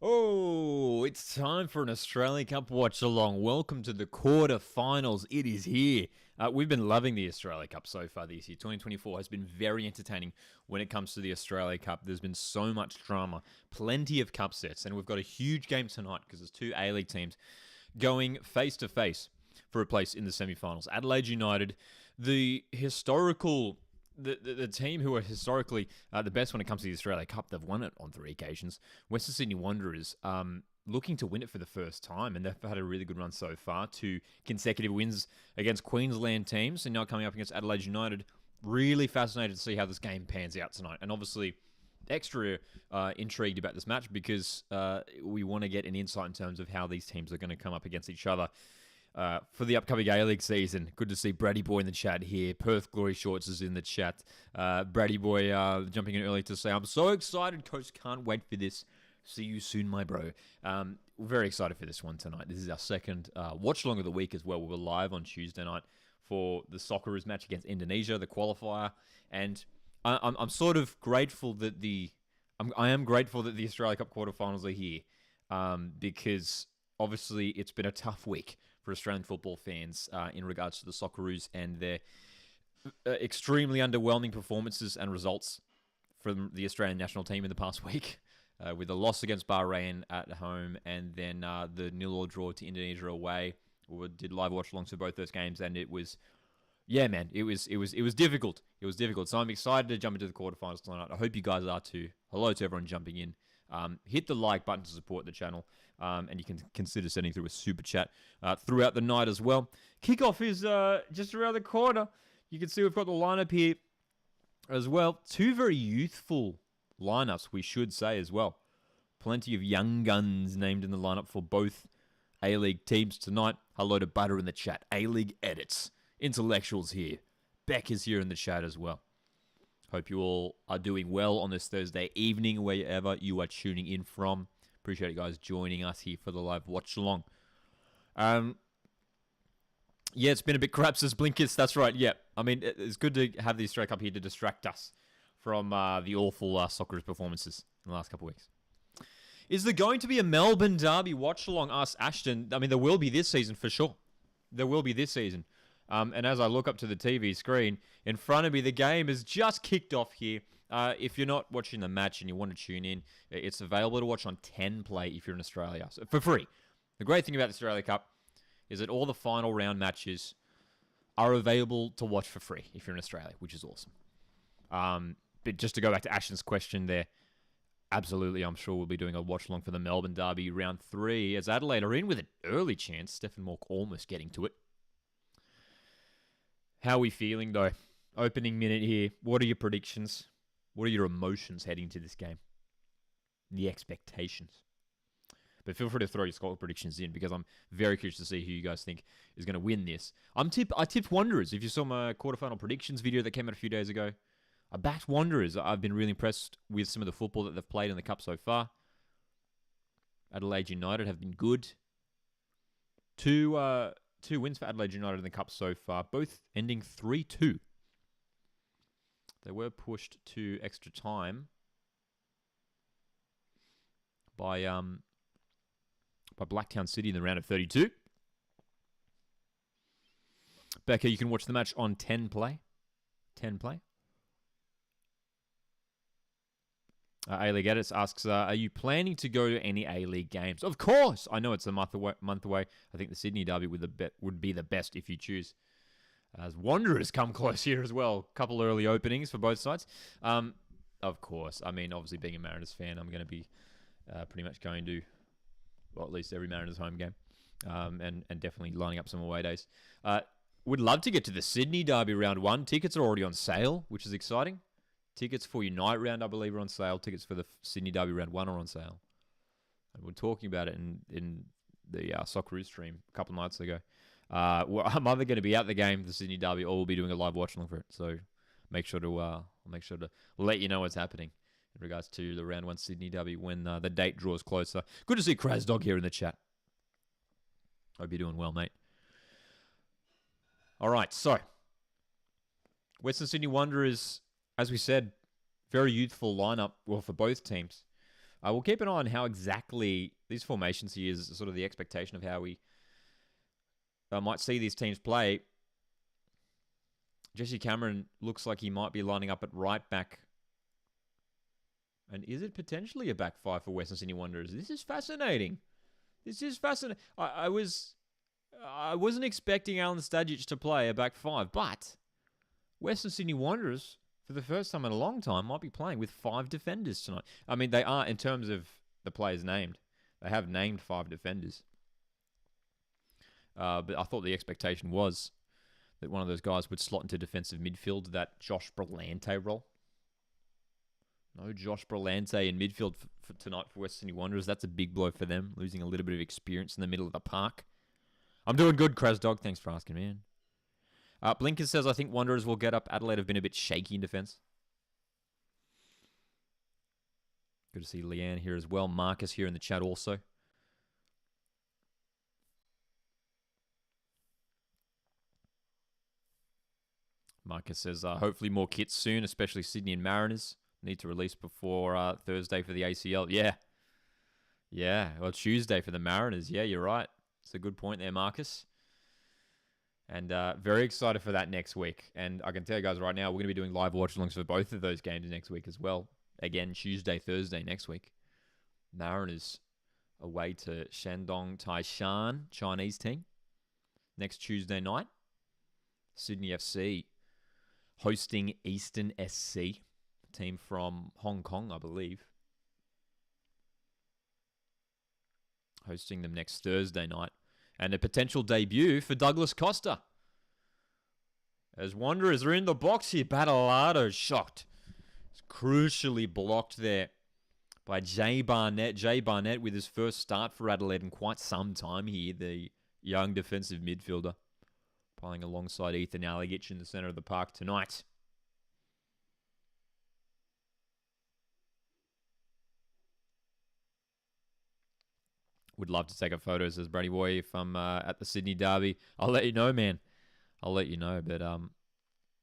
Oh, it's time for an Australia Cup watch along. Welcome to the quarterfinals. It is here. We've been loving the Australia Cup so far this year. 2024 has been very entertaining when it comes to the Australia Cup. There's been so much drama, plenty of cup sets, and we've got a huge game tonight because there's two A-League teams going face-to-face for a place in the semi-finals. Adelaide United, the historical... The team who are historically the best when it comes to the Australia Cup, they've won it on 3 occasions. Western Sydney Wanderers looking to win it for the first time, and they've had a really good run so far. 2 consecutive wins against Queensland teams, and now coming up against Adelaide United. Really fascinated to see how this game pans out tonight. And obviously, extra intrigued about this match because we want to get an insight in terms of how these teams are going to come up against each other. For the upcoming A-League season. Good to see Brady Boy in the chat here. Perth Glory Shorts is in the chat. Brady Boy jumping in early to say, I'm so excited, Coach. Can't wait for this. See you soon, my bro. We're very excited for this one tonight. This is our second watch-along of the week as well. We were live on Tuesday night for the Socceroos match against Indonesia, the qualifier. And I'm sort of grateful that I am grateful that the Australia Cup quarterfinals are here because obviously it's been a tough week for Australian football fans in regards to the Socceroos and their extremely underwhelming performances and results from the Australian national team in the past week, with a loss against Bahrain at home and then the 0-0 draw to Indonesia away. We did live watch-alongs for both those games, and it was, yeah, man, it was difficult. It was difficult. So I'm excited to jump into the quarterfinals tonight. I hope you guys are too. Hello to everyone jumping in. Hit the like button to support the channel, and you can consider sending through a super chat throughout the night as well. Kickoff is just around the corner. You can see we've got the lineup here as well. 2 very youthful lineups, we should say as well. Plenty of young guns named in the lineup for both A-League teams tonight. Hello to Butter in the chat. A-League edits. Intellectuals here. Beck is here in the chat as well. Hope you all are doing well on this Thursday evening, wherever you are tuning in from. Appreciate you guys joining us here for the live watch-along. Yeah, it's been a bit crap, says Blinkist. That's right, yeah. I mean, it's good to have the Australia Cup here to distract us from the awful Socceroos performances in the last couple of weeks. Is there going to be a Melbourne Derby watch-along, asks Ashton? I mean, there will be this season for sure. There will be this season. And as I look up to the TV screen, in front of me, the game has just kicked off here. If you're not watching the match and you want to tune in, it's available to watch on 10 Play if you're in Australia, so for free. The great thing about the Australia Cup is that all the final round matches are available to watch for free if you're in Australia, which is awesome. But just to go back to Ashton's question there, absolutely, I'm sure we'll be doing a watch-along for the Melbourne Derby round 3, as Adelaide are in with an early chance. Stephen Mork almost getting to it. How are we feeling, though? Opening minute here. What are your predictions? What are your emotions heading to this game? The expectations. But feel free to throw your score predictions in because I'm very curious to see who you guys think is going to win this. I tipped Wanderers. If you saw my quarterfinal predictions video that came out a few days ago, I backed Wanderers. I've been really impressed with some of the football that they've played in the Cup so far. Adelaide United have been good. Two wins for Adelaide United in the Cup so far, both ending 3-2. They were pushed to extra time by Blacktown City in the round of 32. Becca, you can watch the match on 10 Play. 10 Play. A-League Edits asks, are you planning to go to any A-League games? Of course! I know it's a month away. I think the Sydney Derby would be the best if you choose. As Wanderers come close here as well. Couple early openings for both sides. Of course. I mean, obviously being a Mariners fan, I'm going to be pretty much going to, well, at least every Mariners home game. And definitely lining up some away days. Would love to get to the Sydney Derby round 1. Tickets are already on sale, which is exciting. Tickets for Unite round, I believe, are on sale. Tickets for the Sydney Derby round 1 are on sale. And we're talking about it in the Socceroos stream a couple of nights ago. Well, I'm either going to be at the game, the Sydney Derby, or we'll be doing a live watch-along for it. So make sure to let you know what's happening in regards to the round 1 Sydney Derby when the date draws closer. Good to see Kraz Dog here in the chat. Hope you're doing well, mate. All right, so Western Sydney Wanderers, as we said, very youthful lineup, well, for both teams. I will keep an eye on how exactly these formations here is sort of the expectation of how we might see these teams play. Jesse Cameron looks like he might be lining up at right back. And is it potentially a back five for Western Sydney Wanderers? This is fascinating. I wasn't expecting Alan Stajic to play a back five, but Western Sydney Wanderers, for the first time in a long time, might be playing with 5 defenders tonight. I mean, they are, in terms of the players named, they have named 5 defenders. But I thought the expectation was that one of those guys would slot into defensive midfield, that Josh Brillante role. No Josh Brillante in midfield for tonight for Western Sydney Wanderers. That's a big blow for them, losing a little bit of experience in the middle of the park. I'm doing good, Krasdog. Thanks for asking, man. Blinkers says, I think Wanderers will get up. Adelaide have been a bit shaky in defence. Good to see Leanne here as well. Marcus here in the chat also. Marcus says, hopefully more kits soon, especially Sydney and Mariners. Need to release before Thursday for the ACL. Yeah. Well, Tuesday for the Mariners. Yeah, you're right. It's a good point there, Marcus. And very excited for that next week. And I can tell you guys right now, we're going to be doing live watch-alongs for both of those games next week as well. Again, Tuesday, Thursday next week. Mariners away to Shandong Taishan, Chinese team. Next Tuesday night. Sydney FC hosting Eastern SC. Team from Hong Kong, I believe. Hosting them next Thursday night. And a potential debut for Douglas Costa. As Wanderers are in the box here, Battleado shocked. It's crucially blocked there by Jay Barnett. Jay Barnett with his first start for Adelaide in quite some time here. The young defensive midfielder. Playing alongside Ethan Allegich in the centre of the park tonight. Would love to take a photo, says Brady Boy, if I'm at the Sydney Derby. I'll let you know, man. I'll let you know. But,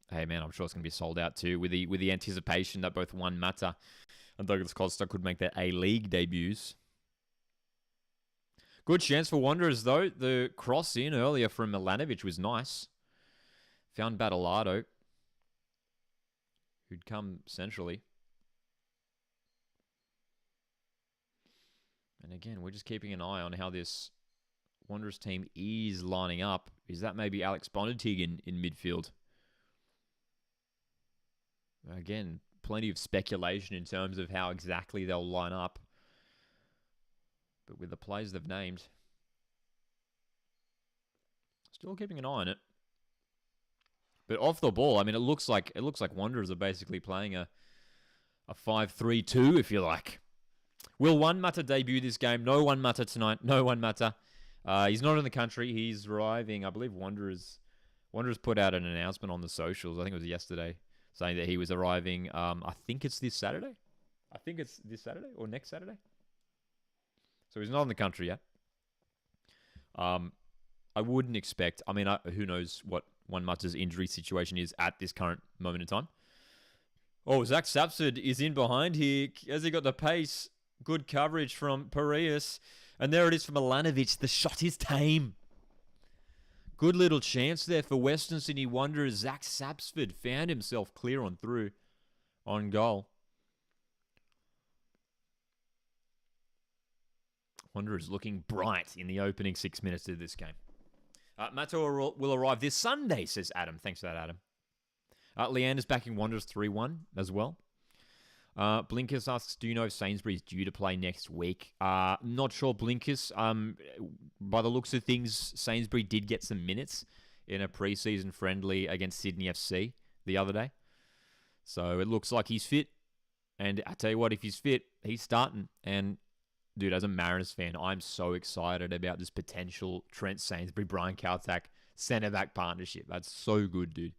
hey, man, I'm sure it's going to be sold out too with the anticipation that both Juan Mata and Douglas Costa could make their A-League debuts. Good chance for Wanderers, though. The cross in earlier from Milanovic was nice. Found Battleado, who'd come centrally. And again, we're just keeping an eye on how this Wanderers team is lining up. Is that maybe Alex Bonatig in midfield? Again, plenty of speculation in terms of how exactly they'll line up. But with the players they've named, still keeping an eye on it. But off the ball, I mean, it looks like Wanderers are basically playing a 5-3-2, if you like. Will Juan Mata debut this game? No Juan Mata tonight. No Juan Mata. He's not in the country. He's arriving. I believe Wanderers put out an announcement on the socials. I think it was yesterday, saying that he was arriving. I think it's this Saturday. I think it's this Saturday or next Saturday. So he's not in the country yet. I wouldn't expect. I mean, who knows what Juan Mata's injury situation is at this current moment in time. Oh, Zach Sapsford is in behind here. Has he got the pace? Good coverage from Piraeus. And there it is from Milanovic. The shot is tame. Good little chance there for Western Sydney Wanderers. Zach Sapsford found himself clear on through on goal. Wanderers looking bright in the opening 6 minutes of this game. Mato will arrive this Sunday, says Adam. Thanks for that, Adam. Leanne is backing Wanderers 3-1 as well. Blinkers asks, do you know if Sainsbury's due to play next week? Not sure, Blinkers. By the looks of things, Sainsbury did get some minutes in a preseason friendly against Sydney FC the other day. So it looks like he's fit. And I tell you what, if he's fit, he's starting. And dude, as a Mariners fan, I'm so excited about this potential Trent Sainsbury, Brian Kaltak centre-back partnership. That's so good, dude.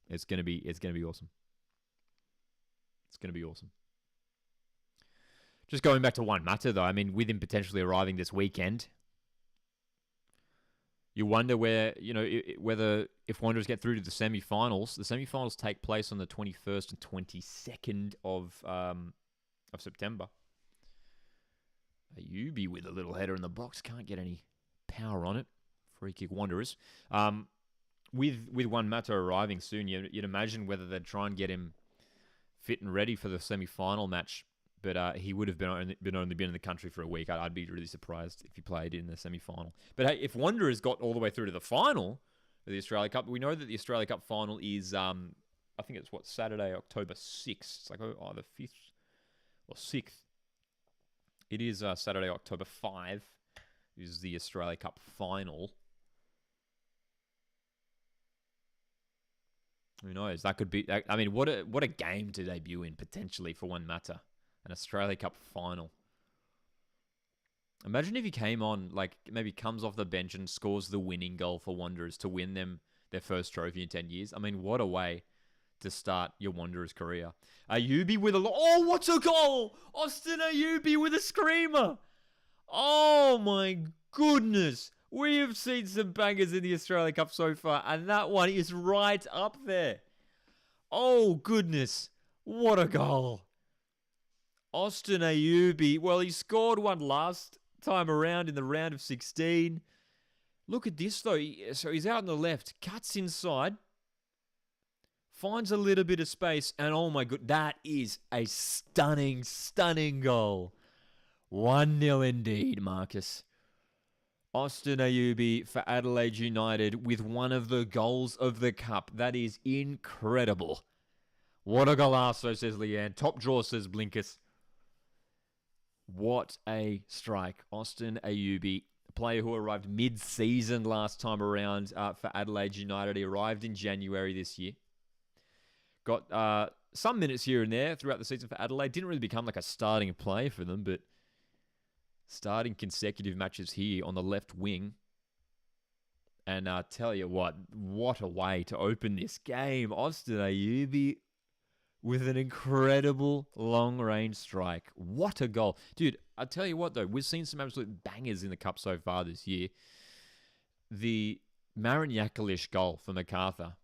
It's gonna be awesome. It's gonna be awesome. Just going back to Juan Mata, though, I mean, with him potentially arriving this weekend, you wonder whether if Wanderers get through to the semi-finals. The semi-finals take place on the 21st and 22nd of September. Ayubi with a little header in the box. Can't get any power on it. Free kick Wanderers. With Juan Mata arriving soon, you'd imagine whether they'd try and get him fit and ready for the semi-final match. But he would have only been in the country for a week. I'd be really surprised if he played in the semi-final. But hey, if Wanderers got all the way through to the final of the Australia Cup, we know that the Australia Cup final is, I think it's Saturday, October 6th. It's like either 5th or 6th. It is Saturday, October 5 is the Australia Cup final. Who knows? That could be. I mean, what a game to debut in potentially for Juan Mata. An Australia Cup final. Imagine if he came on, like maybe comes off the bench and scores the winning goal for Wanderers to win them their first trophy in 10 years. I mean, what a way to start your Wanderers career. Ayubi with oh, what a goal! Austin Ayubi with a screamer. Oh my goodness. We have seen some bangers in the Australia Cup so far, and that one is right up there. Oh goodness. What a goal. Austin Ayubi, well, he scored one last time around in the round of 16. Look at this, though. So he's out on the left, cuts inside, finds a little bit of space, and oh my god, that is a stunning, stunning goal. 1-0 indeed, Marcus. Austin Ayubi for Adelaide United with one of the goals of the cup. That is incredible. What a golazo, says Leanne. Top draw, says Blinkus. What a strike. Austin Ayubi, a player who arrived mid-season last time around for Adelaide United. He arrived in January this year. Got some minutes here and there throughout the season for Adelaide. Didn't really become like a starting player for them, but starting consecutive matches here on the left wing. And tell you what a way to open this game. Austin Ayubi with an incredible long-range strike. What a goal. Dude, I tell you what, though, we've seen some absolute bangers in the Cup so far this year. The Marin Yakalish goal for MacArthur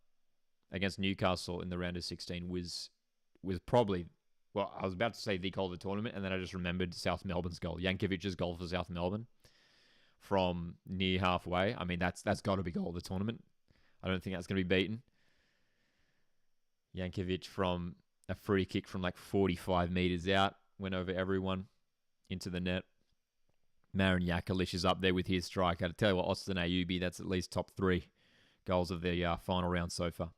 against Newcastle in the round of 16 was probably, well, I was about to say the goal of the tournament, and then I just remembered South Melbourne's goal. Yankovic's goal for South Melbourne from near halfway. I mean, that's got to be goal of the tournament. I don't think that's going to be beaten. Yankovic from a free kick from like 45 metres out. Went over everyone into the net. Marin Yakalish is up there with his strike. I'll tell you what, Austin Ayubi, that's at least top 3 goals of the final round so far.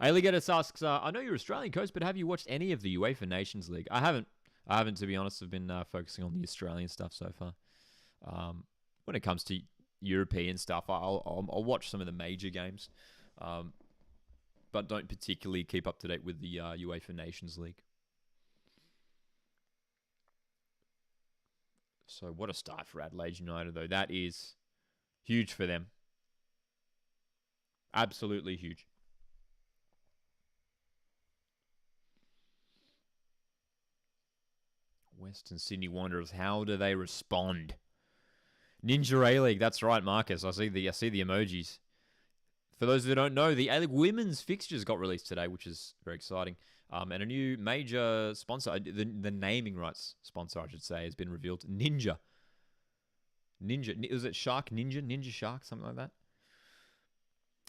Aligatus asks, I know you're Australian, coach, but have you watched any of the UEFA Nations League? I haven't, to be honest. I've been focusing on the Australian stuff so far. When it comes to European stuff, I'll watch some of the major games. But don't particularly keep up to date with the UEFA Nations League. So what a start for Adelaide United, though. That is huge for them. Absolutely huge. Western Sydney Wanderers, how do they respond? Ninja A-League, that's right, Marcus. I see the emojis. For those that don't know, the A-League women's fixtures got released today, which is very exciting. And a new major sponsor, the naming rights sponsor, I should say, has been revealed. Ninja. Was it Shark Ninja? Ninja Shark, something like that?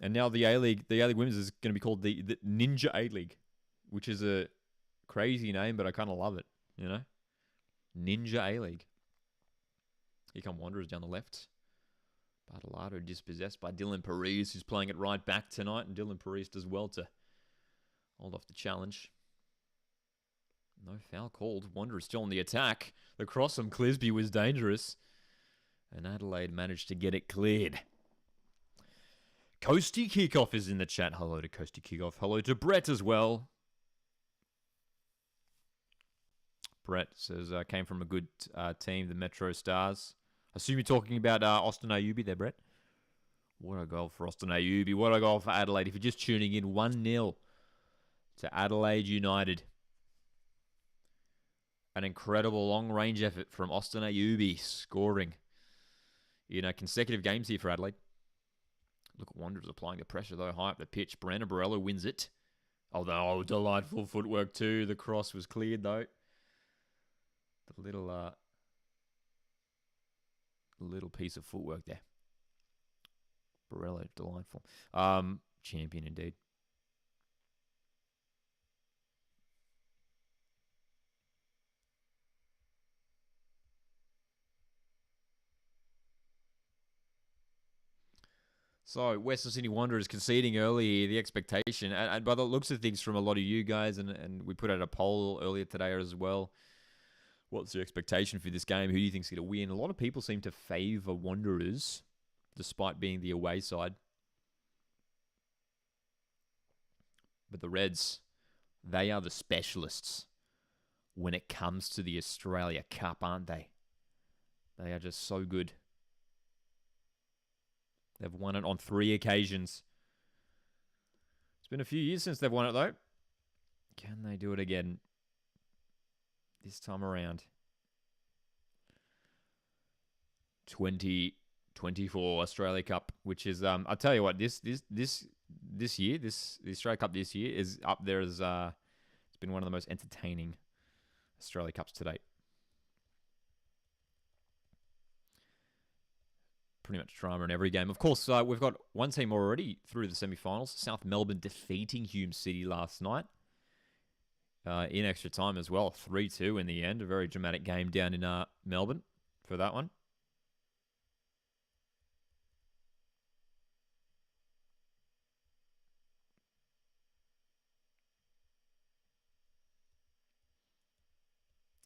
And now the A-League women's is going to be called the Ninja A-League, which is a crazy name, but I kind of love it, you know? Ninja A-League. Here come Wanderers down the left. Bartolado dispossessed by Dylan Parise, who's playing it right back tonight. And Dylan Parise does well to hold off the challenge. No foul called. Wanderers still on the attack. The cross from Clisby was dangerous. And Adelaide managed to get it cleared. Coasty Kickoff is in the chat. Hello to Coasty Kickoff. Hello to Brett as well. Brett says, came from a good team, the Metro Stars. I assume you're talking about Austin Ayubi there, Brett. What a goal for Austin Ayubi. What a goal for Adelaide. If you're just tuning in, 1-0 to Adelaide United. An incredible long-range effort from Austin Ayubi, scoring in consecutive games here for Adelaide. Look at Wanderers applying the pressure, though, high up the pitch. Brandon Borello wins it. Although, delightful footwork too. The cross was cleared, though. The little piece of footwork there. Barella, delightful. Champion indeed. So, Western Sydney Wanderers conceding early, the expectation, and by the looks of things from a lot of you guys, and we put out a poll earlier today as well. What's the expectation for this game? Who do you think's going to win? A lot of people seem to favour Wanderers, despite being the away side. But the Reds, they are the specialists when it comes to the Australia Cup, aren't they? They are just so good. They've won it on 3 occasions. It's been a few years since they've won it, though. Can they do it again this time around? 2024 Australia Cup, which is I'll tell you what, this year, the Australia Cup this year is up there as it's been one of the most entertaining Australia Cups to date. Pretty much drama in every game. Of course, we've got one team already through the semi-finals. South Melbourne defeating Hume City last night in extra time as well. 3-2 in the end. A very dramatic game down in Melbourne for that one.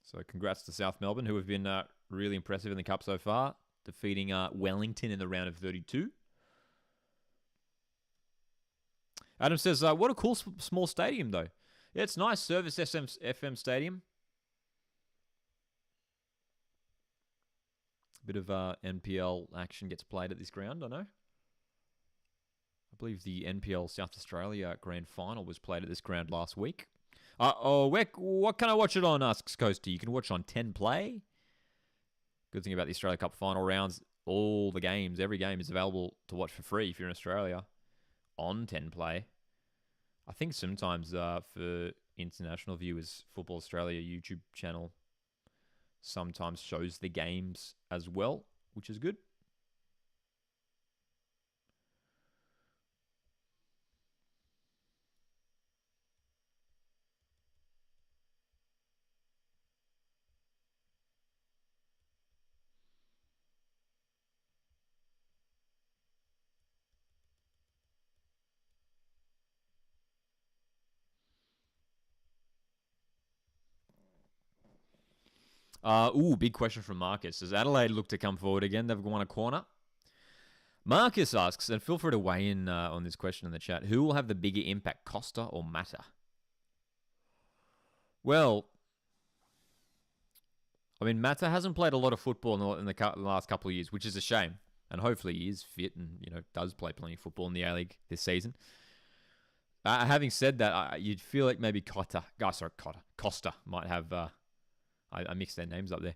So congrats to South Melbourne, who have been really impressive in the Cup so far, defeating Wellington in the round of 32. Adam says, what a cool small stadium, though. Yeah, it's nice. Service FM Stadium. A bit of NPL action gets played at this ground, I know. I believe the NPL South Australia Grand Final was played at this ground last week. What can I watch it on, asks Coasty. You can watch on 10 Play. Good thing about the Australia Cup final rounds, all the games, every game is available to watch for free if you're in Australia on 10 Play. I think sometimes for international viewers, Football Australia YouTube channel sometimes shows the games as well, which is good. Big question from Marcus. Does Adelaide look to come forward again? They've won a corner. Marcus asks, and feel free to weigh in on this question in the chat, who will have the bigger impact, Costa or Mata? Well, I mean, Mata hasn't played a lot of football in the last couple of years, which is a shame. And hopefully he is fit and, does play plenty of football in the A-League this season. Having said that, you'd feel like maybe Costa might have... I mixed their names up there.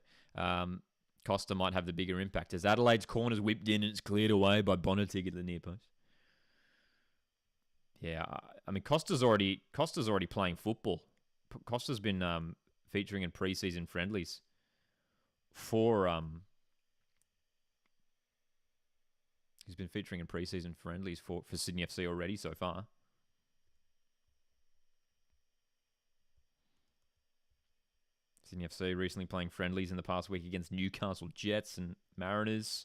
Costa might have the bigger impact as Adelaide's corner's whipped in and it's cleared away by Bonatig at the near post. Yeah, I mean, Costa's already playing football. Costa's been featuring in pre-season friendlies for he's been featuring in pre-season friendlies for Sydney FC already so far. Sydney FC recently playing friendlies in the past week against Newcastle Jets and Mariners.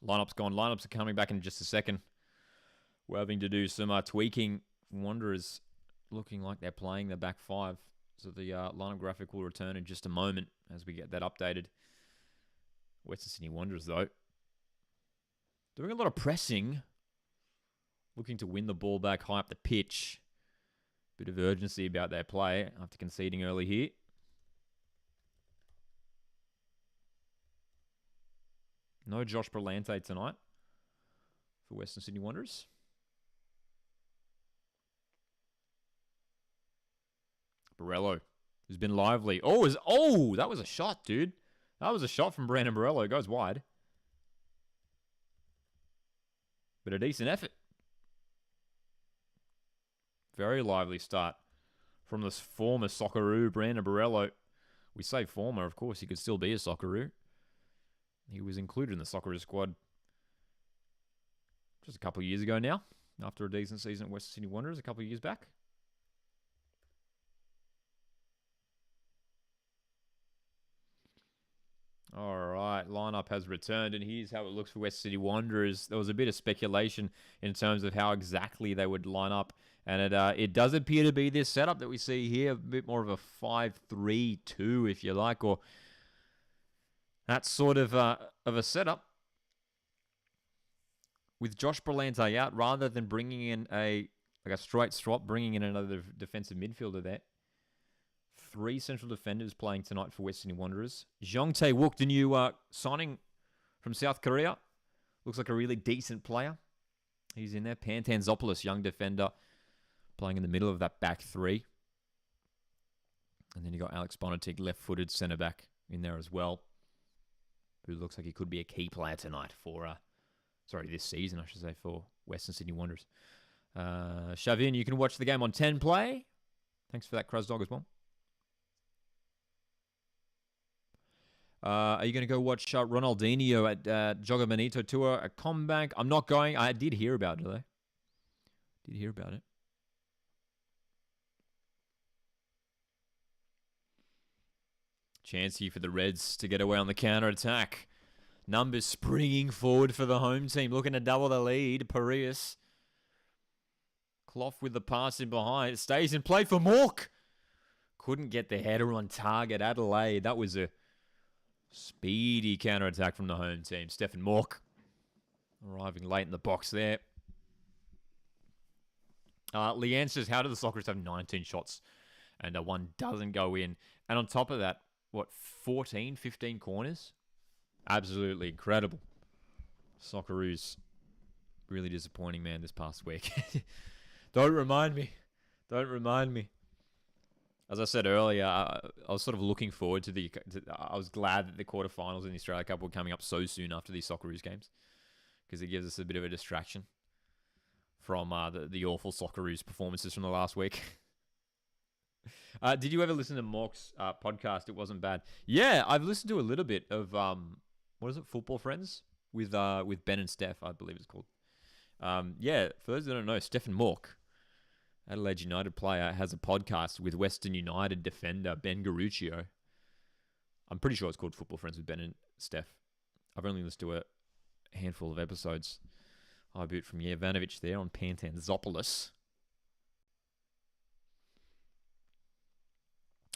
Lineup's gone. Lineups are coming back in just a second. We're having to do some tweaking. Wanderers looking like they're playing the back five. So the lineup graphic will return in just a moment as we get that updated. Western Sydney Wanderers, though, doing a lot of pressing. Looking to win the ball back high up the pitch. Bit of urgency about their play after conceding early here. No Josh Brillante tonight. for Western Sydney Wanderers. Borello has been lively. That was a shot, dude. That was a shot from Brandon Borello. It goes wide. But a decent effort. Very lively start from this former Socceroo, Brandon Borello. We say former, of course, he could still be a Socceroo. He was included in the Socceroo squad just a couple of years ago now, after a decent season at Western Sydney Wanderers a couple of years back. All right, lineup has returned, and here's how it looks for West City Wanderers. There was a bit of speculation in terms of how exactly they would line up, and it does appear to be this setup that we see here, a bit more of a 5-3-2, if you like, or that sort of a setup with Josh Berlante out, rather than bringing in a straight swap, bringing in another defensive midfielder there. 3 central defenders playing tonight for West Sydney Wanderers. Jeong Tae-wook, the new signing from South Korea. Looks like a really decent player. He's in there. Pantanzopoulos, young defender, playing in the middle of that back 3. And then you got Alex Bonatic, left-footed centre-back in there as well, who looks like he could be a key player tonight for, this season, I should say, for Western Sydney Wanderers. Shavin, you can watch the game on 10 Play. Thanks for that, Krasdog, as well. Are you going to go watch Ronaldinho at Joga Bonito Tour at Combank? I'm not going. I did hear about it, though. Did hear about it. Chance here for the Reds to get away on the counter-attack. Numbers springing forward for the home team, looking to double the lead. Parius. Clough with the pass in behind. It stays in play for Mork. Couldn't get the header on target. Adelaide. That was a speedy counter-attack from the home team. Stefan Mork arriving late in the box there. Leanne says, how do the Socceroos have 19 shots and one doesn't go in? And on top of that, 14, 15 corners? Absolutely incredible. Socceroos really disappointing, man, this past week. Don't remind me. As I said earlier, I was sort of looking forward to I was glad that the quarterfinals in the Australia Cup were coming up so soon after these Socceroos games, because it gives us a bit of a distraction from the awful Socceroos performances from the last week. Did you ever listen to Mork's podcast? It wasn't bad. Yeah, I've listened to a little bit of what is it, Football Friends with Ben and Steph, I believe it's called. Yeah, for those that don't know, Stefan Mork, Adelaide United player, has a podcast with Western United defender Ben Garuccio. I'm pretty sure it's called Football Friends with Ben and Steph. I've only listened to a handful of episodes. I boot from Jovanovic there on Pantanzopoulos.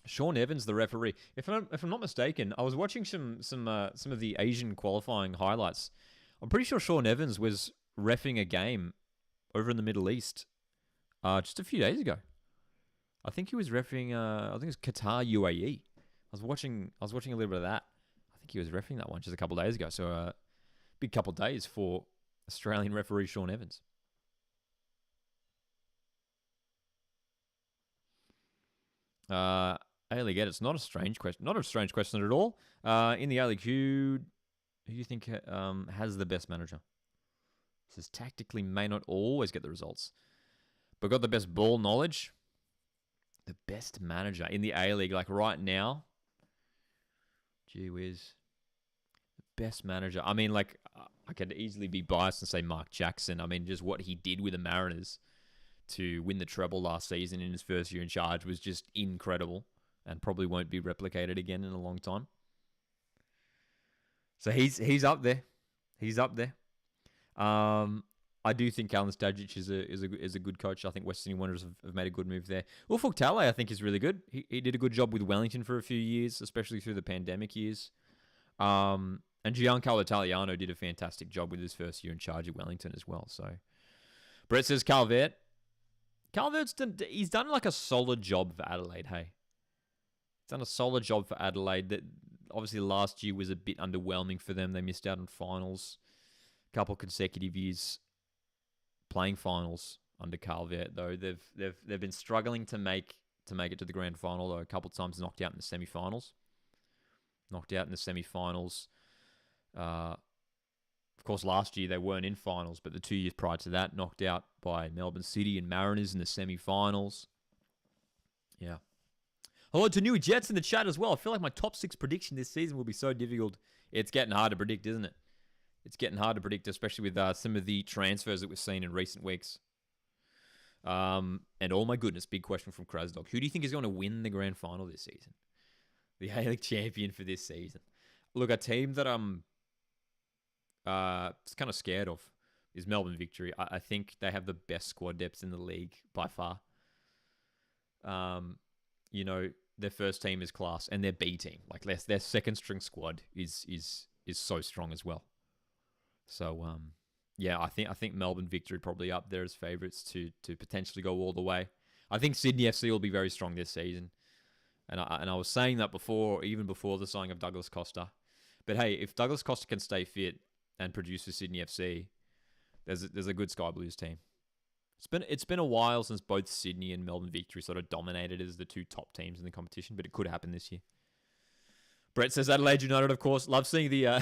Sean Evans, the referee. If I'm not mistaken, I was watching some of the Asian qualifying highlights. I'm pretty sure Sean Evans was reffing a game over in the Middle East just a few days ago. I think he was reffing. I think it was Qatar UAE. I was watching a little bit of that. I think he was reffing that one just a couple of days ago. So big couple of days for Australian referee Sean Evans. A-League, it's not a strange question. Not a strange question at all. In the A-League, who do you think has the best manager? It says tactically may not always get the results, but got the best ball knowledge. The best manager in the A-League, like right now. Gee whiz. The best manager. I mean, like, I could easily be biased and say Mark Jackson. I mean, just what he did with the Mariners to win the treble last season in his first year in charge was just incredible, and probably won't be replicated again in a long time. So he's up there. He's up there. I do think Alan Stajic is a good coach. I think Western Wanderers have made a good move there. Ufuk Talay, I think, is really good. He did a good job with Wellington for a few years, especially through the pandemic years. And Giancarlo Italiano did a fantastic job with his first year in charge at Wellington as well. So Brett says Calvert. Calvert's he's done like a solid job for Adelaide, hey? He's done a solid job for Adelaide. That obviously last year was a bit underwhelming for them. They missed out on finals a couple consecutive years playing finals under Calvet, though. They've been struggling to make it to the grand final, though. A couple of times knocked out in the semi-finals. Of course, last year they weren't in finals, but the 2 years prior to that, knocked out by Melbourne City and Mariners in the semi-finals. Yeah. Hello to New Jets in the chat as well. I feel like my top 6 prediction this season will be so difficult. It's getting hard to predict, isn't it? It's getting hard to predict, especially with some of the transfers that we've seen in recent weeks. And oh my goodness, big question from Krasdog. Who do you think is going to win the grand final this season? The A-League champion for this season. Look, a team that I'm kind of scared of is Melbourne Victory. I think they have the best squad depth in the league by far. Their first team is class, and their B team, like their second string squad, is so strong as well. So I think Melbourne Victory probably up there as favourites to potentially go all the way. I think Sydney FC will be very strong this season, and I was saying that even before the signing of Douglas Costa. But hey, if Douglas Costa can stay fit and produce for Sydney FC, there's a good Sky Blues team. It's been a while since both Sydney and Melbourne Victory sort of dominated as the two top teams in the competition, but it could happen this year. Brett says Adelaide United, of course. Love seeing the...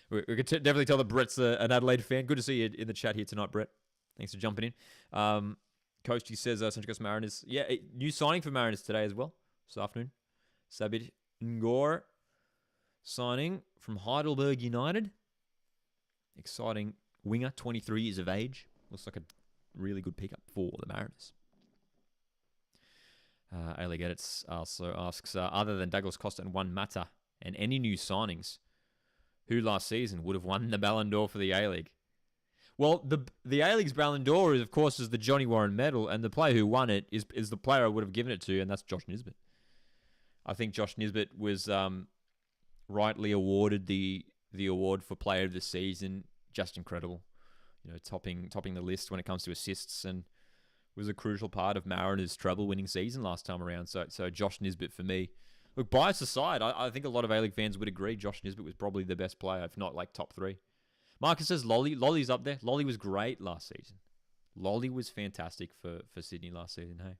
we could definitely tell that Brett's an Adelaide fan. Good to see you in the chat here tonight, Brett. Thanks for jumping in. Coach, he says Central Coast Mariners. Yeah, new signing for Mariners today as well. This afternoon. Sabit Ngor signing from Heidelberg United. Exciting winger, 23 years of age. Looks like a really good pickup for the Mariners. A-League Edits also asks, other than Douglas Costa and Juan Mata and any new signings, who last season would have won the Ballon d'Or for the A-League? Well, the A-League's Ballon d'Or, is the Johnny Warren medal, and the player who won it is the player I would have given it to, and that's Josh Nisbet. I think Josh Nisbet was rightly awarded the award for player of the season. Just incredible. Topping the list when it comes to assists, and was a crucial part of Mariners' treble-winning season last time around. So Josh Nisbet for me. Look, bias aside, I think a lot of A-League fans would agree Josh Nisbet was probably the best player, if not like top 3. Marcus says Lolly. Lolly's up there. Lolly was great last season. Lolly was fantastic for Sydney last season, hey.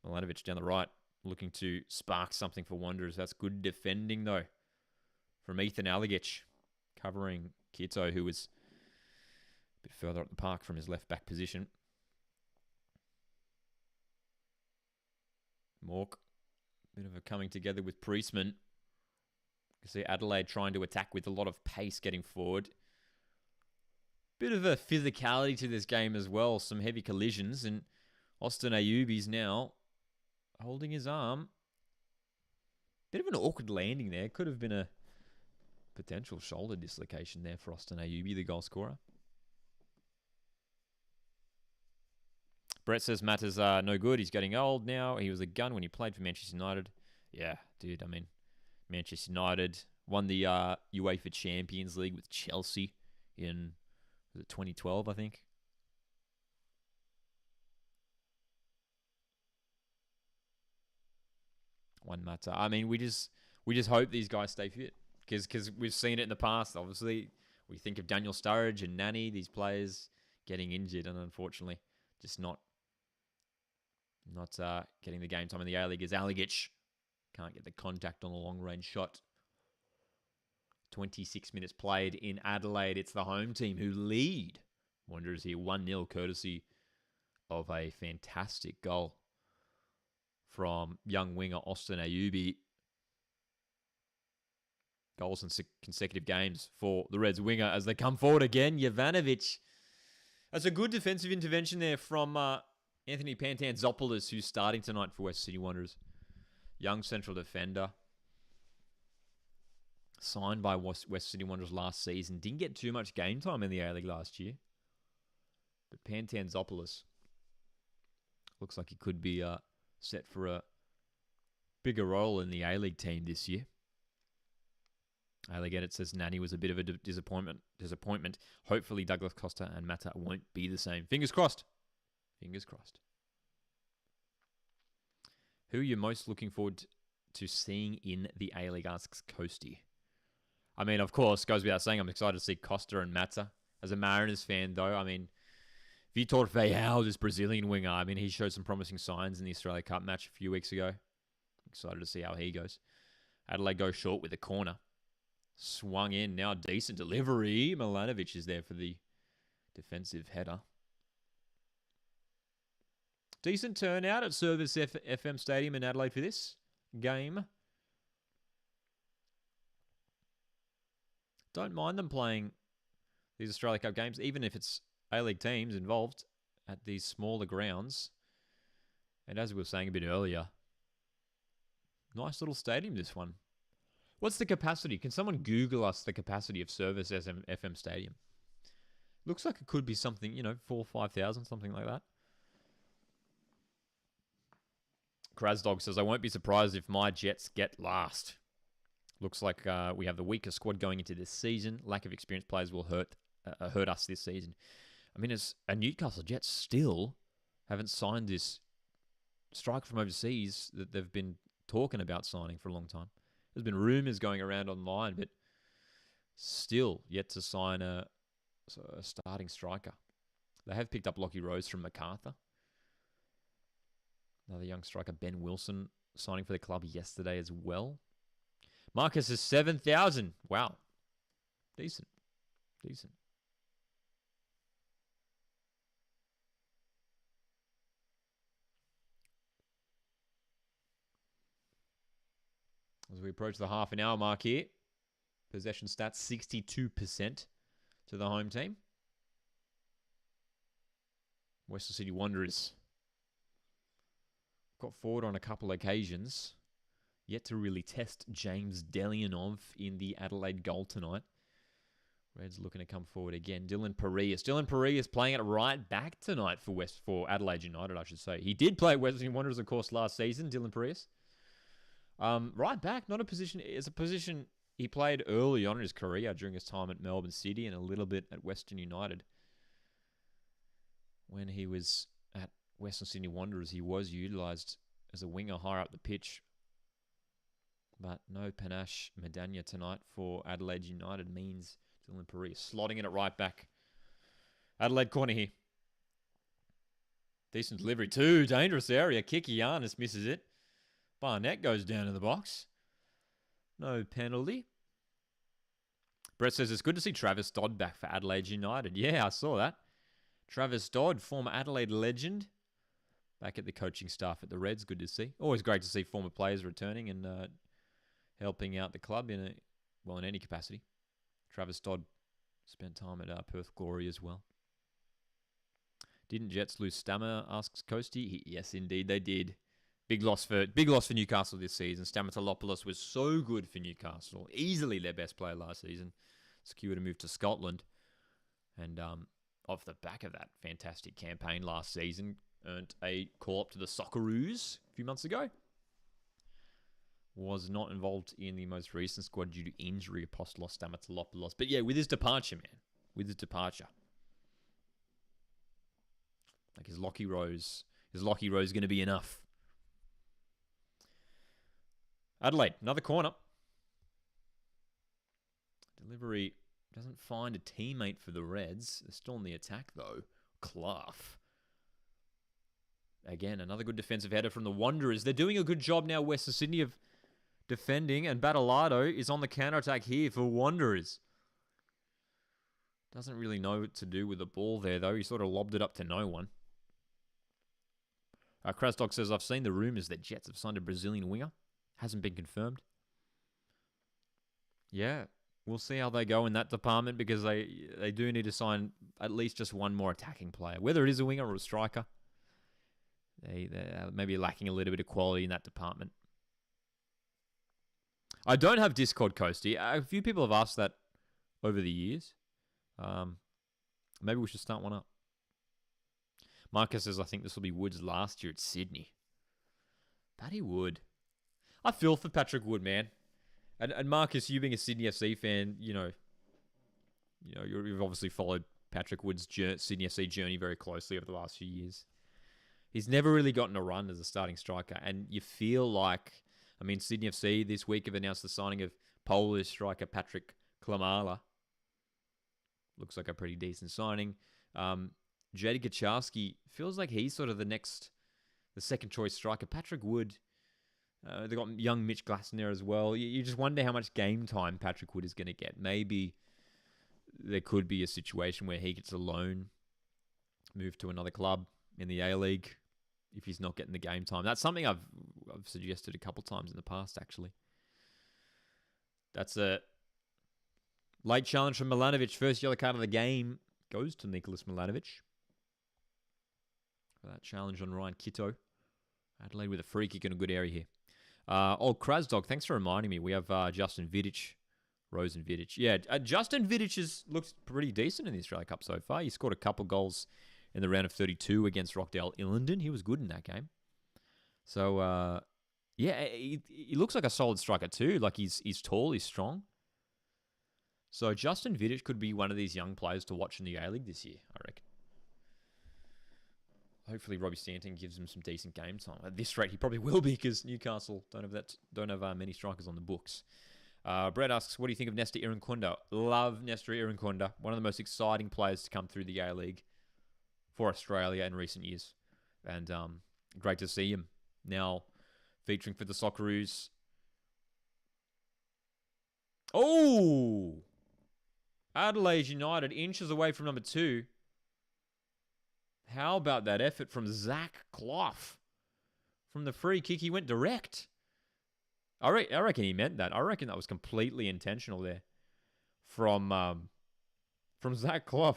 Milanovic down the right, looking to spark something for Wanderers. That's good defending, though, from Ethan Aligic, covering Kito, who was a bit further up the park from his left-back position. Mork, bit of a coming together with Priestman. You see Adelaide trying to attack with a lot of pace getting forward. Bit of a physicality to this game as well. Some heavy collisions, and Austin Ayubi's now holding his arm. Bit of an awkward landing there. Could have been a potential shoulder dislocation there for Austin Ayubi, the goal scorer. Brett says Matt is no good. He's getting old now. He was a gun when he played for Manchester United. Yeah, dude. I mean, Manchester United won the UEFA Champions League with Chelsea in 2012, I think. One Mata. I mean, we just hope these guys stay fit, because we've seen it in the past. Obviously, we think of Daniel Sturridge and Nani, these players getting injured, and unfortunately, just not getting the game time in the A-League, as Aligic can't get the contact on the long-range shot. 26 minutes played in Adelaide. It's the home team who lead Wanderers here 1-0, courtesy of a fantastic goal from young winger Austin Ayubi. Goals in consecutive games for the Reds winger as they come forward again. Jovanovic. That's a good defensive intervention there from Anthony Pantanzopoulos, who's starting tonight for West Sydney Wanderers. Young central defender. Signed by West Sydney Wanderers last season. Didn't get too much game time in the A-League last year. But Pantanzopoulos looks like he could be set for a bigger role in the A-League team this year. A-League Edit says Nani was a bit of a disappointment. Hopefully Douglas Costa and Mata won't be the same. Fingers crossed. Fingers crossed. Who are you most looking forward to seeing in the A-League, asks Coasty. I mean, of course, goes without saying, I'm excited to see Costa and Mata. As a Mariners fan, though, I mean, Vitor Feijão, this Brazilian winger, I mean, he showed some promising signs in the Australia Cup match a few weeks ago. Excited to see how he goes. Adelaide goes short with the corner. Swung in. Now decent delivery. Milanovic is there for the defensive header. Decent turnout at Service FM Stadium in Adelaide for this game. Don't mind them playing these Australia Cup games, even if it's A-League teams involved at these smaller grounds. And as we were saying a bit earlier, nice little stadium, this one. What's the capacity? Can someone Google us the capacity of Service FM Stadium? Looks like it could be something, 4,000 or 5,000, something like that. Krasdog says, I won't be surprised if my Jets get last. Looks like we have the weakest squad going into this season. Lack of experienced players will hurt us this season. I mean, as a Newcastle Jets still haven't signed this striker from overseas that they've been talking about signing for a long time. There's been rumours going around online, but still yet to sign a starting striker. They have picked up Lockie Rose from MacArthur. Another young striker, Ben Wilson, signing for the club yesterday as well. Marcus is 7,000. Wow. Decent. As we approach the half an hour mark here, possession stats 62% to the home team. Western Sydney Wanderers got forward on a couple occasions. Yet to really test James Delianov in the Adelaide goal tonight. Reds looking to come forward again. Dylan Parillas playing at right back tonight for Adelaide United, I should say. He did play at Western Wanderers, of course, last season, Dylan Parillas. Right back, not a position. It's a position he played early on in his career during his time at Melbourne City and a little bit at Western United. When he was at Western Sydney Wanderers, he was utilised as a winger higher up the pitch. But no panache Medania tonight for Adelaide United means Dylan Parillas slotting in at right back. Adelaide corner here. Decent delivery. Too dangerous area. Kikianis misses it. Barnett goes down in the box. No penalty. Brett says it's good to see Travis Dodd back for Adelaide United. Yeah, I saw that. Travis Dodd, former Adelaide legend. Back at the coaching staff at the Reds. Good to see. Always great to see former players returning and helping out the club in any capacity. Travis Dodd spent time at Perth Glory as well. Didn't Jets lose Stammer? Asks Coasty. Yes, indeed they did. Big loss for Newcastle this season. Stamatolopoulos was so good for Newcastle. Easily their best player last season. Secured a move to Scotland. And off the back of that fantastic campaign last season, earned a call-up to the Socceroos a few months ago. Was not involved in the most recent squad due to injury, Apostolos Stamatolopoulos. But yeah, with his departure, man. With his departure. Like his Lockie Rose going to be enough? Adelaide, another corner. Delivery doesn't find a teammate for the Reds. They're still on the attack, though. Clough. Again, another good defensive header from the Wanderers. They're doing a good job now, Western Sydney, of defending, and Battleado is on the counter-attack here for Wanderers. Doesn't really know what to do with the ball there, though. He sort of lobbed it up to no one. Krasdog says, I've seen the rumours that Jets have signed a Brazilian winger. Hasn't been confirmed. Yeah, we'll see how they go in that department because they do need to sign at least just one more attacking player. Whether it is a winger or a striker. They're maybe lacking a little bit of quality in that department. I don't have Discord, Coasty. A few people have asked that over the years. Maybe we should start one up. Marcus says, I think this will be Wood's last year at Sydney. Paddy Wood. I feel for Patrick Wood, man. And Marcus, you being a Sydney FC fan, you've obviously followed Patrick Wood's Sydney FC journey very closely over the last few years. He's never really gotten a run as a starting striker, and you feel like, Sydney FC this week have announced the signing of Polish striker Patrick Klimala. Looks like a pretty decent signing. JD Kaczarski feels like he's sort of the second choice striker. Patrick Wood, they got young Mitch Glasson there as well. You just wonder how much game time Patrick Wood is going to get. Maybe there could be a situation where he gets a loan, move to another club in the A-League if he's not getting the game time. That's something I've suggested a couple times in the past, actually. That's a late challenge from Milanovic. First yellow card of the game goes to Nicholas Milanovic for that challenge on Ryan Kitto. Adelaide with a free kick in a good area here. Old Krasdog, thanks for reminding me. We have Justin Vidic, Rosen Vidic. Yeah, Justin Vidic looks pretty decent in the Australia Cup so far. He scored a couple goals in the round of 32 against Rockdale Illingdon. He was good in that game. So, yeah, he looks like a solid striker too. Like he's tall, he's strong. So Justin Vidic could be one of these young players to watch in the A-League this year, I reckon. Hopefully Robbie Stanton gives him some decent game time. At this rate, he probably will be because Newcastle don't have many strikers on the books. Brett asks, what do you think of Nestor Irankunda? Love Nestor Irankunda. One of the most exciting players to come through the A-League for Australia in recent years. And great to see him now featuring for the Socceroos. Oh! Adelaide United inches away from number 2. How about that effort from Zach Clough? From the free kick, he went direct. I reckon he meant that. I reckon that was completely intentional there. From Zach Clough,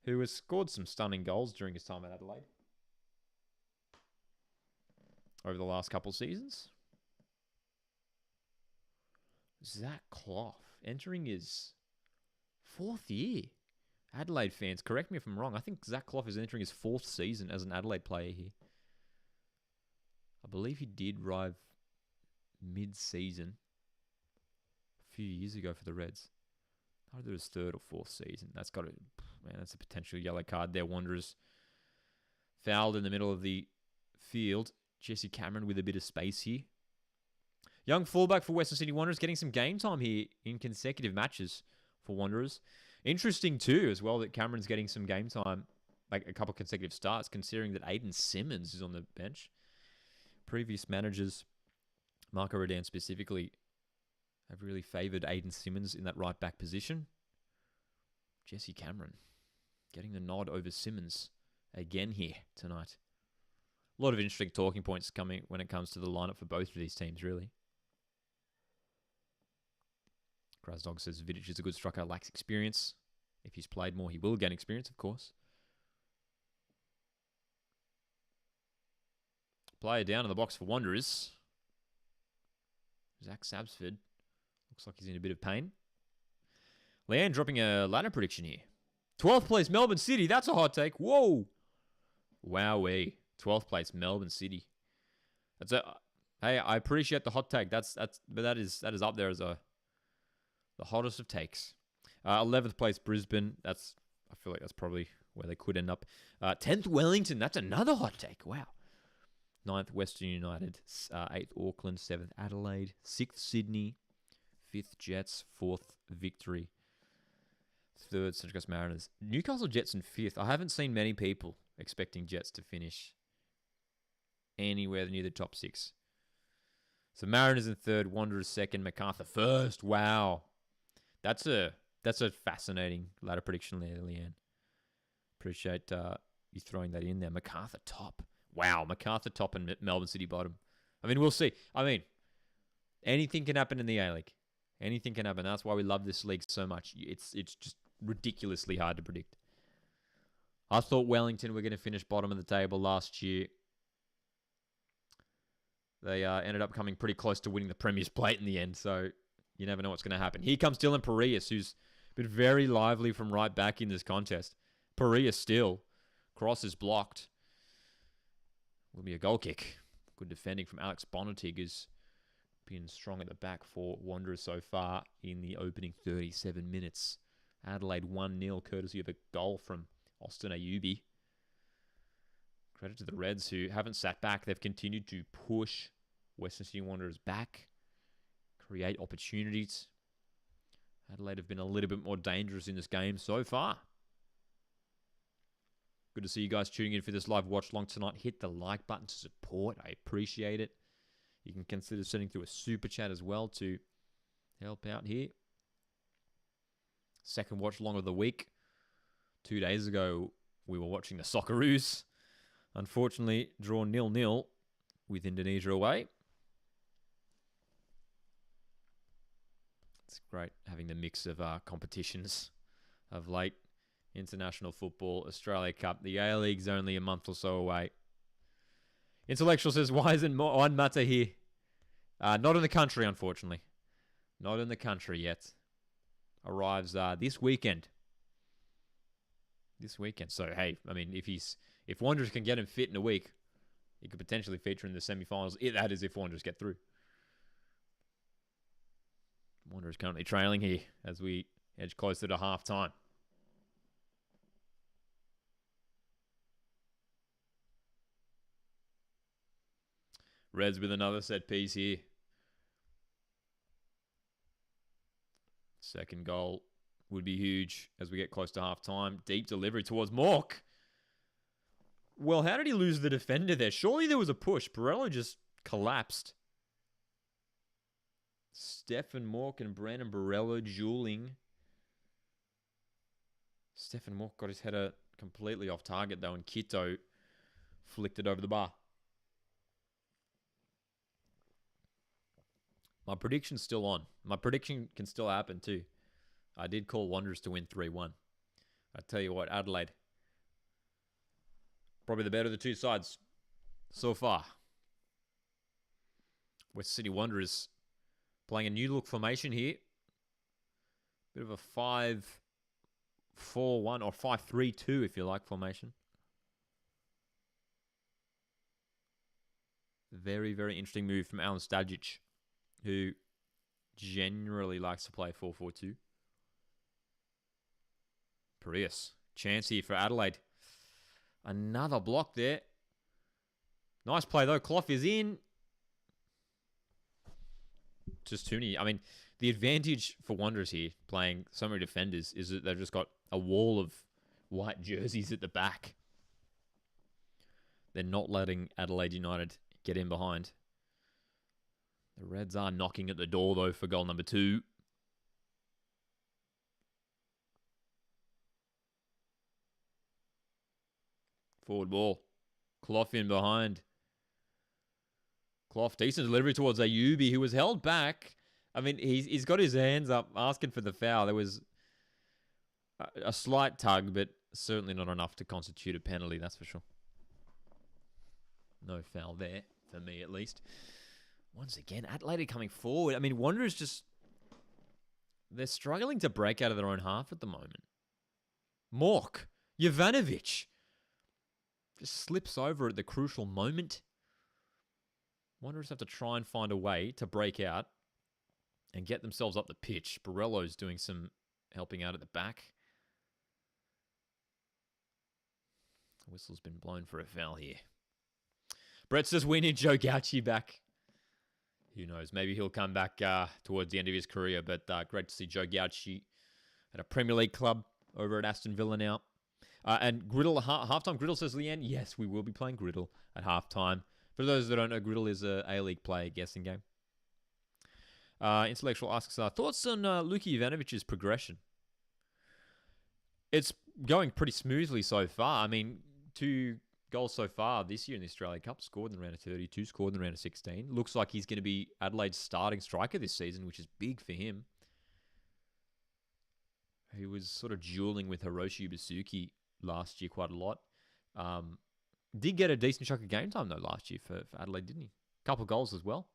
who has scored some stunning goals during his time at Adelaide over the last couple seasons. Zach Clough entering his 4th year. Adelaide fans, correct me if I'm wrong. I think Zach Clough is entering his 4th season as an Adelaide player here. I believe he did arrive mid-season a few years ago for the Reds. Either his 3rd or 4th season. That's a potential yellow card there. Wanderers fouled in the middle of the field. Jesse Cameron with a bit of space here. Young fullback for Western Sydney Wanderers getting some game time here in consecutive matches for Wanderers. Interesting too as well that Cameron's getting some game time, like a couple consecutive starts, considering that Aiden Simmons is on the bench. Previous managers, Marco Rodan specifically, have really favoured Aiden Simmons in that right back position. Jesse Cameron getting the nod over Simmons again here tonight. A lot of interesting talking points coming when it comes to the lineup for both of these teams, really. Krasdog says Vidic is a good striker, lacks experience. If he's played more, he will gain experience, of course. Player down in the box for Wanderers. Zach Sabsford. Looks like he's in a bit of pain. Leanne dropping a ladder prediction here. 12th place, Melbourne City. That's a hot take. Whoa. Wowee. 12th place, Melbourne City. Hey, I appreciate the hot take. But that is up there as the hottest of takes. 11th place, Brisbane. I feel like that's probably where they could end up. 10th, Wellington. That's another hot take. Wow. 9th, Western United. 8th, Auckland. 7th, Adelaide. 6th, Sydney. 5th, Jets. 4th, Victory. 3rd, Central Coast Mariners. Newcastle Jets in 5th. I haven't seen many people expecting Jets to finish anywhere near the top 6. So Mariners in 3rd, Wanderers 2nd, MacArthur 1st. Wow. That's a fascinating ladder prediction there, Leanne. Appreciate you throwing that in there. MacArthur top. Wow, MacArthur top and Melbourne City bottom. I mean, we'll see. I mean, anything can happen in the A-League. Anything can happen. That's why we love this league so much. It's just ridiculously hard to predict. I thought Wellington were going to finish bottom of the table last year. They ended up coming pretty close to winning the Premier's Plate in the end, so you never know what's going to happen. Here comes Dylan Parias, who's been very lively from right back in this contest. Parias still. Cross is blocked. Will be a goal kick. Good defending from Alex Bonatig, who's been strong at the back for Wanderers so far in the opening 37 minutes. Adelaide 1-0, courtesy of a goal from Austin Ayubi. Credit to the Reds, who haven't sat back. They've continued to push Western Sydney Wanderers back, create opportunities. Adelaide have been a little bit more dangerous in this game so far. Good to see you guys tuning in for this live watch along tonight. Hit the like button to support. I appreciate it. You can consider sending through a super chat as well to help out here. Second watch along of the week. 2 days ago, we were watching the Socceroos. Unfortunately, draw 0-0 with Indonesia away. It's great having the mix of competitions of late. International football, Australia Cup. The A-League's only a month or so away. Intellectual says, why isn't Juan Mata here? Not in the country, unfortunately. Not in the country yet. Arrives this weekend. This weekend. So, hey, I mean, if Wanderers can get him fit in a week, he could potentially feature in the semi-finals. That is if Wanderers get through. Wanderers currently trailing here as we edge closer to half-time. Reds with another set piece here. Second goal would be huge as we get close to half-time. Deep delivery towards Mork. Well, how did he lose the defender there? Surely there was a push. Borrello just collapsed. Stefan Mork and Brandon Borrello dueling. Stefan Mork got his header completely off target though, and Kito flicked it over the bar. My prediction's still on. My prediction can still happen too. I did call Wanderers to win 3-1. I tell you what, Adelaide, probably the better of the two sides so far. West Sydney Wanderers playing a new look formation here. Bit of a 5-4-1 or 5-3-2 if you like formation. Very, very interesting move from Alan Stajic, who generally likes to play 4-4-2. Prius. Chance here for Adelaide. Another block there. Nice play though. Clough is in. Just too many. I mean, the advantage for Wanderers here, playing so many defenders, is that they've just got a wall of white jerseys at the back. They're not letting Adelaide United get in behind. The Reds are knocking at the door, though, for goal number 2. Forward ball. Clough in behind. Clough, decent delivery towards Ayubi, who was held back. I mean, he's got his hands up, asking for the foul. There was a slight tug, but certainly not enough to constitute a penalty, that's for sure. No foul there, for me at least. Once again, Adelaide coming forward. I mean, Wanderers just... they're struggling to break out of their own half at the moment. Mork. Jovanovic. Just slips over at the crucial moment. Wanderers have to try and find a way to break out and get themselves up the pitch. Borrello's doing some helping out at the back. The whistle's been blown for a foul here. Brett says we need Joe Gauci back. Who knows? Maybe he'll come back towards the end of his career. But great to see Joe Gauci at a Premier League club over at Aston Villa now. And Griddle, halftime. Griddle says, Leanne, yes, we will be playing Griddle at halftime. For those that don't know, Griddle is a A-League player guessing game. Intellectual asks, thoughts on Luka Jovanovic's progression? It's going pretty smoothly so far. I mean, 2 goals so far this year in the Australia Cup. Scored in the round of 32, scored in the round of 16. Looks like he's going to be Adelaide's starting striker this season, which is big for him. He was sort of dueling with Hiroshi Basuki last year quite a lot. Did get a decent chunk of game time, though, last year for Adelaide, didn't he? Couple goals as well.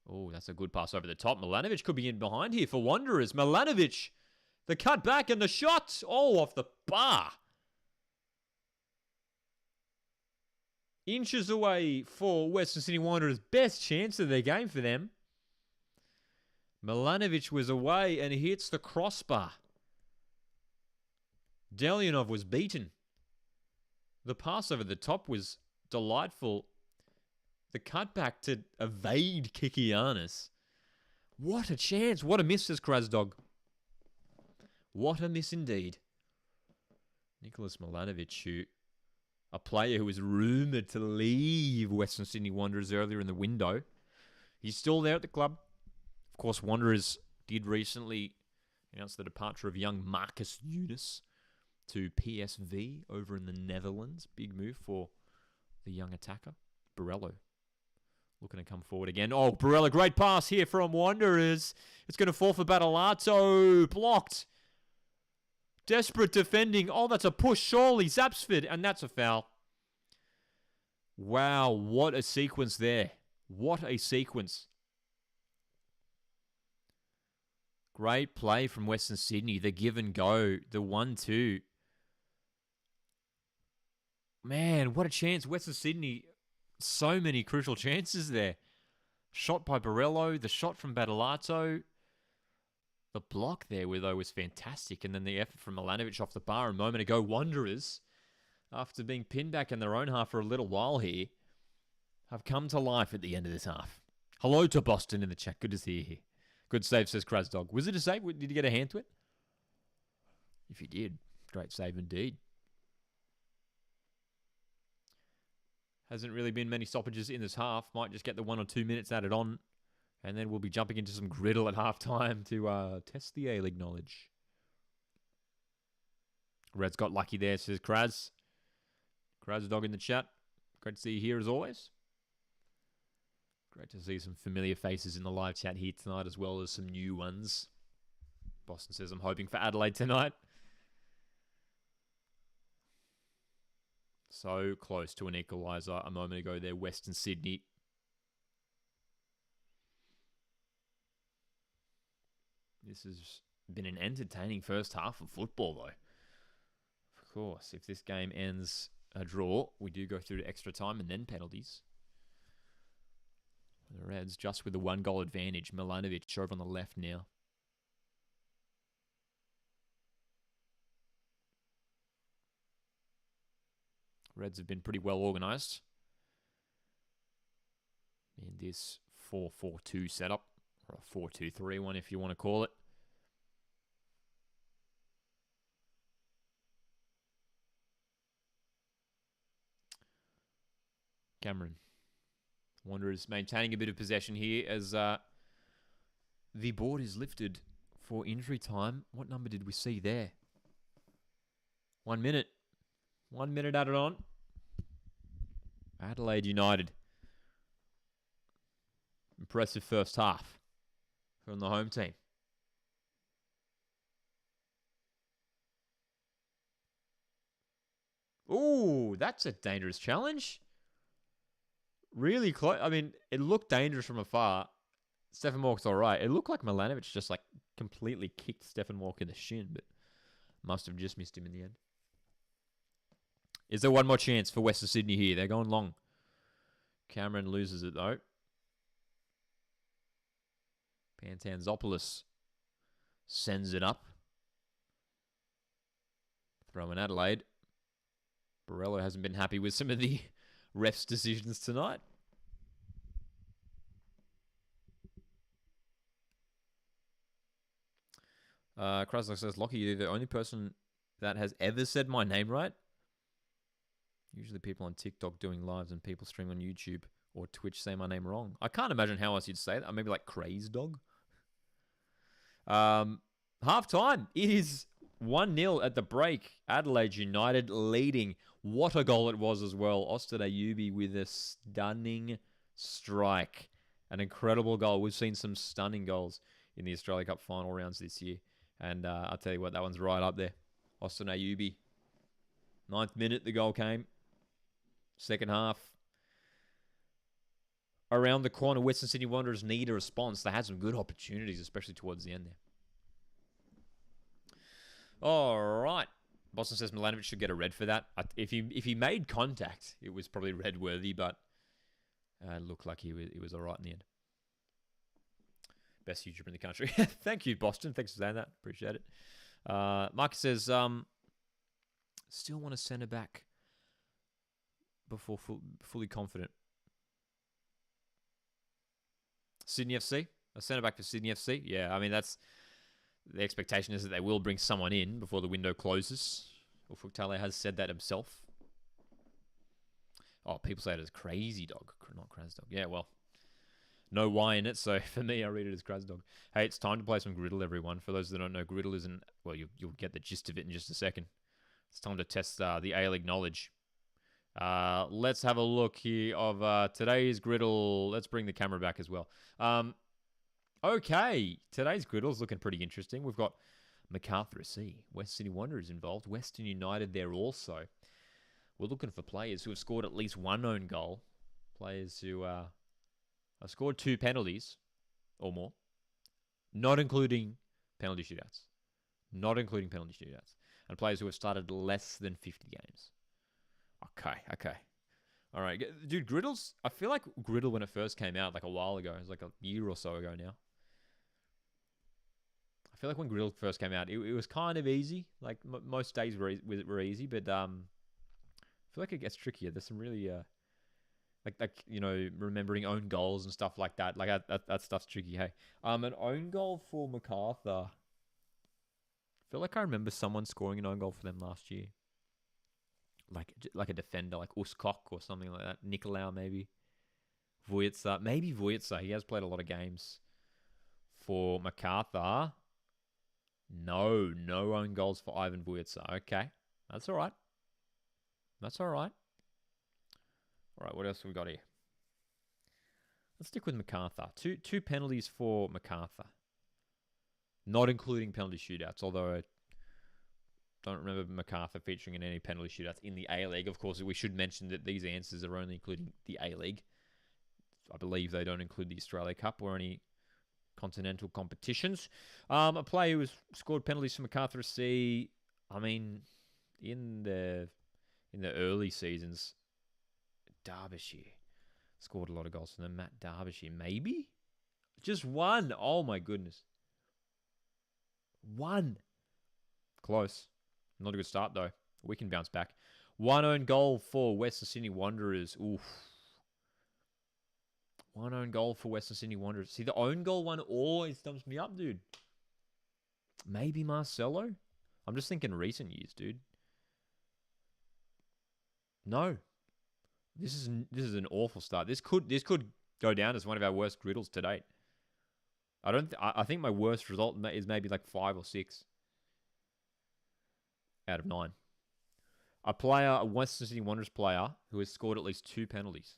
Oh, that's a good pass over the top. Milanovic could be in behind here for Wanderers. Milanovic, the cut back and the shot. Oh, off the bar. Inches away for Western Sydney Wanderers. Best chance of their game for them. Milanovic was away and hits the crossbar. Delianov was beaten. The pass over the top was delightful. The cutback to evade Kikianis. What a chance. What a miss, says Krasdog. What a miss indeed. Nicholas Milanovic, a player who was rumoured to leave Western Sydney Wanderers earlier in the window. He's still there at the club. Of course, Wanderers did recently announce the departure of young Marcus Eunice to PSV over in the Netherlands. Big move for the young attacker. Borello looking to come forward again. Oh, Borello, great pass here from Wanderers. It's going to fall for Battalato. Blocked. Desperate defending. Oh, that's a push, surely. Zapsford, and that's a foul. Wow, what a sequence there. What a sequence. Great play from Western Sydney. The give and go. The 1-2. Man, what a chance. Western Sydney, so many crucial chances there. Shot by Borello. The shot from Battalato. The block there, though, was fantastic. And then the effort from Milanovic off the bar a moment ago. Wanderers, after being pinned back in their own half for a little while here, have come to life at the end of this half. Hello to Boston in the chat. Good to see you here. Good save, says Krasdog. Was it a save? Did you get a hand to it? If you did, great save indeed. Hasn't really been many stoppages in this half. Might just get the 1 or 2 minutes added on. And then we'll be jumping into some Griddle at halftime to test the A-League knowledge. Red's got lucky there, says Kraz. Krasdog in the chat. Great to see you here as always. Great to see some familiar faces in the live chat here tonight, as well as some new ones. Boston says, I'm hoping for Adelaide tonight. So close to an equaliser a moment ago there, Western Sydney. This has been an entertaining first half of football, though. Of course, if this game ends a draw, we do go through to extra time and then penalties. The Reds just with a 1-goal advantage. Milanovic over on the left now. Reds have been pretty well organised in this 4-4-2 setup, or a 4-2-3-1 if you want to call it. Cameron. Wanderers maintaining a bit of possession here as the board is lifted for injury time. What number did we see there? 1 minute. 1 minute added on. Adelaide United. Impressive first half from the home team. Ooh, that's a dangerous challenge. Really close. I mean, it looked dangerous from afar. Stefan Walker's all right. It looked like Milanovic just like completely kicked Stefan Walker in the shin, but must have just missed him in the end. Is there one more chance for Western Sydney here? They're going long. Cameron loses it though. Pantanzopoulos sends it up. Throw in Adelaide. Borello hasn't been happy with some of the refs' decisions tonight. Kraslow says, Lockie, you're the only person that has ever said my name right. Usually people on TikTok doing lives and people streaming on YouTube or Twitch say my name wrong. I can't imagine how else you'd say that. Maybe like Crazed Dog. Half time. It is 1-0 at the break. Adelaide United leading. What a goal it was as well. Austin Ayubi with a stunning strike. An incredible goal. We've seen some stunning goals in the Australia Cup final rounds this year. And I'll tell you what, that one's right up there. Austin Ayubi. 9th minute, the goal came. Second half. Around the corner, Western Sydney Wanderers need a response. They had some good opportunities, especially towards the end there. All right. Boston says Milanovic should get a red for that. If he made contact, it was probably red worthy, but it looked like he was all right in the end. Best YouTuber in the country. Thank you, Boston. Thanks for saying that. Appreciate it. Marcus says, still want a centre back before fully confident. Sydney FC? A centre back for Sydney FC? Yeah, I mean, that's the expectation is that they will bring someone in before the window closes. Ufuk has said that himself. Oh, people say it as crazy dog, not Kraz dog. Yeah, well, no Y in it, so for me, I read it as Kraz dog. Hey, it's time to play some Griddle, everyone. For those that don't know, Griddle isn't... Well, you'll get the gist of it in just a second. It's time to test the A-League knowledge. Let's have a look here of today's Griddle. Let's bring the camera back as well. Okay, today's Griddle's looking pretty interesting. We've got MacArthur SC, West Sydney Wanderers involved, Western United there also. We're looking for players who have scored at least one own goal, players who have scored 2 penalties or more, not including penalty shootouts. Not including penalty shootouts. And players who have started less than 50 games. Okay. All right. Dude, Griddles, I feel like Griddle when it first came out, like a while ago, it was like a year or so ago now. I feel like when Griddle first came out, it was kind of easy. Like most days were easy, but I feel like it gets trickier. There's some really like remembering own goals and stuff like that. Like that stuff's tricky. Hey, an own goal for MacArthur. I feel like I remember someone scoring an own goal for them last year. Like a defender, like Uskok or something like that. Nicolau maybe. Vujitsa, maybe Vujitsa. He has played a lot of games for MacArthur. No own goals for Ivan Vujitsa. Okay, that's all right. All right, what else have we got here? Let's stick with MacArthur. Two penalties for MacArthur. Not including penalty shootouts, although I don't remember MacArthur featuring in any penalty shootouts in the A-League. Of course, we should mention that these answers are only including the A-League. I believe they don't include the Australia Cup or any continental competitions. A player who has scored penalties for MacArthur SC, I mean, in the early seasons, Derbyshire scored a lot of goals for them. Matt Derbyshire, maybe? Just one. Oh, my goodness. One. Close. Not a good start, though. We can bounce back. One own goal for Western Sydney Wanderers. Oof. One own goal for Western Sydney Wanderers. See, the own goal one always stumps me up, dude. Maybe Marcelo? I'm just thinking recent years, dude. No. This is an awful start. This could go down as one of our worst Griddles to date. I think my worst result is maybe like 5 or 6 out of 9. A Western Sydney Wanderers player who has scored at least 2 penalties.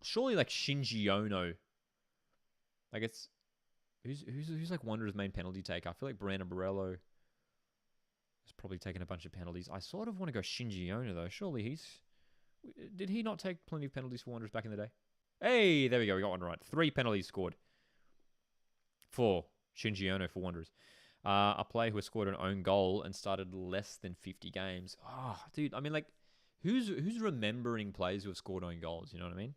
Surely like Shinji Ono. Like it's who's like Wanderers' main penalty taker. I feel like Brandon Borello has probably taken a bunch of penalties. I sort of want to go Shinji Ono though. Surely did he not take plenty of penalties for Wanderers back in the day? Hey, there we go. We got one right. 3 penalties scored for Shinji Ono for Wanderers. A player who has scored an own goal and started less than 50 games. Oh, dude. I mean, like, who's remembering players who have scored own goals? You know what I mean?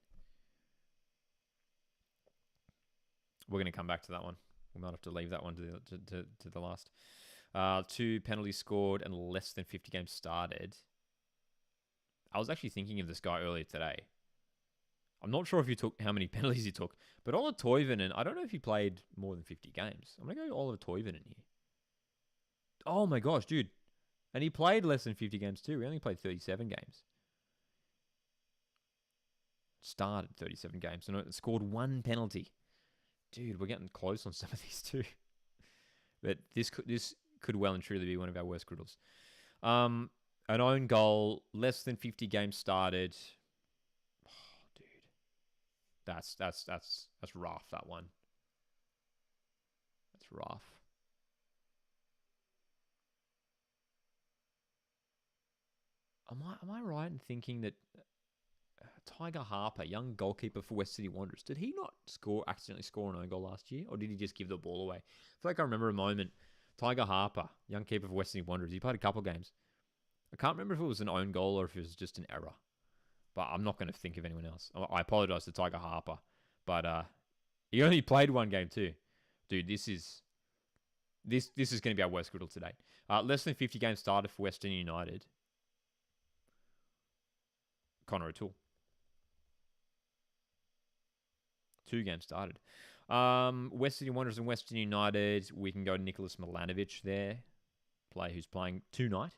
We're going to come back to that one. We might have to leave that one to the last. 2 penalties scored and less than 50 games started. I was actually thinking of this guy earlier today. I'm not sure if how many penalties he took, but Ola Toivonen, I don't know if he played more than 50 games. I'm going to go Ola Toivonen here. Oh my gosh, dude. And he played less than 50 games too. He only played 37 games. Started 37 games and scored 1 penalty. Dude, we're getting close on some of these too. But this could well and truly be one of our worst Griddles. An own goal, less than 50 games started. That's rough, that one. That's rough. Am I right in thinking that Tiger Harper, young goalkeeper for West City Wanderers, did he not accidentally score an own goal last year? Or did he just give the ball away? I feel like I remember a moment. Tiger Harper, young keeper for West City Wanderers, he played a couple of games. I can't remember if it was an own goal or if it was just an error. But I'm not going to think of anyone else. I apologize to Tiger Harper. But he only played 1 game too. Dude, this is going to be our worst Griddle to date. Less than 50 games started for Western United. Connor O'Toole. 2 games started. West Sydney Wanderers and Western United. We can go Nicholas Milanovic there. Player who's playing tonight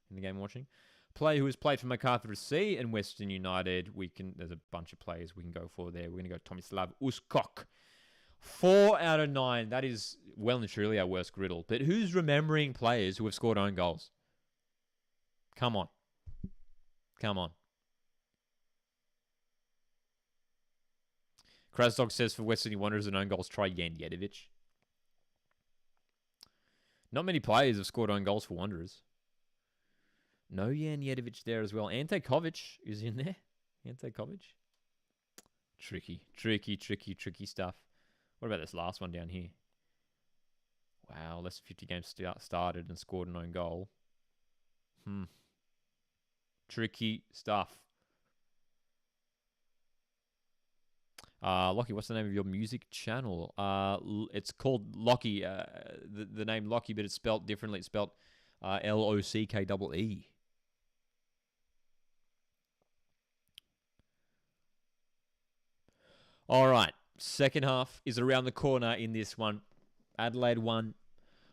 in the game watching. Player who has played for Macarthur FC and Western United. There's a bunch of players we can go for there. We're going to go Tomislav Uskok. 4 out of 9. That is well and truly our worst griddle. But who's remembering players who have scored own goals? Come on. Krasdog says for West Sydney Wanderers and own goals, try Jan Jedovic. Not many players have scored own goals for Wanderers. No Jan Jedovic there as well. Ante Kovic is in there. Ante Kovic. Tricky stuff. What about this last one down here? Wow, less than 50 games started and scored an own goal. Tricky stuff. Lockie, what's the name of your music channel? It's called Lockie. The name Lockie, but it's spelt differently. It's spelt Lockie. All right. Second half is around the corner in this one. Adelaide 1,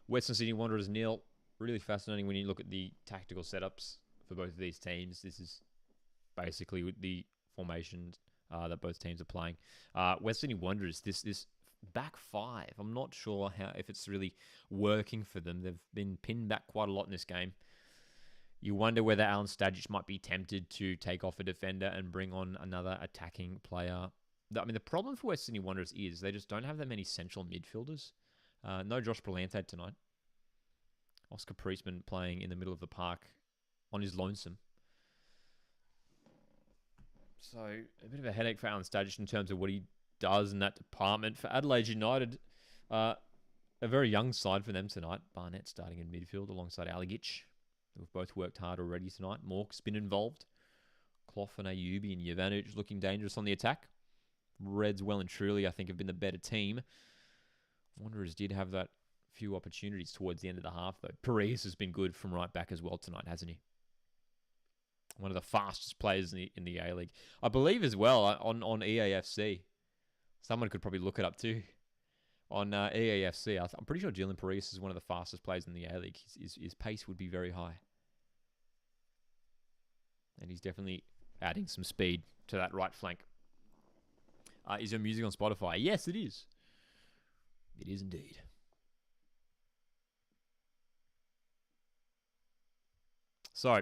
Western Sydney Wanderers 0. Really fascinating when you look at the tactical setups for both of these teams. This is basically the formations that both teams are playing. Western Sydney Wanderers, this back five, I'm not sure if it's really working for them. They've been pinned back quite a lot in this game. You wonder whether Alan Stajic might be tempted to take off a defender and bring on another attacking player. I mean, the problem for West Sydney Wanderers is they just don't have that many central midfielders. No Josh Brillante tonight. Oscar Priestman playing in the middle of the park on his lonesome. So, a bit of a headache for Alan Stajic in terms of what he does in that department. For Adelaide United, a very young side for them tonight. Barnett starting in midfield alongside Aligic, who've both worked hard already tonight. Mork's been involved. Clough and Ayubi and Jovanovic looking dangerous on the attack. Reds well and truly, I think, have been the better team. Wanderers did have that few opportunities towards the end of the half, though. Paris has been good from right back as well tonight, hasn't he? One of the fastest players in the A-League. I believe as well on EAFC. Someone could probably look it up too. On EAFC, I'm pretty sure Dylan Paris is one of the fastest players in the A-League. His pace would be very high. And he's definitely adding some speed to that right flank. Is your music on Spotify? Yes, it is. It is indeed. So,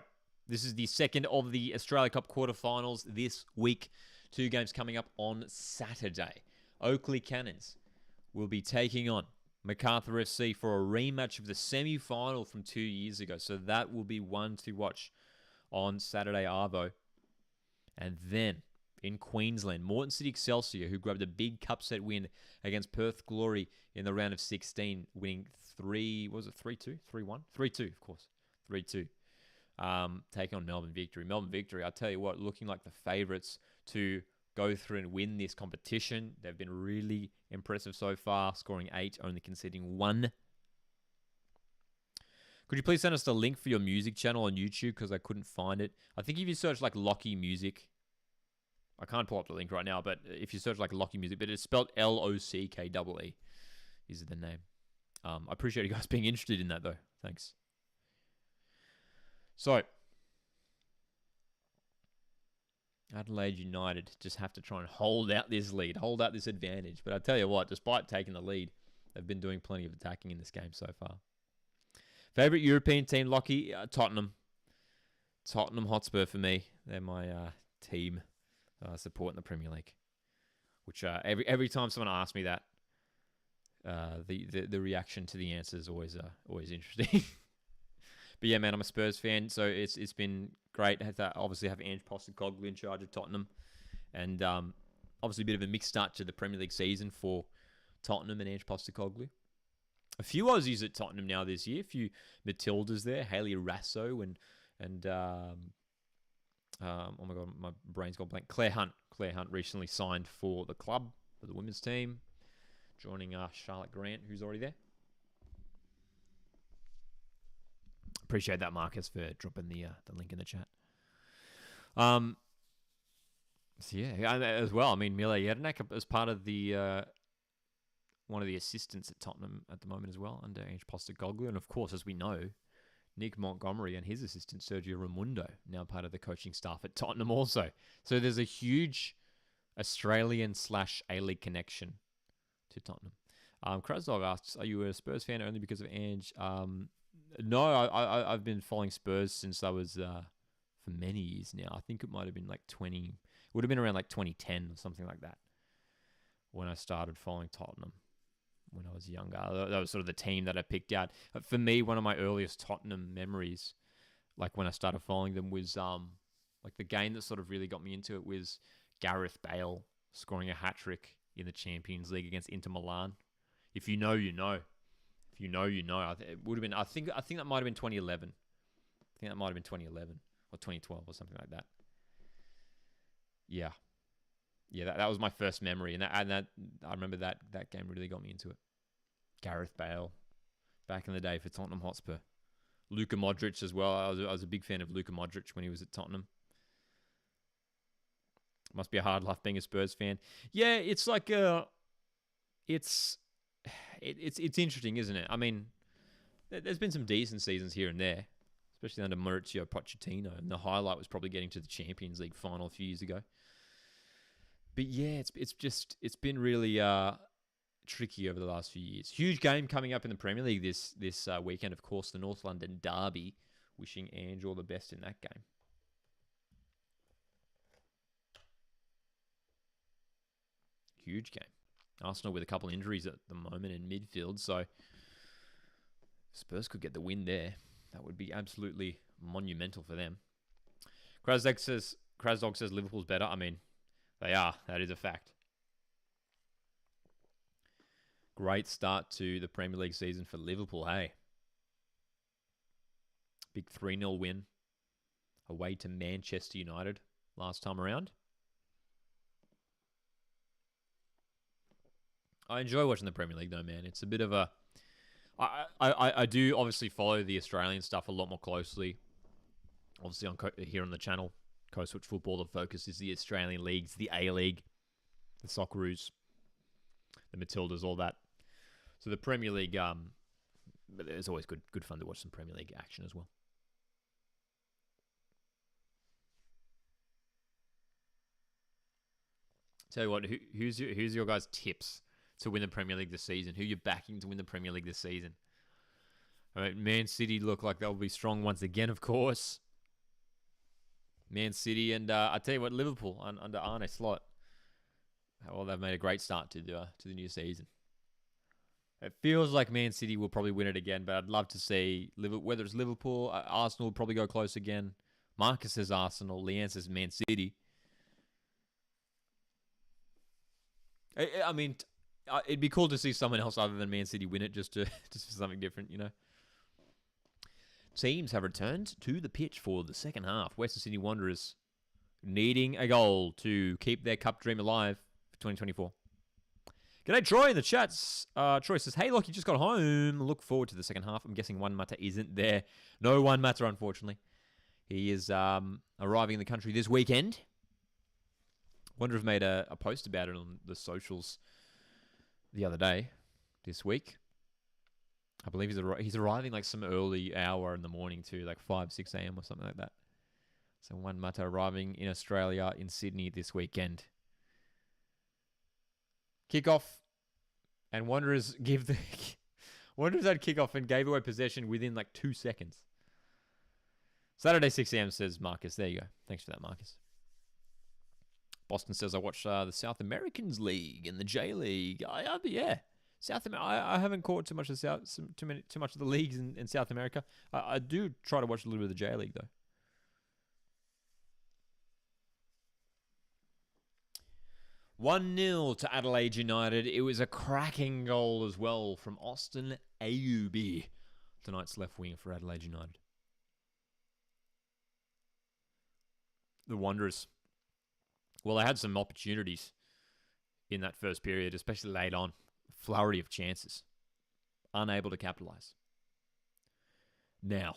this is the second of the Australia Cup quarterfinals this week. 2 games coming up on Saturday. Oakley Cannons will be taking on Macarthur FC for a rematch of the semi-final from 2 years ago. So that will be one to watch on Saturday, Arvo. And then in Queensland, Moreton City Excelsior, who grabbed a big cup set win against Perth Glory in the round of 16, winning 3-2? 3-1? 3-2, of course. 3-2. Taking on Melbourne Victory. Melbourne Victory, I'll tell you what, looking like the favourites to go through and win this competition. They've been really impressive so far, scoring 8, only conceding 1. Could you please send us the link for your music channel on YouTube, because I couldn't find it. I think if you search like Lockie Music, I can't pull up the link right now, but if you search like Lockie Music, but it's spelled Lockie is the name. I appreciate you guys being interested in that though. Thanks. So, Adelaide United just have to try and hold out this lead, hold out this advantage. But I tell you what, despite taking the lead, they've been doing plenty of attacking in this game so far. Favourite European team, Lockie? Tottenham. Tottenham Hotspur for me. They're my team support in the Premier League. Which every time someone asks me that, the reaction to the answer is always interesting. But yeah, man, I'm a Spurs fan, so it's been great. Obviously have Ange Postecoglou in charge of Tottenham, and obviously a bit of a mixed start to the Premier League season for Tottenham and Ange Postecoglou. A few Aussies at Tottenham now this year. A few Matildas there, Hayley Rasso and oh my god, my brain's gone blank. Claire Hunt. Claire Hunt recently signed for the club, for the women's team, joining Charlotte Grant, who's already there. Appreciate that, Marcus, for dropping the link in the chat. So yeah, as well. I mean, Mila Jedinak as part of the one of the assistants at Tottenham at the moment as well, under Ange Postecoglou. And of course, as we know, Nick Montgomery and his assistant, Sergio Raimundo, now part of the coaching staff at Tottenham also. So there's a huge Australian/A-League connection to Tottenham. Krasdog asks, are you a Spurs fan only because of Ange? No, I've been following Spurs since I was, for many years now. I think it might have been like it would have been around like 2010 or something like that when I started following Tottenham when I was younger. That was sort of the team that I picked out. For me, one of my earliest Tottenham memories, like when I started following them, was like the game that sort of really got me into it was Gareth Bale scoring a hat-trick in the Champions League against Inter Milan. If you know, you know. If you know, you know. It would have been. I think that might have been 2011. I think that might have been 2011 or 2012 or something like that. Yeah, that was my first memory, and that I remember that game really got me into it. Gareth Bale, back in the day for Tottenham Hotspur. Luka Modric as well. I was a big fan of Luka Modric when he was at Tottenham. Must be a hard life being a Spurs fan. Yeah, it's like it's interesting, isn't it? I mean, there's been some decent seasons here and there, especially under Mauricio Pochettino, and the highlight was probably getting to the Champions League final a few years ago. But yeah, it's been really tricky over the last few years. Huge game coming up in the Premier League this weekend, of course, the North London Derby. Wishing Ange all the best in that game. Huge game. Arsenal with a couple injuries at the moment in midfield, so Spurs could get the win there. That would be absolutely monumental for them. Krasdog says Liverpool's better. I mean, they are. That is a fact. Great start to the Premier League season for Liverpool, hey? Big 3-0 win away to Manchester United last time around. I enjoy watching the Premier League though, man. It's a bit of a... I do obviously follow the Australian stuff a lot more closely. Obviously here on the channel, Coast Watch Football, the focus is the Australian leagues, the A-League, the Socceroos, the Matildas, all that. So the Premier League, but it's always good fun to watch some Premier League action as well. Tell you what, who's your guys' tips to win the Premier League this season? Who you're backing to win the Premier League this season? All right, Man City look like they'll be strong once again, of course. Man City and I tell you what, Liverpool under Arne Slot. Well, they've made a great start to the new season. It feels like Man City will probably win it again, but I'd love to see whether it's Liverpool, Arsenal will probably go close again. Marcus says Arsenal, Leanne says Man City. I mean, it'd be cool to see someone else other than Man City win it, just for something different, you know. Teams have returned to the pitch for the second half. Western Sydney Wanderers needing a goal to keep their cup dream alive for 2024. G'day, Troy in the chats. Troy says, hey, look, you just got home. Look forward to the second half. I'm guessing Juan Mata isn't there. No Juan Mata, unfortunately. He is arriving in the country this weekend. Wanderers made a post about it on the the other day, this week. I believe he's arriving like some early hour in the morning too, like 5, 6 a.m. or something like that. So Juan Mata arriving in Australia, in Sydney this weekend. Kickoff, and Wanderers had kickoff and gave away possession within like 2 seconds. Saturday 6 a.m. says Marcus. There you go. Thanks for that, Marcus. Boston says I watched the South Americans League and the J League. Yeah, I haven't caught too much of the leagues in South America. I do try to watch a little bit of the J League though. 1-0 to Adelaide United. It was a cracking goal as well from Austin Ayubi, tonight's left winger for Adelaide United. The Wanderers. Well, they had some opportunities in that first period, especially late on. Flurry of chances. Unable to capitalise. Now,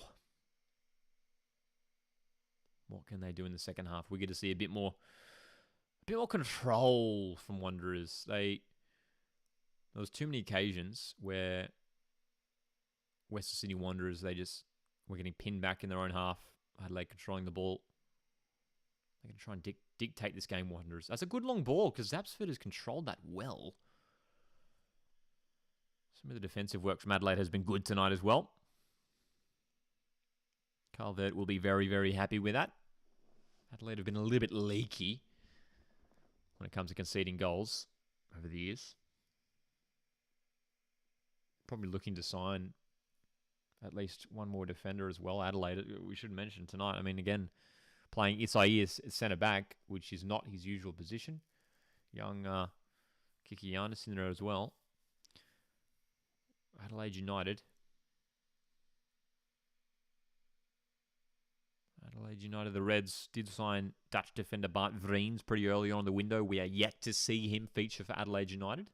what can they do in the second half? We get to see a bit more control from Wanderers. They There was too many occasions where Western Sydney Wanderers, they just were getting pinned back in their own half. Adelaide controlling the ball. They can try and dictate this game, Wanderers. That's a good long ball because Zapsford has controlled that well. Some of the defensive work from Adelaide has been good tonight as well. Calvert will be very, very happy with that. Adelaide have been a little bit leaky when it comes to conceding goals over the years. Probably looking to sign at least one more defender as well. Adelaide, we should mention tonight. I mean, again, playing Isai as centre-back, which is not his usual position. Young Kiki Giannis in there as well. Adelaide United. The Reds did sign Dutch defender Bart Vriens pretty early on in the window. We are yet to see him feature for Adelaide United.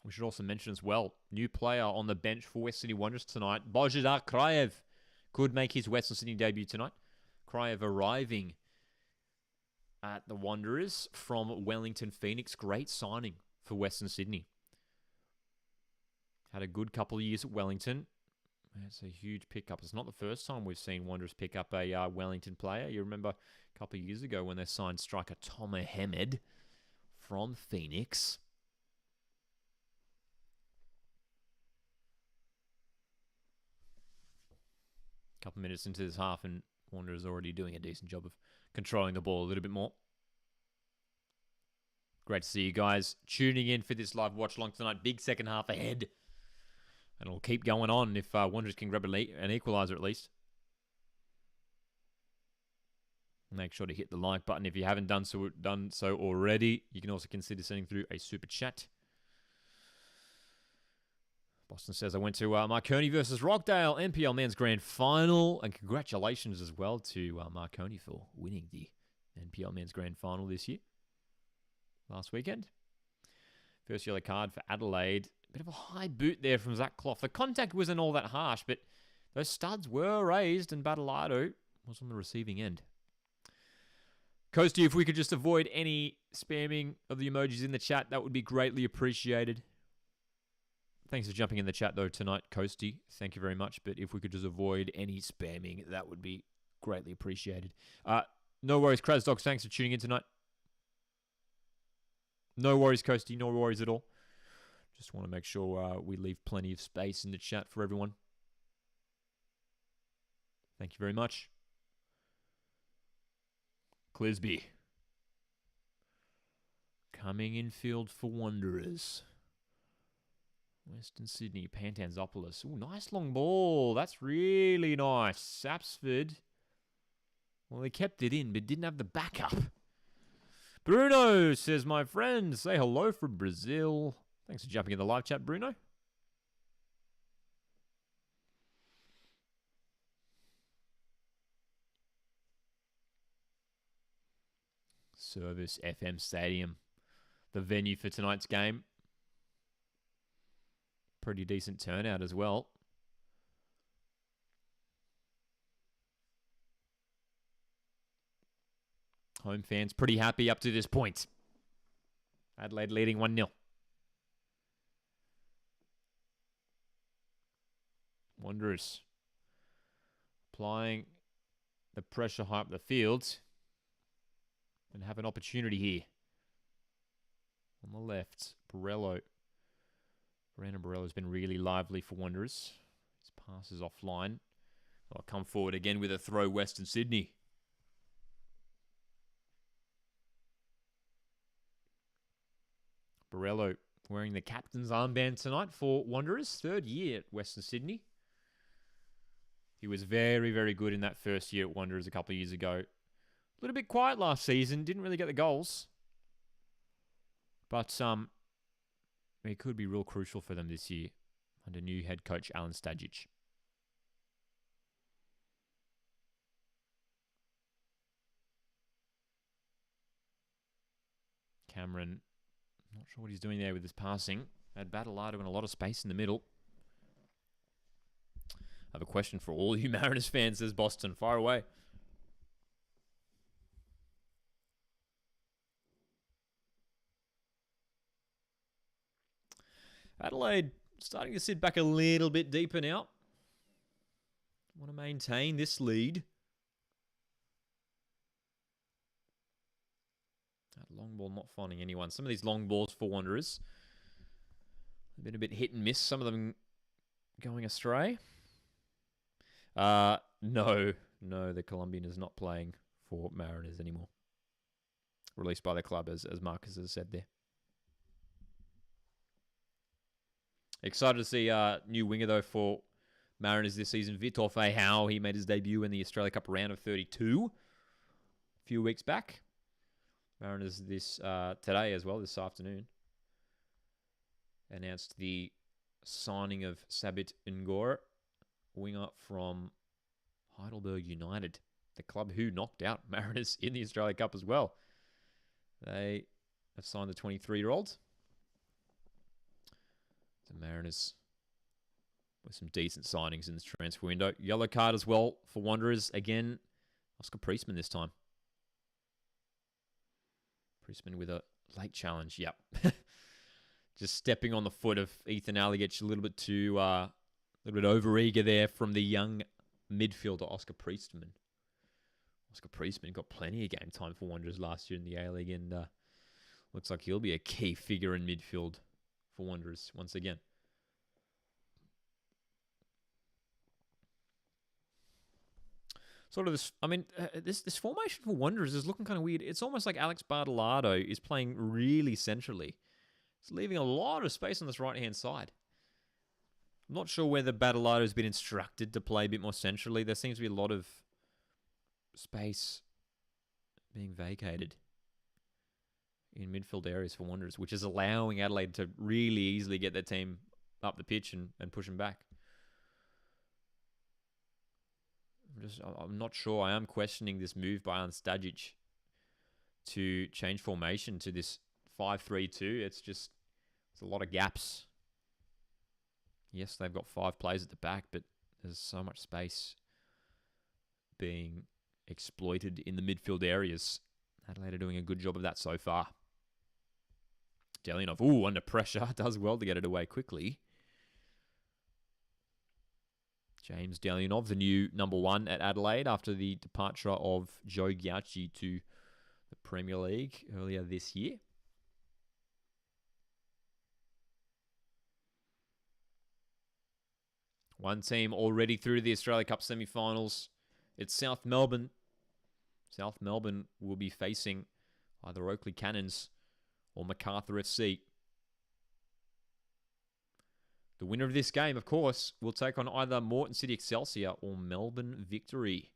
We should also mention as well, new player on the bench for West Sydney Wanderers tonight. Božidar Krajev could make his Western Sydney debut tonight. Krajev arriving at the Wanderers from Wellington Phoenix. Great signing for Western Sydney. Had a good couple of years at Wellington. It's a huge pickup. It's not the first time we've seen Wanderers pick up a Wellington player. You remember a couple of years ago when they signed striker Tom Ahmed from Phoenix. Couple minutes into this half and Wanderers already doing a decent job of controlling the ball a little bit more. Great to see you guys tuning in for this live watch along tonight. Big second half ahead. And it'll keep going on if Wanderers can grab an equalizer at least. Make sure to hit the like button if you haven't done so already. You can also consider sending through a super chat. Boston says, I went to Marconi versus Rockdale NPL Men's Grand Final. And congratulations as well to Marconi for winning the NPL Men's Grand Final this year. Last weekend. First yellow card for Adelaide. Bit of a high boot there from Zach Clough. The contact wasn't all that harsh, but those studs were raised and Battleado was on the receiving end. Coasty, if we could just avoid any spamming of the emojis in the chat, that would be greatly appreciated. Thanks for jumping in the chat, though, tonight, Coasty. Thank you very much. But if we could just avoid any spamming, that would be greatly appreciated. No worries, Krasdog. Thanks for tuning in tonight. No worries, Coasty. No worries at all. Just want to make sure we leave plenty of space in the chat for everyone. Thank you very much. Clisby. Coming in field for Wanderers. Western Sydney, Pantanzopoulos. Ooh, nice long ball. That's really nice. Sapsford. Well, they kept it in, but didn't have the backup. Bruno says, my friend, say hello from Brazil. Thanks for jumping in the live chat, Bruno. Service FM Stadium, the venue for tonight's game. Pretty decent turnout as well. Home fans pretty happy up to this point. Adelaide leading 1-0. Wanderers applying the pressure high up the field and have an opportunity here. On the left, Brandon Borello's been really lively for Wanderers. His pass is offline. They'll come forward again with a throw, Western Sydney. Borello wearing the captain's armband tonight for Wanderers. Third year at Western Sydney. He was very, very good in that first year at Wanderers a couple of years ago. A little bit quiet last season. Didn't really get the goals. But he could be real crucial for them this year under new head coach Alan Stajic. Cameron, not sure what he's doing there with his passing. Had Battleado and a lot of space in the middle. I have a question for all you Mariners fans, says Boston. Fire away. Adelaide starting to sit back a little bit deeper now. Want to maintain this lead. That long ball not finding anyone. Some of these long balls for Wanderers have been a bit hit and miss. Some of them going astray. No, the Colombian is not playing for Mariners anymore. Released by the club, as Marcus has said there. Excited to see new winger, though, for Mariners this season. Vitor Feijão, he made his debut in the Australia Cup round of 32 a few weeks back. Mariners today as well, this afternoon, announced the signing of Sabit Ngor, winger from Heidelberg United, the club who knocked out Mariners in the Australia Cup as well. They have signed the 23-year-old. The Mariners with some decent signings in this transfer window. Yellow card as well for Wanderers. Again, Oscar Priestman this time. Priestman with a late challenge. Yep. Just stepping on the foot of Ethan Alliage, a little bit overeager there from the young midfielder Oscar Priestman. Oscar Priestman got plenty of game time for Wanderers last year in the A-League, and looks like he'll be a key figure in midfield for Wanderers once again. Sort of this, this formation for Wanderers is looking kind of weird. It's almost like Alex Bartolado is playing really centrally. It's leaving a lot of space on this right-hand side. I'm not sure whether Bartolado has been instructed to play a bit more centrally. There seems to be a lot of space being vacated in midfield areas for Wanderers, which is allowing Adelaide to really easily get their team up the pitch and push them back. I'm not sure. I am questioning this move by Alen Stajic to change formation to this 5-3-2. It's a lot of gaps. Yes, they've got 5 players at the back, but there's so much space being exploited in the midfield areas. Adelaide are doing a good job of that so far. Delianov, under pressure, does well to get it away quickly. James Delianov, the new number 1 at Adelaide after the departure of Joe Gauci to the Premier League earlier this year. One team already through to the Australia Cup semi-finals. It's South Melbourne. South Melbourne will be facing either Oakley Cannons or Macarthur FC. The winner of this game, of course, will take on either Moreton City Excelsior or Melbourne Victory.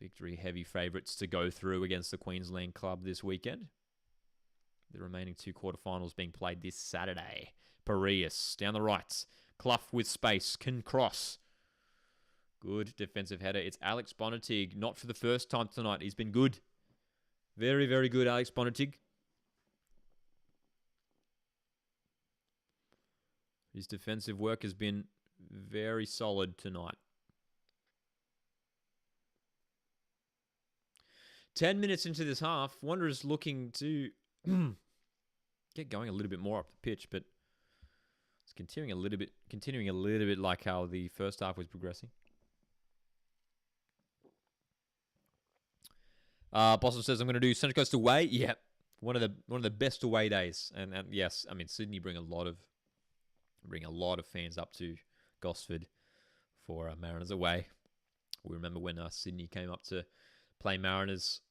Victory heavy favourites to go through against the Queensland club this weekend. The remaining 2 quarterfinals being played this Saturday. Parias down the right. Clough with space, can cross. Good defensive header. It's Alex Bonatig, not for the first time tonight. He's been good. Very, very good, Alex Bonatig. His defensive work has been very solid tonight. 10 minutes into this half, Wanderers looking to get going a little bit more up the pitch, but it's continuing a little bit like how the first half was progressing. Boston says, I'm going to do Central Coast away. Yeah, one of the best away days. And yes, Sydney bring a lot of fans up to Gosford for Mariners away. We remember when Sydney came up to play Mariners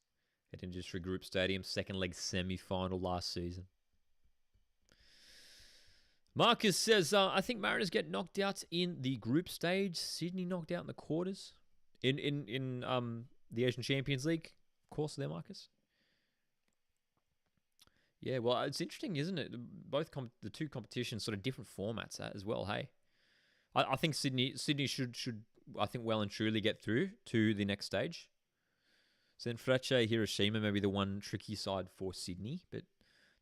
at Industry Group Stadium, second leg semi-final last season. Marcus says, I think Mariners get knocked out in the group stage. Sydney knocked out in the quarters in the Asian Champions League. Of course, there, Marcus. Yeah, well, it's interesting, isn't it? Both the two competitions, sort of different formats as well. Hey, I think Sydney should I think well and truly get through to the next stage. So then Frecce, Hiroshima may be the one tricky side for Sydney, but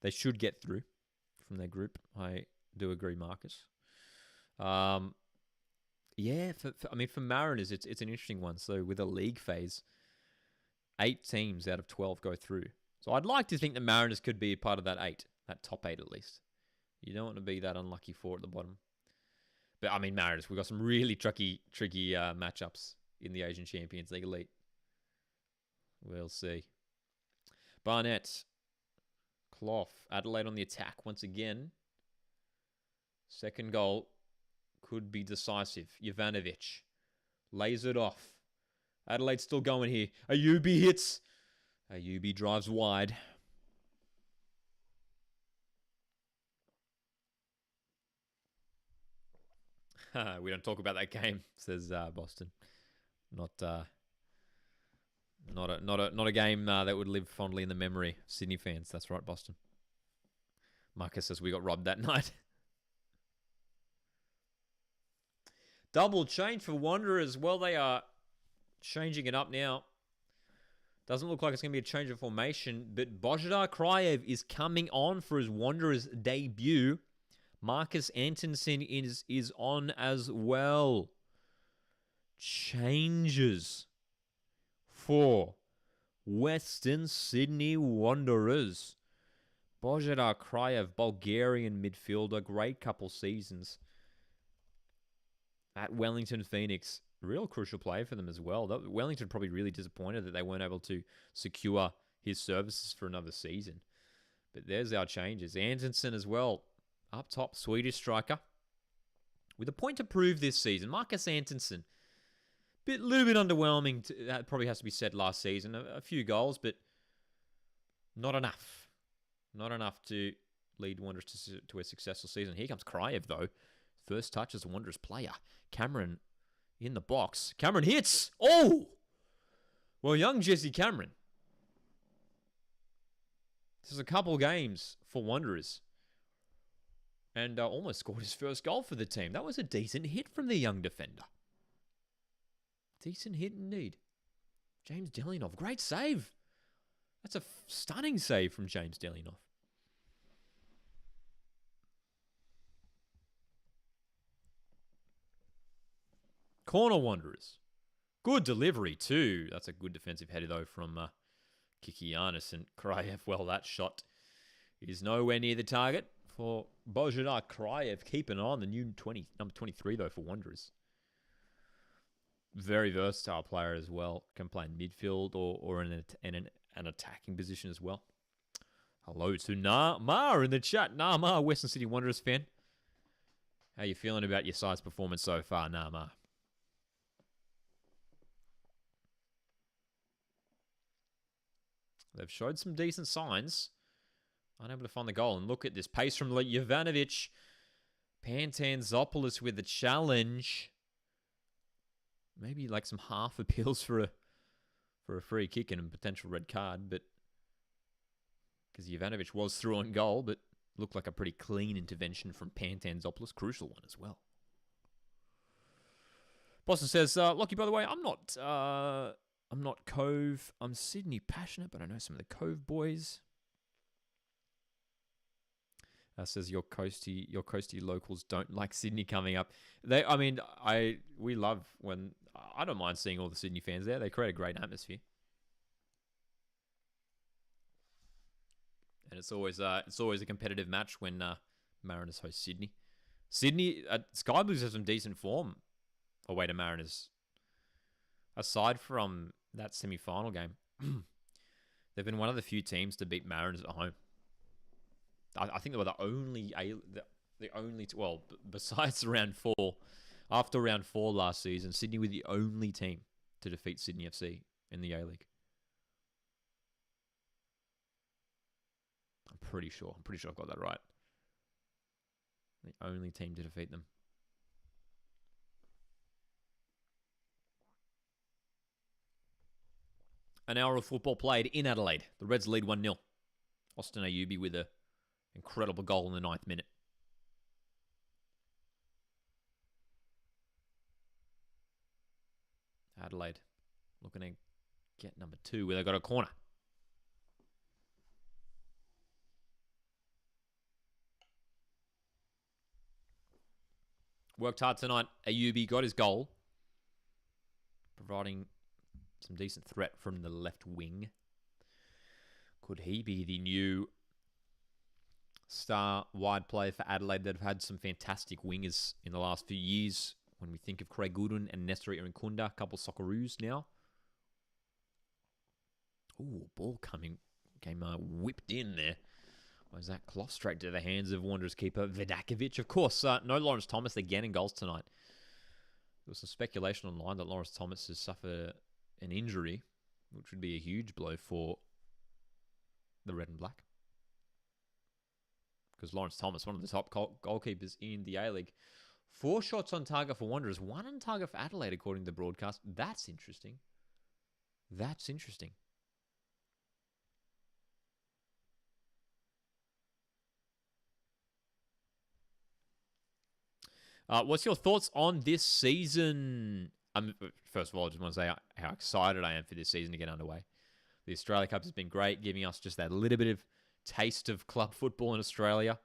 they should get through from their group. I do agree, Marcus. Yeah, for Mariners, it's an interesting one. So with a league phase, 8 teams out of 12 go through. So I'd like to think the Mariners could be a part of that 8, that top 8 at least. You don't want to be that unlucky 4 at the bottom. But, I mean, Mariners, we've got some really tricky matchups in the Asian Champions League Elite. We'll see. Barnett. Clough. Adelaide on the attack once again. Second goal could be decisive. Jovanovic lays it off. Adelaide still going here. Ayubi hits. Ayubi drives wide. We don't talk about that game, says Boston. Not a game that would live fondly in the memory of Sydney fans. That's right, Boston. Marcus says we got robbed that night. Double change for Wanderers. Well, they are changing it up now. Doesn't look like it's going to be a change of formation, but Božidar Krajev is coming on for his Wanderers debut. Marcus Antonsen is on as well. Changes for Western Sydney Wanderers. Božidar Krajev, Bulgarian midfielder, great couple seasons at Wellington Phoenix. Real crucial player for them as well. Wellington probably really disappointed that they weren't able to secure his services for another season. But there's our changes. Antonsen as well. Up top, Swedish striker. With a point to prove this season. Marcus Antonsen. Little bit underwhelming. That probably has to be said last season. A few goals, but not enough. Not enough to lead Wanderers to a successful season. Here comes Krajev, though. First touch as a Wanderers player. Cameron in the box. Cameron hits. Oh! Well, young Jesse Cameron. This is a couple games for Wanderers. And almost scored his first goal for the team. That was a decent hit from the young defender. Decent hit indeed. James Delianoff. Great save. That's a stunning save from James Delianoff. Corner Wanderers. Good delivery too. That's a good defensive header though from Kikianis and Krajev. Well, that shot is nowhere near the target for Božidar Krajev. Keep an eye on the new number 23 though for Wanderers. Very versatile player as well. Can play in midfield or in an attacking position as well. Hello to Nama in the chat. Nama, Western City Wanderers fan. How you feeling about your side's performance so far, Nama? They've showed some decent signs. Unable to find the goal. And look at this pace from Jovanovic. Pantanzopoulos with the challenge. Maybe like some half appeals for a free kick and a potential red card, but because Jovanovic was through on goal, but looked like a pretty clean intervention from Pantanzopoulos. Crucial one as well. Boston says, Lockie, by the way, I'm not Cove. I'm Sydney passionate, but I know some of the Cove boys. Says your coasty locals don't like Sydney coming up. We love when I don't mind seeing all the Sydney fans there. They create a great atmosphere, and it's always a competitive match when Mariners host Sydney. Sky Blues have some decent form away to Mariners. Aside from that semi-final game, they've been one of the few teams to beat Mariners at home. I think they were the only, besides round 4, after round 4 last season, Sydney were the only team to defeat Sydney FC in the A-League. I'm pretty sure I've got that right. The only team to defeat them. An hour of football played in Adelaide. The Reds lead 1-0. Austin Ayubi with a incredible goal in the 9th minute. Adelaide looking to get number 2 where they got a corner. Worked hard tonight. Ayubi got his goal, providing some decent threat from the left wing. Could he be the new Star wide player for Adelaide that have had some fantastic wingers in the last few years. When we think of Craig Goodwin and Nestori Irinkunda, a couple of Socceroos now. Ooh, ball came whipped in there. Was that cloth straight to the hands of Wanderers keeper Vidakovic? Of course, no Lawrence Thomas again in goals tonight. There was some speculation online that Lawrence Thomas has suffered an injury, which would be a huge blow for the Red and Black. Because Lawrence Thomas, one of the top goalkeepers in the A-League. 4 shots on target for Wanderers, 1 on target for Adelaide, according to the broadcast. That's interesting. That's interesting. What's your thoughts on this season? First of all, I just want to say how excited I am for this season to get underway. The Australia Cup has been great, giving us just that little bit of taste of club football in Australia,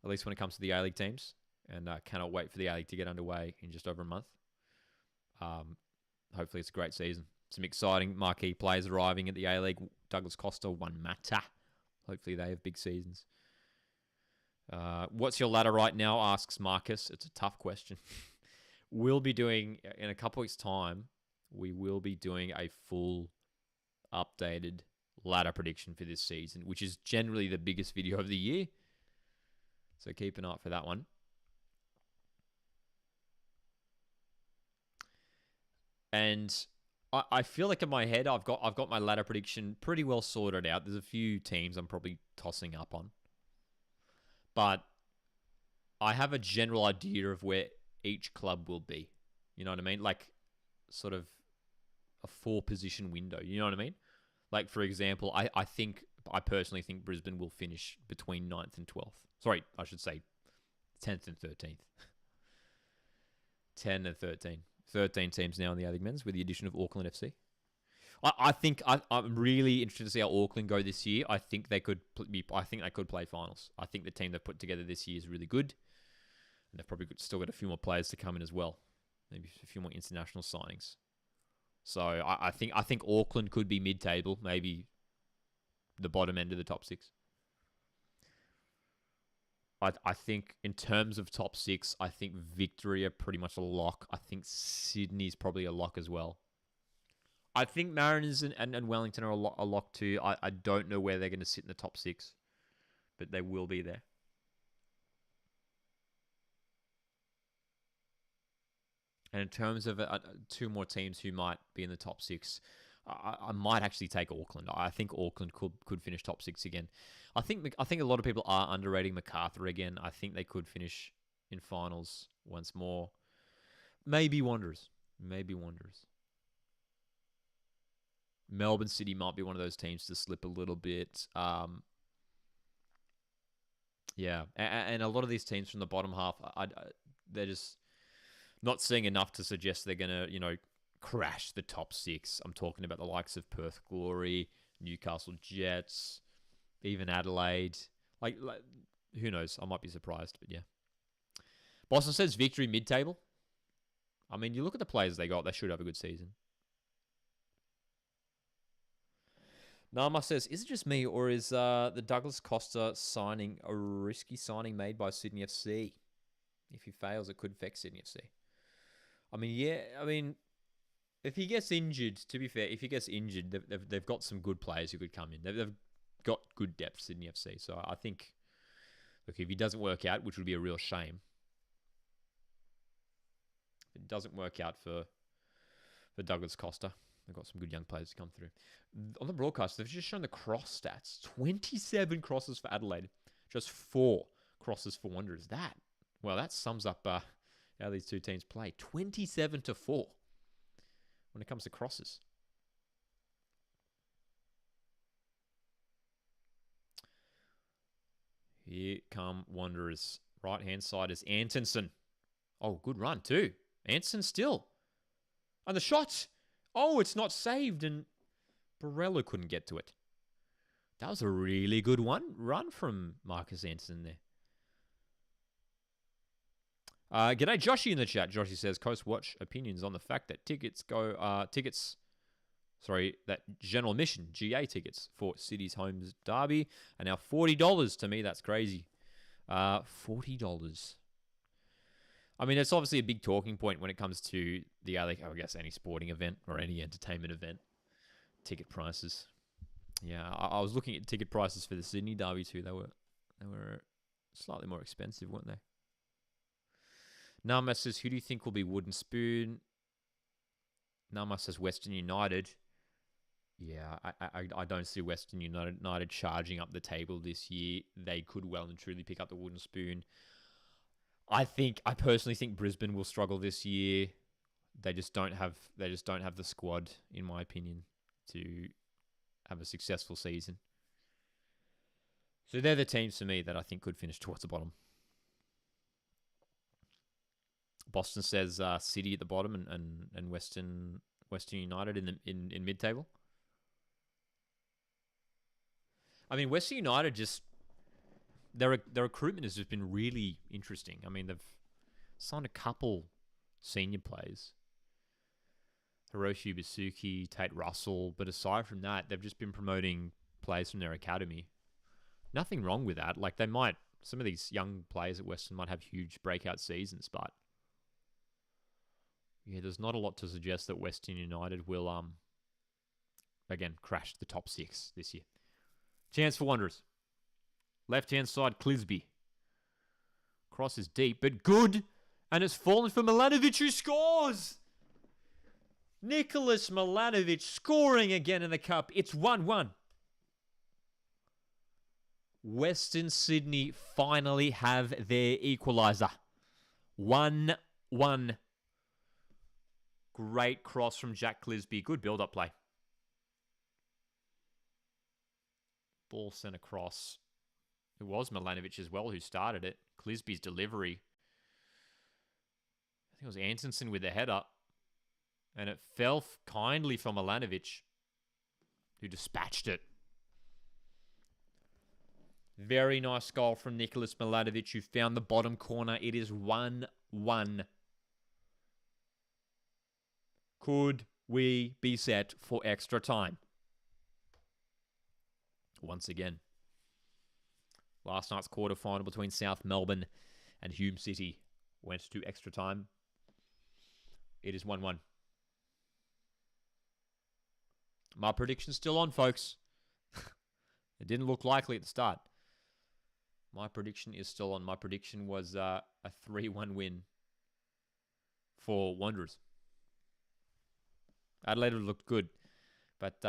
at least when it comes to the A-League teams. And cannot wait for the A-League to get underway in just over a month. Hopefully it's a great season. Some exciting marquee players arriving at the A-League. Douglas Costa, Juan Mata. Hopefully they have big seasons. What's your ladder right now, asks Marcus. It's a tough question. We'll be doing, in a couple weeks' time, we will be doing a full updated ladder prediction for this season, which is generally the biggest video of the year. So keep an eye out for that one. And I feel like in my head, I've got my ladder prediction pretty well sorted out. There's a few teams I'm probably tossing up on. But I have a general idea of where each club will be. You know what I mean? Like, sort of a 4-position window. You know what I mean? Like, for example, I personally think Brisbane will finish between 9th and 12th. Sorry, I should say 10th and 13th. 10 and 13. 13 teams now in the A-League men's with the addition of Auckland FC. I think I'm really interested to see how Auckland go this year. I think they could play finals. I think the team they've put together this year is really good, and they've probably still got a few more players to come in as well. Maybe a few more international signings. So I think Auckland could be mid-table, maybe the bottom end of the top 6. I think in terms of top 6, I think Victory are pretty much a lock. I think Sydney's probably a lock as well. I think Mariners and Wellington are a lock too. I don't know where they're going to sit in the top 6, but they will be there. And in terms of 2 more teams who might be in the top 6, I might actually take Auckland. I think Auckland could finish top 6 again. I think a lot of people are underrating MacArthur again. I think they could finish in finals once more. Maybe Wanderers. Melbourne City might be one of those teams to slip a little bit. Yeah, and a lot of these teams from the bottom half, they're just not seeing enough to suggest they're going to, crash the top 6. I'm talking about the likes of Perth Glory, Newcastle Jets, even Adelaide. Like who knows? I might be surprised, but yeah. Boston says Victory mid-table. I mean, you look at the players they got, they should have a good season. Nama says, is it just me, or is the Douglas Costa signing a risky signing made by Sydney FC? If he fails, it could affect Sydney FC. If he gets injured, to be fair, they've got some good players who could come in. They've got good depth, Sydney FC. So I think, look, if he doesn't work out, which would be a real shame, if it doesn't work out for Douglas Costa, they've got some good young players to come through. On the broadcast, they've just shown the cross stats. 27 crosses for Adelaide. Just 4 crosses for Wanderers. That sums up how these two teams play. 27-4 when it comes to crosses. Here come Wanderers. Right-hand side is Antonsen. Oh, good run too. Antonsen still. And the shot. Oh, it's not saved, and Borrello couldn't get to it. That was a really good run from Marcus Antonsen there. G'day, Joshy in the chat. Joshy says, Coast Watch opinions on the fact that tickets Sorry, that general admission GA tickets for City's Homes Derby are now $40. To me, that's crazy. $40. I mean, it's obviously a big talking point when it comes to the I guess any sporting event or any entertainment event. Ticket prices. Yeah, I was looking at ticket prices for the Sydney Derby too. They were slightly more expensive, weren't they? Nama says, who do you think will be Wooden Spoon? Nama says Western United. Yeah, I don't see Western United charging up the table this year. They could well and truly pick up the Wooden Spoon. I personally think Brisbane will struggle this year. They just don't have the squad, in my opinion, to have a successful season. So they're the teams for me that I think could finish towards the bottom. Boston says City at the bottom and Western United in mid-table. I mean, Western United just their recruitment has just been really interesting. I mean, they've signed a couple senior players. Hiroshi Basuki, Tate Russell, but aside from that, they've just been promoting players from their academy. Nothing wrong with that. Like some of these young players at Western might have huge breakout seasons, but yeah, there's not a lot to suggest that Western United will again crash the top 6 this year. Chance for Wanderers. Left-hand side, Clisby. Cross is deep, but good. And it's fallen for Milanovic, who scores! Nicholas Milanovic scoring again in the cup. It's 1-1. Western Sydney finally have their equaliser. 1-1. Great cross from Jack Clisby. Good build-up play. Ball sent across. It was Milanovic as well who started it. Clisby's delivery. I think it was Antonsen with the header. And it fell kindly for Milanovic, who dispatched it. Very nice goal from Nicholas Milanovic, who found the bottom corner. It is 1-1. Could we be set for extra time? Once again. Last night's quarterfinal between South Melbourne and Hume City went to extra time. It is 1-1. My prediction's still on, folks. It didn't look likely at the start. My prediction is still on. My prediction was a 3-1 win for Wanderers. Adelaide looked good, but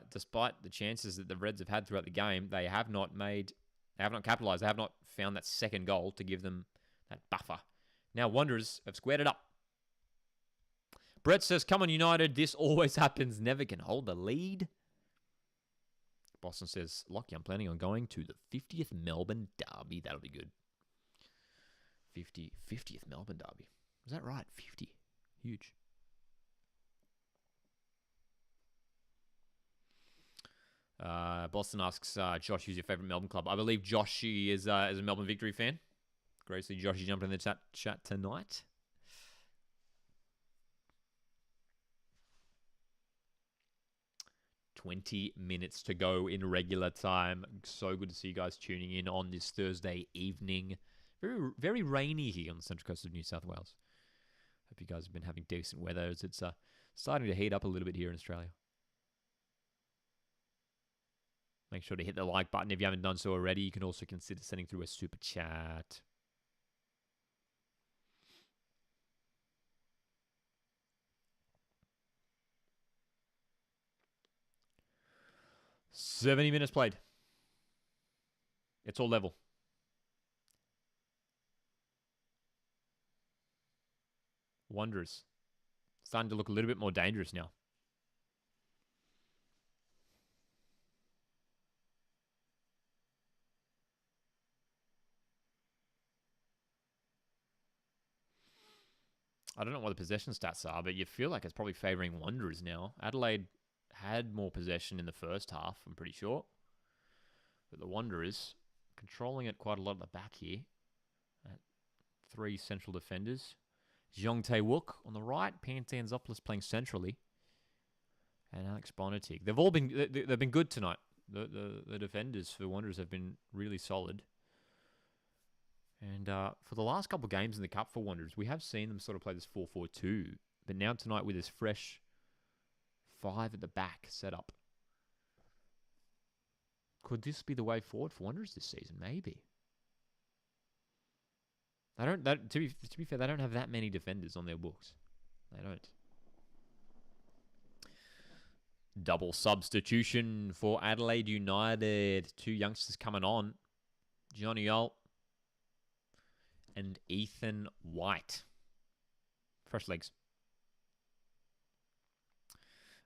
despite the chances that the Reds have had throughout the game, they have not capitalised. They have not found that second goal to give them that buffer. Now Wanderers have squared it up. Brett says, come on United, this always happens, never can hold the lead. Boston says, Lockie, I'm planning on going to the 50th Melbourne Derby. That'll be good. 50th Melbourne Derby. Is that right? 50. Huge. Boston asks, Josh, who's your favourite Melbourne club? I believe Joshy is a Melbourne Victory fan. Great to see Joshy jumping in the chat tonight. "20 minutes to go in regular time." So good to see you guys tuning in on this Thursday evening. Very, very rainy here on the central coast of New South Wales. Hope you guys have been having decent weather as it's starting to heat up a little bit here in Australia. Make sure to hit the like button if you haven't done so already. You can also consider sending through a super chat. "70 minutes played. It's all level. Wanderers starting to look a little bit more dangerous now. I don't know what the possession stats are, but you feel like it's probably favouring Wanderers now. Adelaide had more possession in the first half, I'm pretty sure. But the Wanderers controlling it quite a lot at the back here. Three central defenders. Jeong Tae Wook on the right. Pantanzopoulos playing centrally. and Alex Bonatig. They've all been they've been good tonight. The defenders for Wanderers have been really solid. And for the last couple of games in the Cup for Wanderers, we have seen them sort of play this 4-4-2. But now tonight with this fresh 5 at the back setup. Could this be the way forward for Wanderers this season? Maybe. To be fair, they don't have that many defenders on their books. They don't. Double substitution for Adelaide United. 2 youngsters coming on. Johnny Alt and Ethan White. Fresh legs.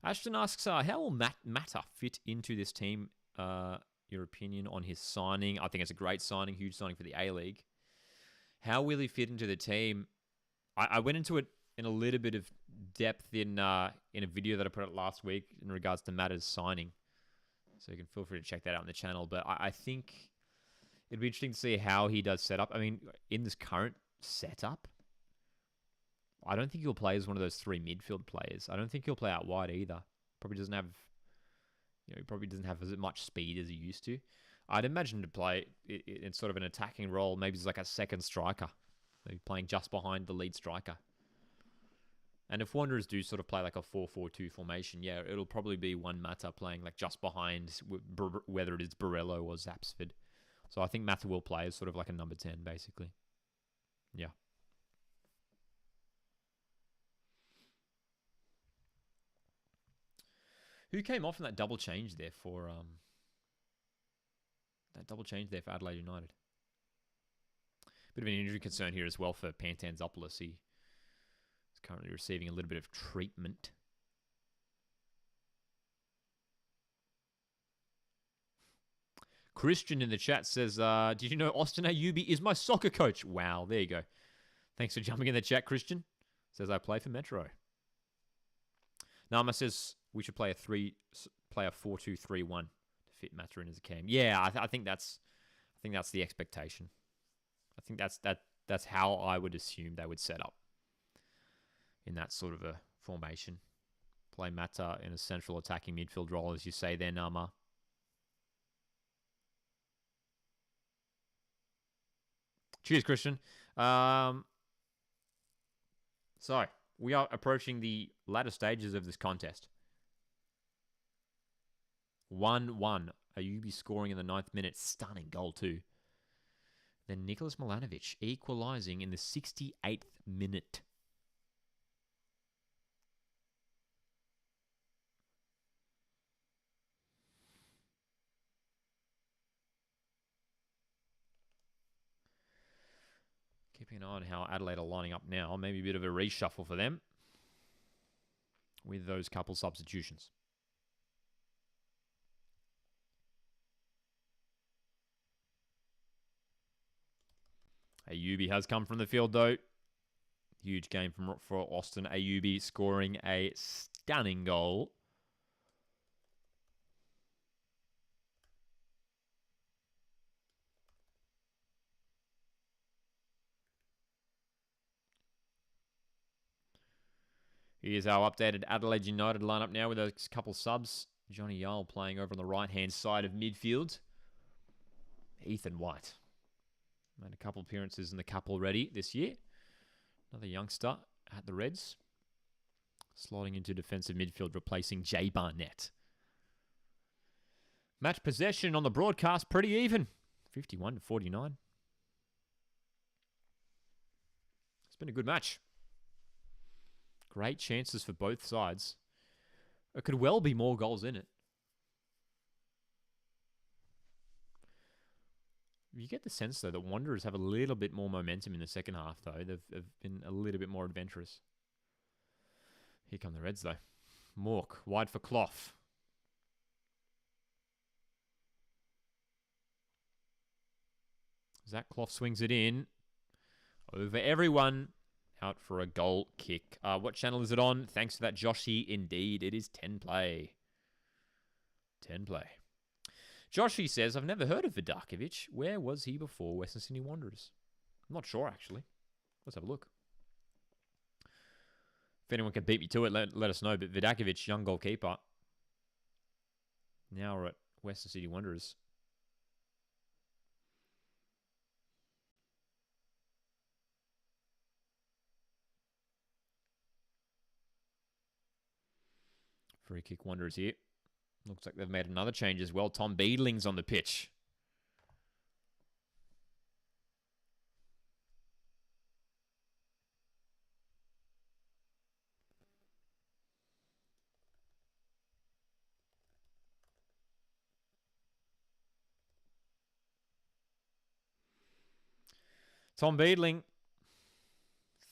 Ashton asks, how will Mata fit into this team? Your opinion on his signing? I think it's a great signing, huge signing for the A-League. How will he fit into the team? I went into it in a little bit of depth in a video that I put out last week in regards to Mata's signing. So you can feel free to check that out on the channel. But I think it'd be interesting to see how he does set up. I mean, in this current setup, I don't think he'll play as one of those 3 midfield players. I don't think he'll play out wide either. Probably doesn't have, he probably doesn't have as much speed as he used to. I'd imagine to play in sort of an attacking role, maybe as like a second striker, maybe playing just behind the lead striker. And if Wanderers do sort of play like a 4-4-2 formation, yeah, it'll probably be one Mata playing like just behind, whether it is Borello or Zapsford. So I think Mata will play as sort of like a number 10, basically. Yeah. Who came off in that double change there for Adelaide United? Bit of an injury concern here as well for Pantanzopoulos. He is currently receiving a little bit of treatment. Christian in the chat says, did you know Austin Ayubi is my soccer coach? Wow, there you go. Thanks for jumping in the chat, Christian. Says I play for Metro. Nama says we should play a 4-2-3-1 to fit Mata in as a cam. Yeah, I think that's the expectation. I think that's how I would assume they would set up in that sort of a formation. Play Mata in a central attacking midfield role, as you say there, Nama. Cheers, Christian. So, we are approaching the latter stages of this contest. 1-1. Ayubi scoring in the 9th minute. Stunning goal too. Then Nicholas Milanovic equalising in the 68th minute. Keeping an eye on how Adelaide are lining up now. Maybe a bit of a reshuffle for them with those couple substitutions. Ayubi has come from the field though. Huge game for Austin Ayubi, scoring a stunning goal. Here's our updated Adelaide United lineup now with a couple subs. Johnny Yull playing over on the right-hand side of midfield. Ethan White. Made a couple appearances in the Cup already this year. Another youngster at the Reds. Slotting into defensive midfield, replacing Jay Barnett. Match possession on the broadcast, pretty even. 51-49. It's been a good match. Great chances for both sides. It could well be more goals in it. You get the sense, though, that Wanderers have a little bit more momentum in the second half, though. They've been a little bit more adventurous. Here come the Reds, though. Mork, wide for Clough. Zach Clough swings it in. Over everyone. Out for a goal kick. What channel is it on? Thanks for that, Joshy. Indeed, it is 10 Play. 10 Play. Joshy says, I've never heard of Vidakovic. Where was he before Western Sydney Wanderers? I'm not sure, actually. Let's have a look. If anyone can beat me to it, let us know. But Vidakovic, young goalkeeper, Now we're at Western Sydney Wanderers. Free kick Wanderers here. Looks like they've made another change as well. Tom Beadling's on the pitch. Tom Beadling,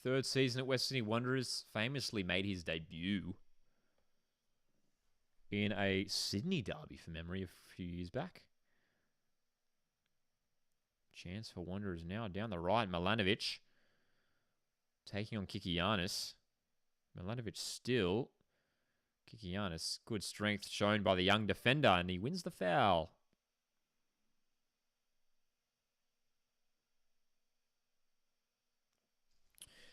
third season at West Sydney Wanderers, famously made his debut in a Sydney derby, for memory, a few years back. Chance for Wanderers now down the right. Milanovic taking on Kikianis. Milanovic still. Kikianis, good strength shown by the young defender, and he wins the foul.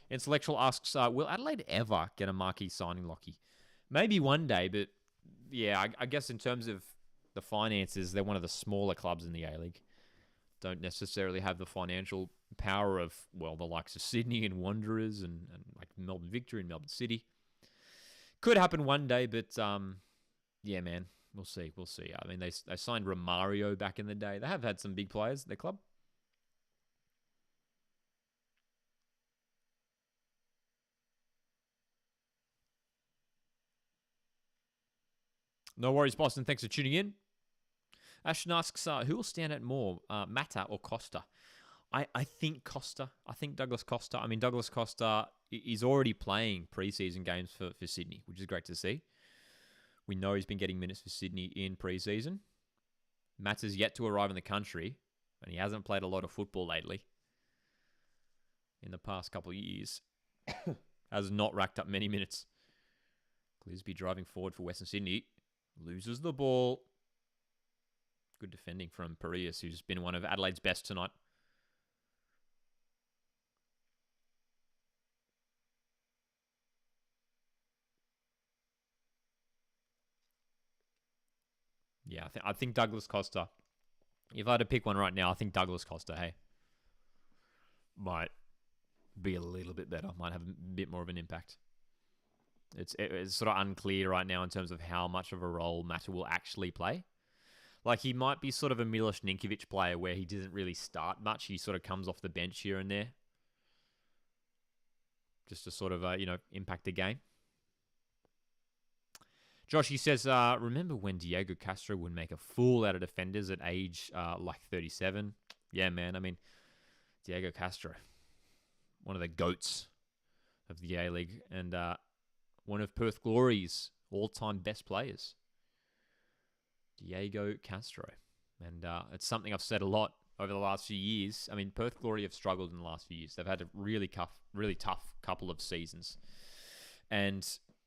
Intellectual asks, will Adelaide ever get a marquee signing, Lockie? Maybe one day, but yeah, I guess in terms of the finances, they're one of the smaller clubs in the A-League. Don't necessarily have the financial power of, well, the likes of Sydney and Wanderers and like Melbourne Victory and Melbourne City. Could happen one day, but yeah, man, we'll see. We'll see. I mean, they signed Romario back in the day. They have had some big players at their club. No worries, Boston. Thanks for tuning in. Ashton asks, who will stand out more, Mata or Costa? I think Costa. I think Douglas Costa. I mean, Douglas Costa is already playing preseason games for Sydney, which is great to see. We know he's been getting minutes for Sydney in preseason. Mata's yet to arrive in the country, and he hasn't played a lot of football lately. In the past couple of years, has not racked up many minutes. Glisby driving forward for Western Sydney. Loses the ball. Good defending from Parias, who's been one of Adelaide's best tonight. Yeah, I think Douglas Costa. If I had to pick one right now, I think Douglas Costa, hey, might be a little bit better. Might have a bit more of an impact. It's sort of unclear right now in terms of how much of a role Mata will actually play. Like, he might be sort of a Milos Ninkovic player where he doesn't really start much. He sort of comes off the bench here and there. Just to sort of, impact the game. Josh, he says, remember when Diego Castro would make a fool out of defenders at age 37? Yeah, man. I mean, Diego Castro, one of the GOATs of the A-League and one of Perth Glory's all-time best players. Diego Castro. And it's something I've said a lot over the last few years. I mean, Perth Glory have struggled in the last few years. They've had a really tough couple of seasons. And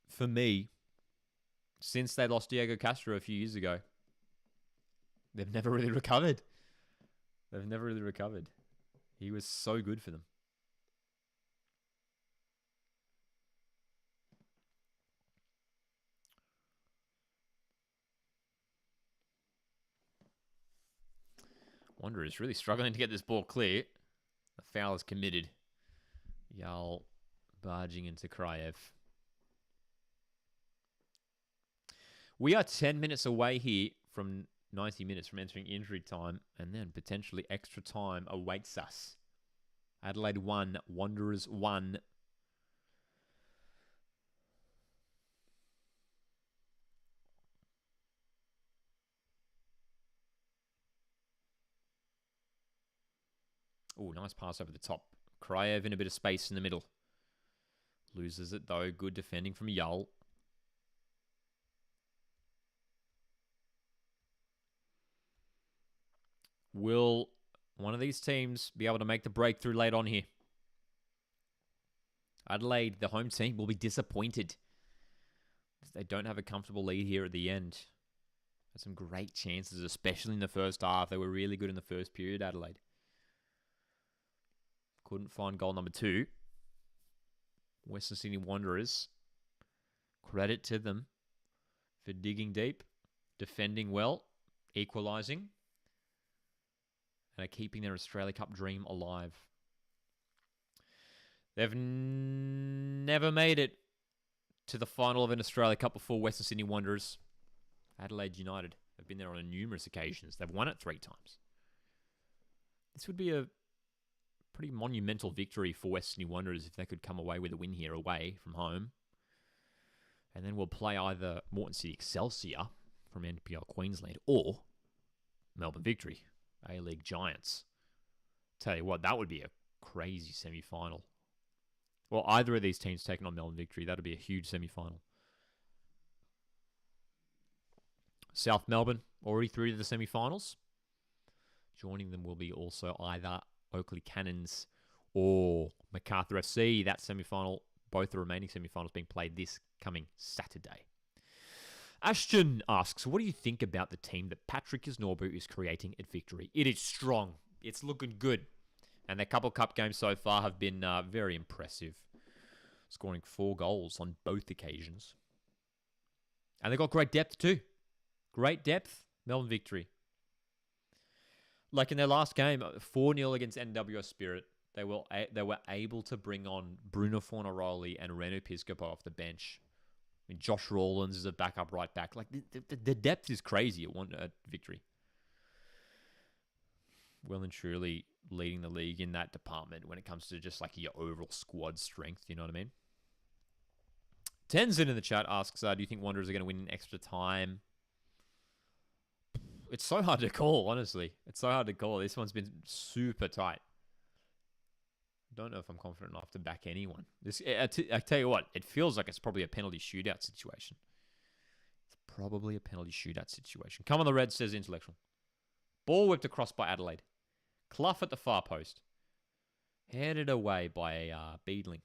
for me, since they lost Diego Castro a few years ago, they've never really recovered. He was so good for them. Wanderers really struggling to get this ball clear. The foul is committed. Yal barging into Kraev. We are 10 minutes away here from 90 minutes from entering injury time, and then potentially extra time awaits us. Adelaide 1, Wanderers 1. Oh, nice pass over the top. Kraev in a bit of space in the middle. Loses it though. Good defending from Yull. Will one of these teams be able to make the breakthrough late on here? Adelaide, the home team, will be disappointed if they don't have a comfortable lead here at the end. Had some great chances, especially in the first half. They were really good in the first period, Adelaide. Couldn't find goal number 2. Western Sydney Wanderers. Credit to them for digging deep. defending well, equalising, and are keeping their Australia Cup dream alive. They've never made it to the final of an Australia Cup before, Western Sydney Wanderers. Adelaide United have been there on numerous occasions. They've won it 3 times. This would be a pretty monumental victory for Western Sydney Wanderers if they could come away with a win here away from home. And then we'll play either Moreton City Excelsior from NPL Queensland or Melbourne Victory, A-League Giants. Tell you what, that would be a crazy semi-final. Well, either of these teams taking on Melbourne Victory, that would be a huge semi-final. South Melbourne already through to the semi-finals. Joining them will be also either Oakley Cannons or MacArthur FC. That semi-final, both the remaining semi-finals being played this coming Saturday. Ashton asks, what do you think about the team that Patrick Isnorbu is creating at Victory? It is strong. It's looking good. And their couple cup games so far have been very impressive. Scoring 4 goals on both occasions. And they've got great depth too. Great depth. Melbourne Victory. Like in their last game, 4-0 against NWS Spirit, they were able to bring on Bruno Fornaroli and Reno Piscopo off the bench. I mean, Josh Rawlins is a backup right back. Like the depth is crazy at Victory. Well and truly leading the league in that department when it comes to just like your overall squad strength. You know what I mean? Tenzin in the chat asks, do you think Wanderers are going to win in extra time? It's so hard to call, honestly. It's so hard to call. This one's been super tight. Don't know if I'm confident enough to back anyone. I tell you what, it feels like it's probably a penalty shootout situation. It's probably a penalty shootout situation. Come on the Reds, says Intellectual. Ball whipped across by Adelaide. Clough at the far post. Headed away by Beadling.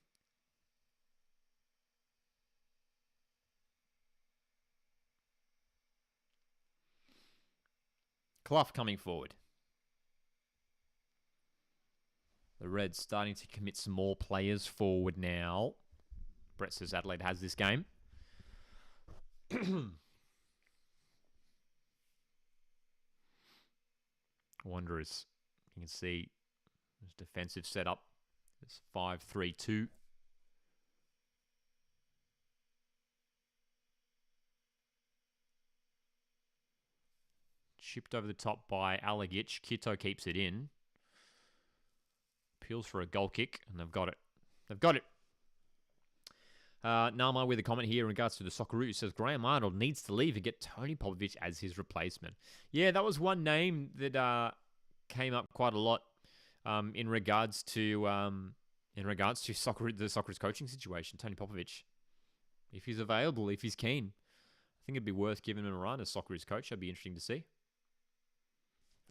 Clough coming forward. The Reds starting to commit some more players forward now. Brett says Adelaide has this game. Wanderers. You can see this defensive setup. It's 5-3-2. Chipped over the top by Alagic. Kito keeps it in. Appeals for a goal kick, and they've got it. They've got it. Nama with a comment here in regards to the Socceroos. Says Graham Arnold needs to leave and get Tony Popovich as his replacement. Yeah, that was one name that came up quite a lot in regards to the Socceroos coaching situation. Tony Popovich, if he's available, if he's keen, I think it'd be worth giving him a run as Socceroos coach. That'd be interesting to see.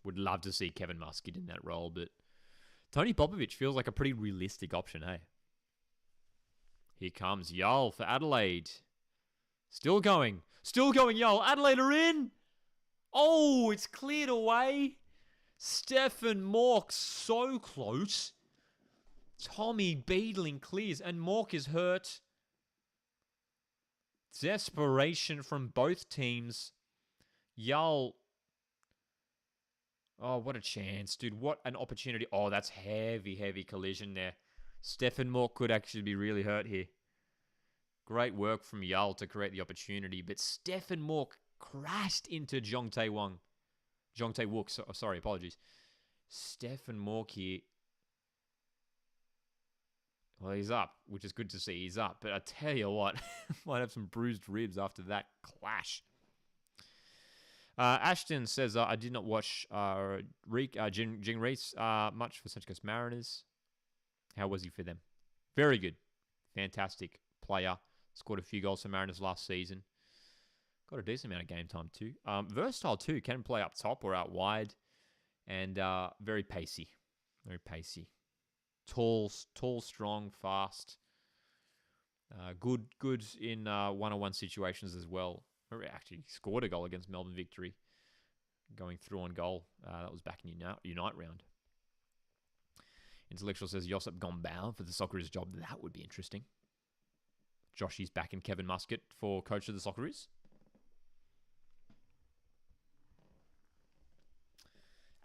Would love to see Kevin Muscat in that role, but Tony Popovich feels like a pretty realistic option, hey? Here comes Yull for Adelaide. Still going. Still going, Yull. Adelaide are in. Oh, it's cleared away. Stefan Mork so close. Tommy Beadling clears, and Mork is hurt. Desperation from both teams. Yull. Oh, what a chance, dude. What an opportunity. Oh, that's heavy, heavy collision there. Stefan Mork could actually be really hurt here. Great work from Yull to create the opportunity, but Stefan Mork crashed into Jong Tae-wook, sorry, apologies. Stefan Mork here. Well, he's up, which is good to see. He's up, but I tell you what, might have some bruised ribs after that clash. Ashton says, I did not watch Jing Reese much for Central Coast Mariners. How was he for them? Very good. Fantastic player. Scored a few goals for Mariners last season. Got a decent amount of game time too. Versatile too. Can play up top or out wide. And very pacey. Very pacey. Tall, strong, fast. Good in one-on-one situations as well. Actually scored a goal against Melbourne Victory. Going through on goal. That was back in Unite round. Intellectual says Josip Gombau for the Socceroos job. That would be interesting. Joshy's back in Kevin Muscat for coach of the Socceroos.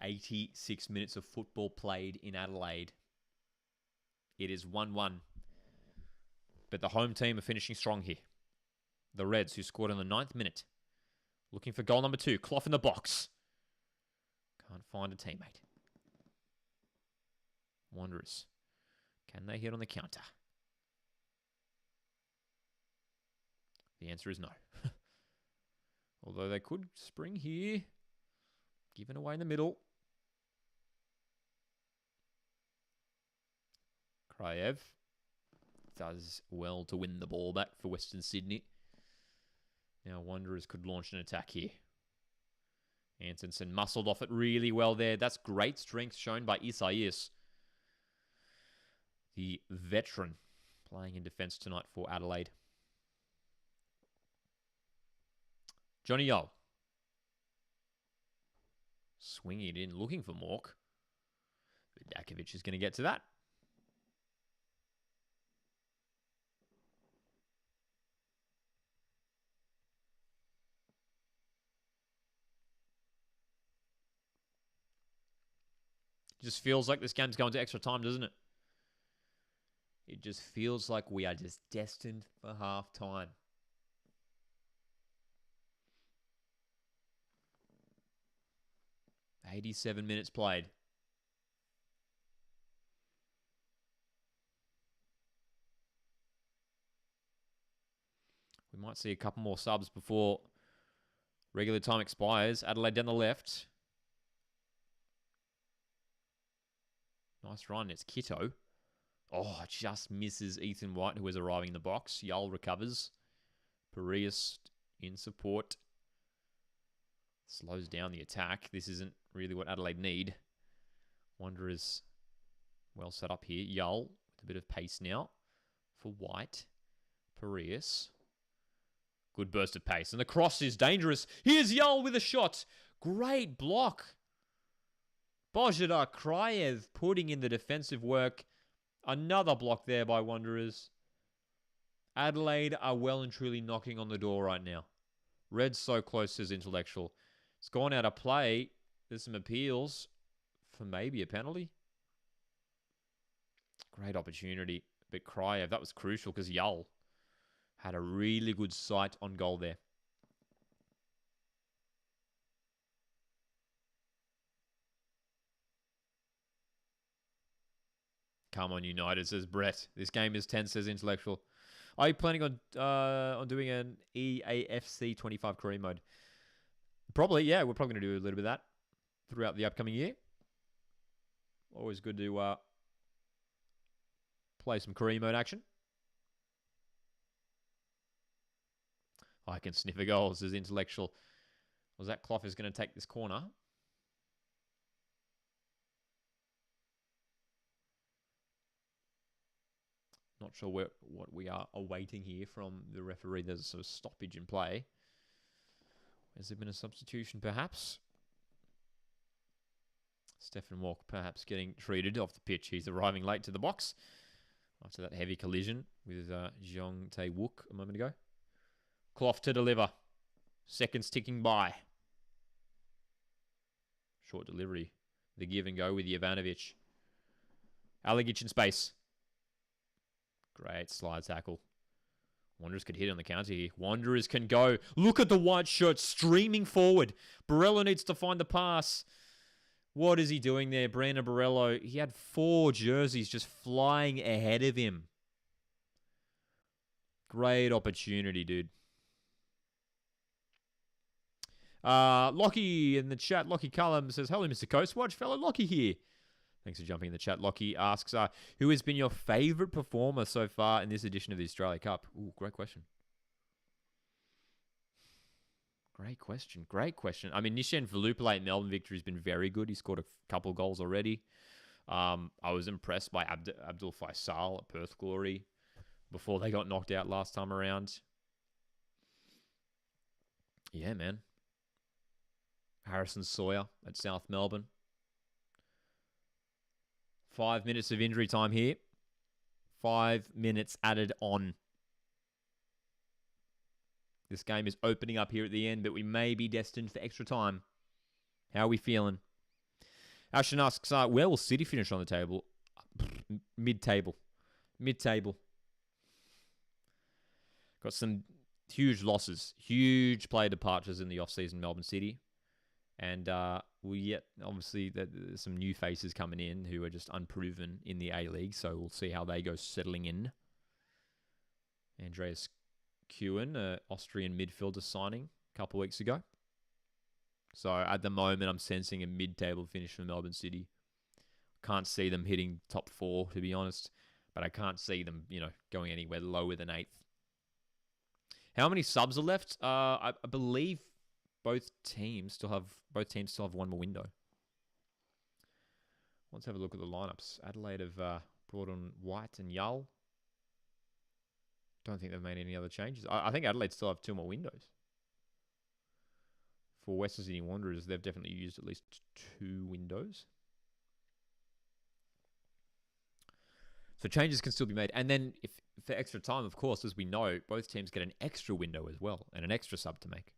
86 minutes of football played in Adelaide. It is 1-1. But the home team are finishing strong here. The Reds, who scored in the 9th minute. Looking for goal number 2. Clough in the box. Can't find a teammate. Wanderers. Can they hit on the counter? The answer is no. Although they could spring here. Given away in the middle. Kraev does well to win the ball back for Western Sydney. Now Wanderers could launch an attack here. Antonsen muscled off it really well there. That's great strength shown by Isaias. The veteran playing in defence tonight for Adelaide. Johnny Yole. Swinging it in, looking for Mork. Vidakovic is going to get to that. Just feels like this game's going to extra time, doesn't it? It just feels like we are just destined for half time. "87 minutes played. We might see a couple more subs before regular time expires. Adelaide down the left. Nice run. It's Kitto. Oh, just misses Ethan White, who is arriving in the box. Yull recovers. Parias in support. Slows down the attack. This isn't really what Adelaide need. Wanderers well set up here. Yull with a bit of pace now for White. Parias. Good burst of pace. And the cross is dangerous. Here's Yull with a shot. Great block. Bozhidar Kraev putting in the defensive work. Another block there by Wanderers. Adelaide are well and truly knocking on the door right now. Red's so close, says Intellectual. It's gone out of play. There's some appeals for maybe a penalty. Great opportunity. But Kraev, that was crucial because Yull had a really good sight on goal there. Come on, United, says Brett. This game is tense, says Intellectual. Are you planning on doing an EAFC 25 career mode? Probably, yeah. We're probably going to do a little bit of that throughout the upcoming year. Always good to play some career mode action. I can sniff a goal, says Intellectual. Was that Clough is going to take this corner? Not sure what we are awaiting here from the referee. There's a sort of stoppage in play. Has there been a substitution, perhaps? Stephen Walk perhaps getting treated off the pitch. He's arriving late to the box after that heavy collision with Jeong Tae-wook a moment ago. Clough to deliver. Seconds ticking by. Short delivery. The give and go with Jovanovic. Alagic in space. Great slide tackle. Wanderers could hit on the counter here. Wanderers can go. Look at the white shirt streaming forward. Borello needs to find the pass. What is he doing there? Brandon Borello, he had 4 jerseys just flying ahead of him. Great opportunity, dude. Lockie in the chat, Lockie Cullum says, "Hello, Mr. Coastwatch. Fellow Lockie here." Thanks for jumping in the chat. Lockie asks, who has been your favourite performer so far in this edition of the Australia Cup? Ooh, great question. Great question. I mean, Nishan Velupilate in Melbourne victory has been very good. He scored a couple goals already. I was impressed by Abdul Faisal at Perth Glory before they got knocked out last time around. Yeah, man. Harrison Sawyer at South Melbourne. 5 minutes of injury time here. 5 minutes added on. This game is opening up here at the end, but we may be destined for extra time. How are we feeling? Ashton asks, where will City finish on the table? Mid-table. Mid-table. Got some huge losses. Huge player departures in the off-season, Melbourne City. And obviously, there's some new faces coming in who are just unproven in the A-League. So we'll see how they go settling in. Andreas Kuhn, Austrian midfielder signing a couple of weeks ago. So at the moment, I'm sensing a mid-table finish for Melbourne City. Can't see them hitting top 4, to be honest. But I can't see them, going anywhere lower than 8th. How many subs are left? I believe both teams still have one more window. Let's have a look at the lineups. Adelaide have brought on White and Yull. Don't think they've made any other changes. I think Adelaide still have 2 more windows. For Western Sydney Wanderers, they've definitely used at least 2 windows. So changes can still be made. And then if for extra time, of course, as we know, both teams get an extra window as well and an extra sub to make.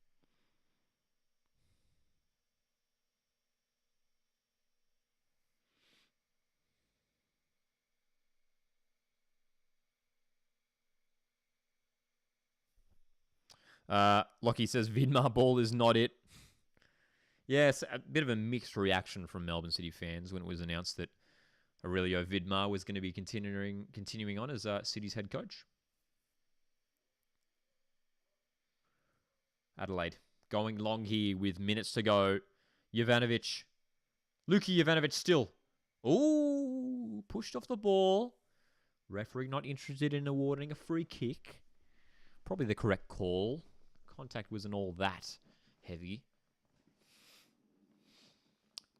Lockie says Vidmar ball is not it. Yes, a bit of a mixed reaction from Melbourne City fans when it was announced that Aurelio Vidmar was going to be continuing on as City's head coach. Adelaide going long here with minutes to go. Jovanovic. Luki Jovanovic still. Ooh, pushed off the ball. Referee not interested in awarding a free kick. Probably the correct call. Contact wasn't all that heavy.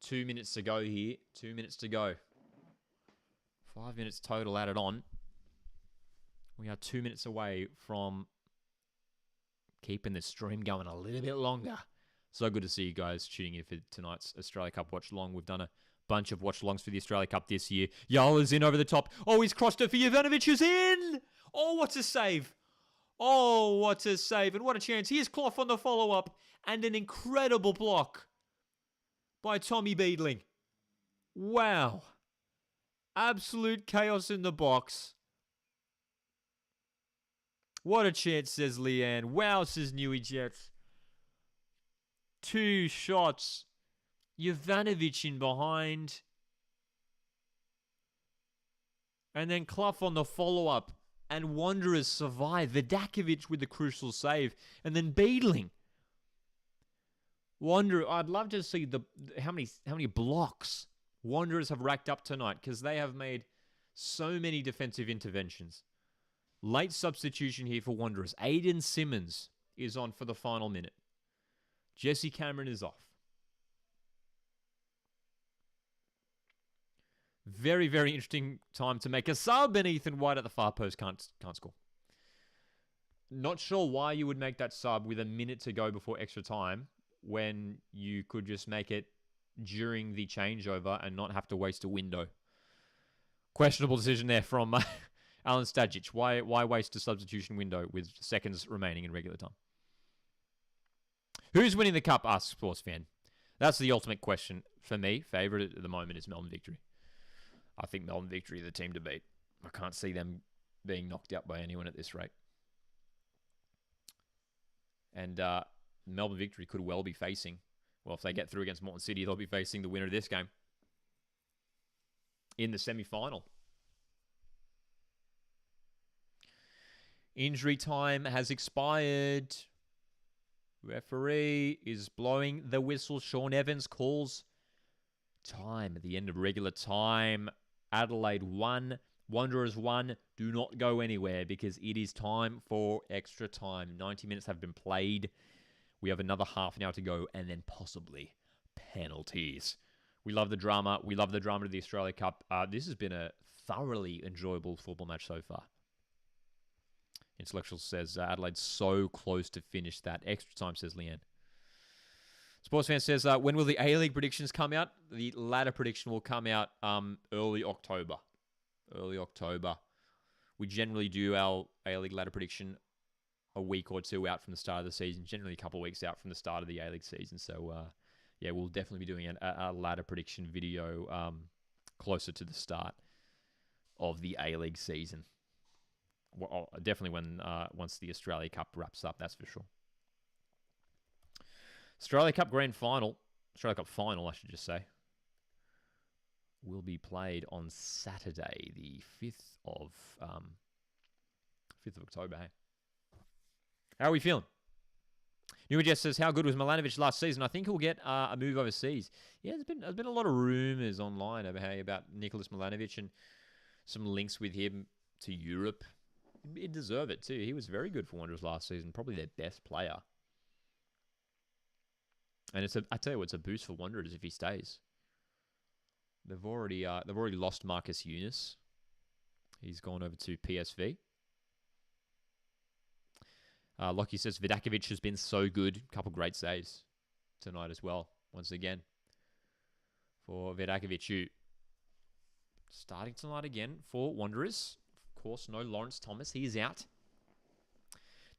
2 minutes to go here. 2 minutes to go. 5 minutes total added on. We are 2 minutes away from keeping the stream going a little bit longer. So good to see you guys tuning in for tonight's Australia Cup watch along. We've done a bunch of watch alongs for the Australia Cup this year. Yala's in over the top. Oh, he's crossed it for Jovanovic, is in! Oh, what a save! Oh, what a save and what a chance. Here's Clough on the follow-up and an incredible block by Tommy Beadling. Wow. Absolute chaos in the box. What a chance, says Leanne. Wow, says Newey Jets. 2 shots. Jovanovic in behind. And then Clough on the follow-up. And Wanderers survive. Vidakovic with the crucial save. And then Beadling. I'd love to see how many blocks Wanderers have racked up tonight, because they have made so many defensive interventions. Late substitution here for Wanderers. Aiden Simmons is on for the final minute. Jesse Cameron is off. Very, very interesting time to make a sub, and Ethan White at the far post can't score. Not sure why you would make that sub with a minute to go before extra time when you could just make it during the changeover and not have to waste a window. Questionable decision there from Alan Stajic. Why waste a substitution window with seconds remaining in regular time? Who's winning the cup? Ask Sports Fan. That's the ultimate question for me. Favourite at the moment is Melbourne Victory. I think Melbourne Victory are the team to beat. I can't see them being knocked out by anyone at this rate. And Melbourne Victory could well be facing, well, if they get through against Moreton City, they'll be facing the winner of this game in the semi-final. Injury time has expired. Referee is blowing the whistle. Sean Evans calls time at the end of regular time. Adelaide 1, Wanderers 1. Do not go anywhere because it is time for extra time. 90 minutes have been played. We have another half an hour to go and then possibly penalties. We love the drama. We love the drama of the Australia Cup. This has been a thoroughly enjoyable football match so far. Intellectual says Adelaide's so close to finish that. Extra time, says Leanne. Sports Fan says, when will the A-League predictions come out? The latter prediction will come out early October. Early October. We generally do our A-League ladder prediction a week or two out from the start of the season. Generally a couple of weeks out from the start of the A-League season. So, yeah, we'll definitely be doing a ladder prediction video closer to the start of the A-League season. Well, definitely when once the Australia Cup wraps up, that's for sure. Australia Cup final, I should just say, will be played on Saturday, the 5th of October. Hey, how are we feeling? New Jess says, how good was Milanovic last season? I think he'll get a move overseas. Yeah, there's been a lot of rumours online about Nicholas Milanovic and some links with him to Europe. He'd deserve it too. He was very good for Wanderers last season, probably their best player. And I tell you what, it's a boost for Wanderers if he stays. They've already lost Marcus Eunice. He's gone over to PSV. Lockie says Vidakovic has been so good. A couple great saves tonight as well. Once again, for Vidakovic, who starting tonight again for Wanderers. Of course, no Lawrence Thomas. He is out.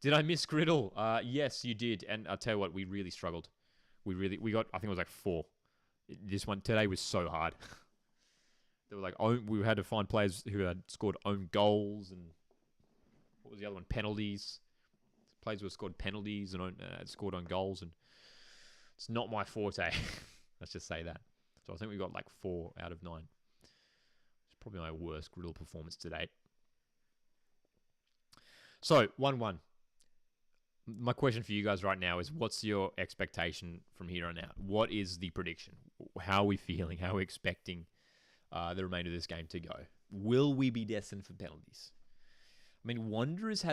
Did I miss Griddle? Yes, you did. And I'll tell you what, we really struggled. We got, I think it was like 4. This one today was so hard. They were like, we had to find players who had scored own goals and what was the other one? Penalties. Players who have scored penalties and scored on goals, and it's not my forte. Let's just say that. So I think we got like 4 out of 9. It's probably my worst Griddle performance to date. So 1-1. My question for you guys right now is, what's your expectation from here on out? What is the prediction? How are we feeling? How are we expecting the remainder of this game to go? Will we be destined for penalties? I mean, Wanderers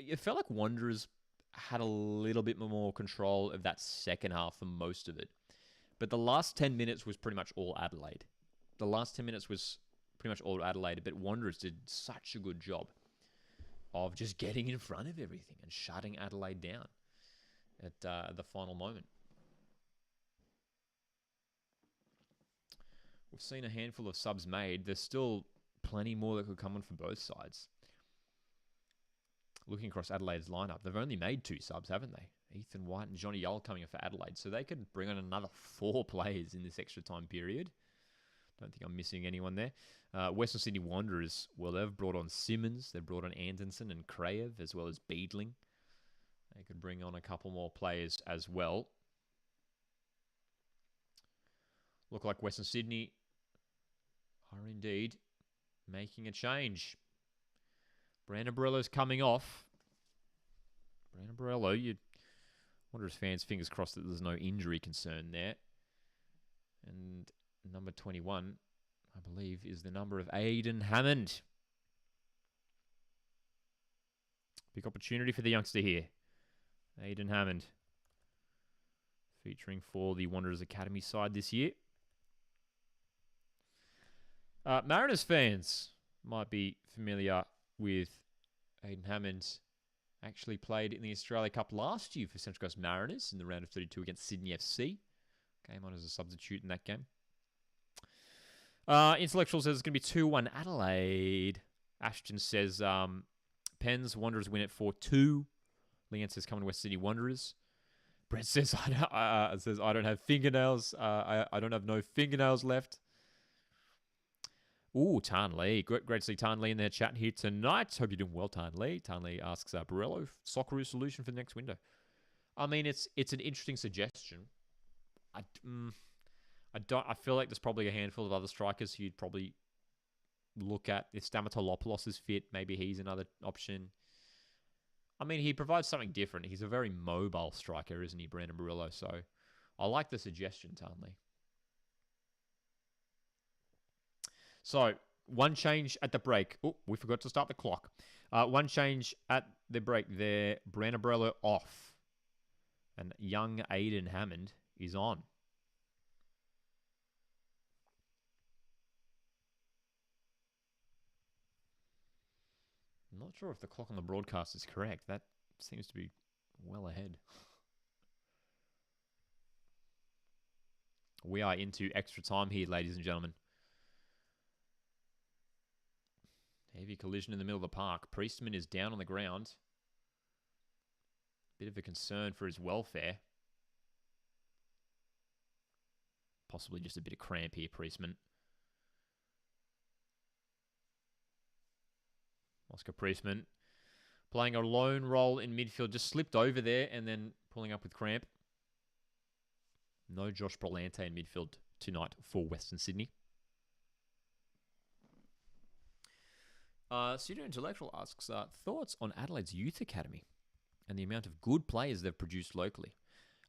it felt like Wanderers had a little bit more control of that second half for most of it. But the last 10 minutes was pretty much all Adelaide. But Wanderers did such a good job of just getting in front of everything and shutting Adelaide down at the final moment. We've seen a handful of subs made. There's still plenty more that could come on for both sides. Looking across Adelaide's lineup, they've only made 2 subs, haven't they? Ethan White and Johnny Yull coming in for Adelaide. So they could bring on another 4 players in this extra time period. Don't think I'm missing anyone there. Western Sydney Wanderers, well, they've brought on Simmons. They've brought on Anderson and Krayev, as well as Beedling. They could bring on a couple more players as well. Look like Western Sydney are indeed making a change. Brandon Borello's coming off. Brandon Borello, Wanderers fans, fingers crossed that there's no injury concern there. And number 21, I believe, is the number of Aiden Hammond. Big opportunity for the youngster here. Aiden Hammond, featuring for the Wanderers Academy side this year. Mariners fans might be familiar with Aiden Hammond. Actually played in the Australia Cup last year for Central Coast Mariners in the round of 32 against Sydney FC. Came on as a substitute in that game. Intellectual says it's going to be 2-1 Adelaide. Ashton says Pens Wanderers win it 4-2. Leanne says coming to West Sydney Wanderers. Brett says I don't have fingernails. I don't have no fingernails left. Ooh, Tan Lee. Great to see Tan Lee in their chat here tonight. Hope you're doing well, Tan Lee. Tan Lee asks Borello, Socceroo solution for the next window. I mean, it's an interesting suggestion. I feel like there's probably a handful of other strikers who you'd probably look at. If Stamatolopoulos is fit, maybe he's another option. I mean, he provides something different. He's a very mobile striker, isn't he, Brandon Borello? So I like the suggestion, Tan Lee. So, one change at the break. Oh, we forgot to start the clock. One change at the break there. Brandon Borello off. And young Aiden Hammond is on. I'm not sure if the clock on the broadcast is correct. That seems to be well ahead. We are into extra time here, ladies and gentlemen. Heavy collision in the middle of the park. Priestman is down on the ground. Bit of a concern for his welfare. Possibly just a bit of cramp here, Priestman. Oscar Priestman playing a lone role in midfield. Just slipped over there and then pulling up with cramp. No Josh Brolante in midfield tonight for Western Sydney. Pseudo Intellectual asks, thoughts on Adelaide's youth academy and the amount of good players they've produced locally.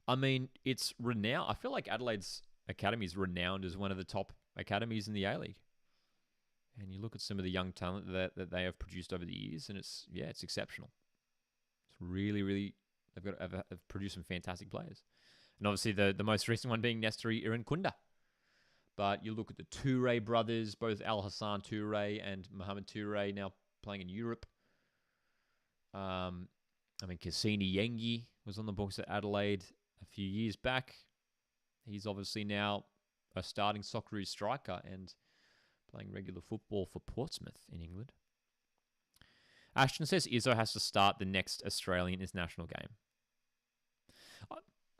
I mean, it's renowned. I feel like Adelaide's academy is renowned as one of the top academies in the A-League. And you look at some of the young talent that they have produced over the years, and it's exceptional. It's really, they've produced some fantastic players. And obviously the most recent one being Nesteri Irankunda. But you look at the Toure brothers, both Al Hassan Toure and Mohamed Toure now playing in Europe. Cassini Yengi was on the books at Adelaide a few years back. He's obviously now a starting Socceroos striker and playing regular football for Portsmouth in England. Ashton says Izzo has to start the next Australian international game.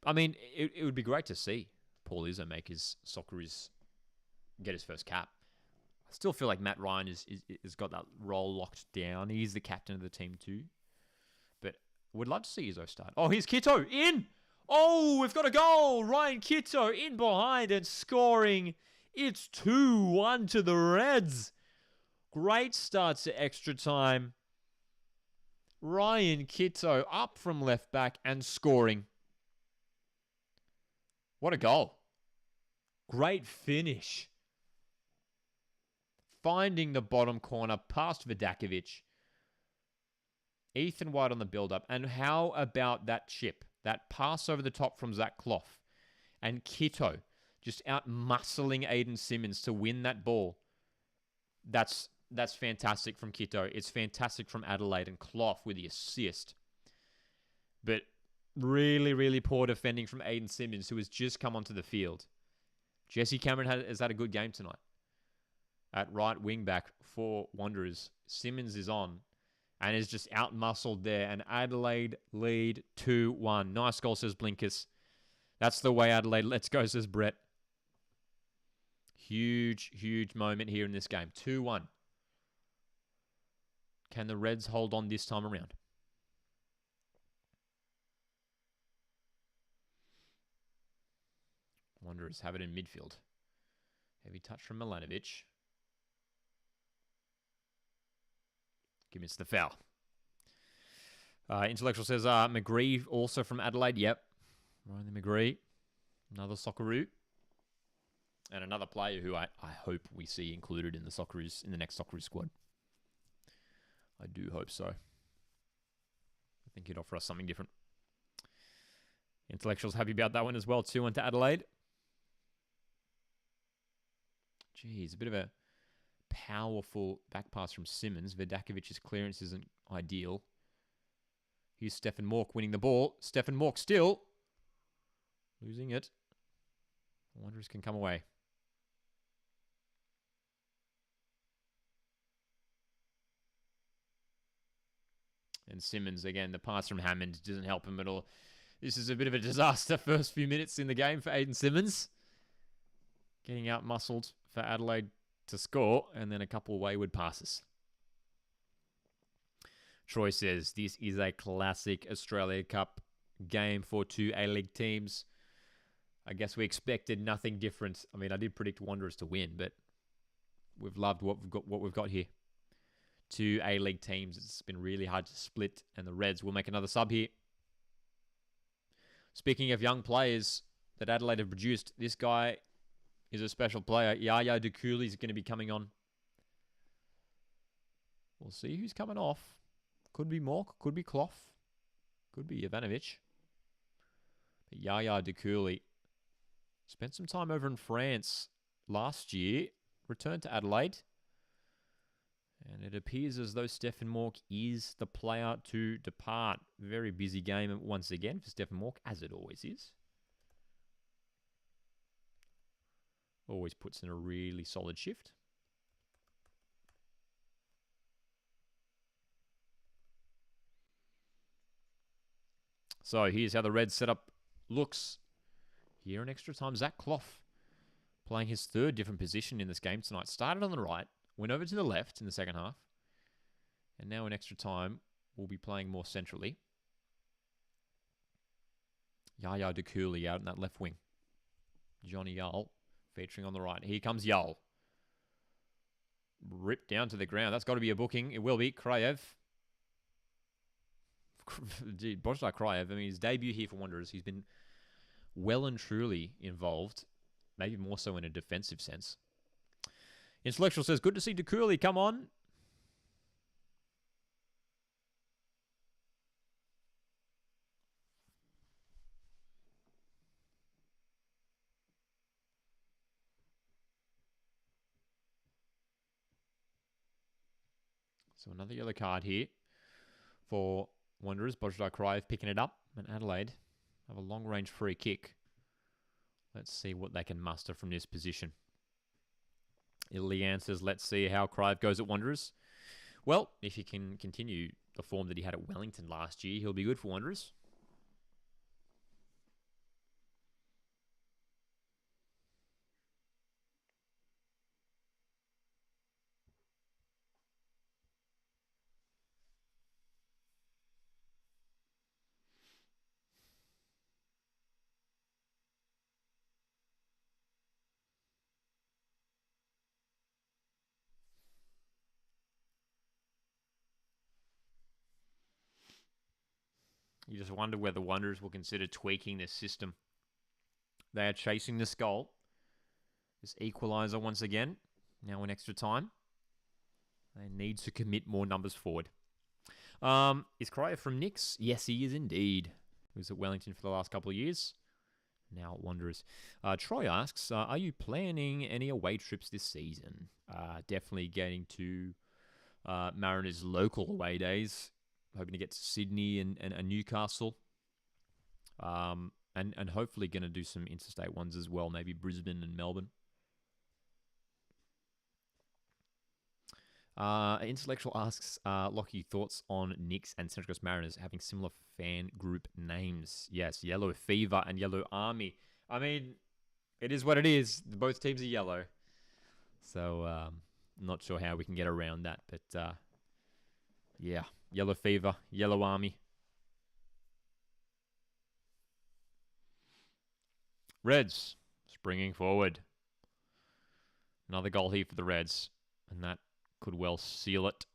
I mean, it would be great to see Paul Izzo make his Socceroos get his first cap. I still feel like Matt Ryan has got that role locked down. He's the captain of the team too. But would love to see Izzo start. Oh, here's Kitto in. Oh, we've got a goal. Ryan Kitto in behind and scoring. It's 2-1 to the Reds. Great start to extra time. Ryan Kitto up from left back and scoring. What a goal. Great finish. Finding the bottom corner past Vidakovic. Ethan White on the build-up. And how about that chip? That pass over the top from Zach Clough. And Kitto just out-muscling Aiden Simmons to win that ball. That's fantastic from Kitto. It's fantastic from Adelaide and Clough with the assist. But really poor defending from Aiden Simmons, who has just come onto the field. Jesse Cameron has had a good game tonight. At right wing back for Wanderers, Simmons is on and is just out-muscled there. And Adelaide lead 2-1. Nice goal, says Blinkus. That's the way Adelaide let's go, says Brett. Huge moment here in this game. 2-1. Can the Reds hold on this time around? Wanderers have it in midfield. Heavy touch from Milanovic. Commits the foul. Intellectual says, McGree also from Adelaide. Yep. Riley McGree. Another Socceroo. And another player who I hope we see included in the next Socceroos squad. I do hope so. I think he'd offer us something different. Intellectual's happy about that one as well. 2-1 to Adelaide. Geez, a bit of a powerful back pass from Simmons. Vidakovic's clearance isn't ideal. Here's Stefan Mork winning the ball. Stefan Mork still losing it. Wanderers can come away. And Simmons, again, the pass from Hammond doesn't help him at all. This is a bit of a disaster first few minutes in the game for Aiden Simmons. Getting out-muscled for Adelaide to score, and then a couple of wayward passes. Troy says, this is a classic Australia Cup game for two A-League teams. I guess we expected nothing different. I mean, I did predict Wanderers to win, but we've loved what we've got here. Two A-League teams. It's been really hard to split, and the Reds will make another sub here. Speaking of young players that Adelaide have produced, this guy is a special player. Yaya Dukuli is going to be coming on. We'll see who's coming off. Could be Mork, could be Clough, could be Ivanovic. But Yaya Dukuli spent some time over in France last year, returned to Adelaide, and it appears as though Stefan Mork is the player to depart. Very busy game once again for Stefan Mork, as it always is. Always puts in a really solid shift. So here's how the Reds setup looks. Here in extra time, Zach Clough Playing his third different position in this game tonight. Started on the right, went over to the left in the second half. And now in extra time, we'll be playing more centrally. Yaya Dakuli out in that left wing. Johnny Yull featuring on the right. Here comes Yull. Ripped down to the ground. That's got to be a booking. It will be. Kraev. Božidar Kraev, I mean, his debut here for Wanderers, he's been well and truly involved, maybe more so in a defensive sense. Intellectual says, good to see Dakuli, come on. So another yellow card here for Wanderers. Božidar Kraev picking it up, and Adelaide have a long-range free kick. Let's see what they can muster from this position. Leanne says, let's see how Kraev goes at Wanderers. Well, if he can continue the form that he had at Wellington last year, he'll be good for Wanderers. You just wonder whether Wanderers will consider tweaking this system. They are chasing this goal. This equalizer once again. Now in extra time. They need to commit more numbers forward. Is Kraev from Knicks? Yes, he is indeed. He was at Wellington for the last couple of years. Now at Wanderers. Troy asks, are you planning any away trips this season? Definitely getting to Mariners' local away days. Hoping to get to Sydney and Newcastle. And hopefully going to do some interstate ones as well. Maybe Brisbane and Melbourne. Intellectual asks, Lockie, thoughts on Knicks and Central Coast Mariners having similar fan group names? Yes, Yellow Fever and Yellow Army. I mean, it is what it is. Both teams are yellow. So, not sure how we can get around that. But, yeah. Yellow Fever, Yellow Army. Reds, springing forward. Another goal here for the Reds. And that could well seal it.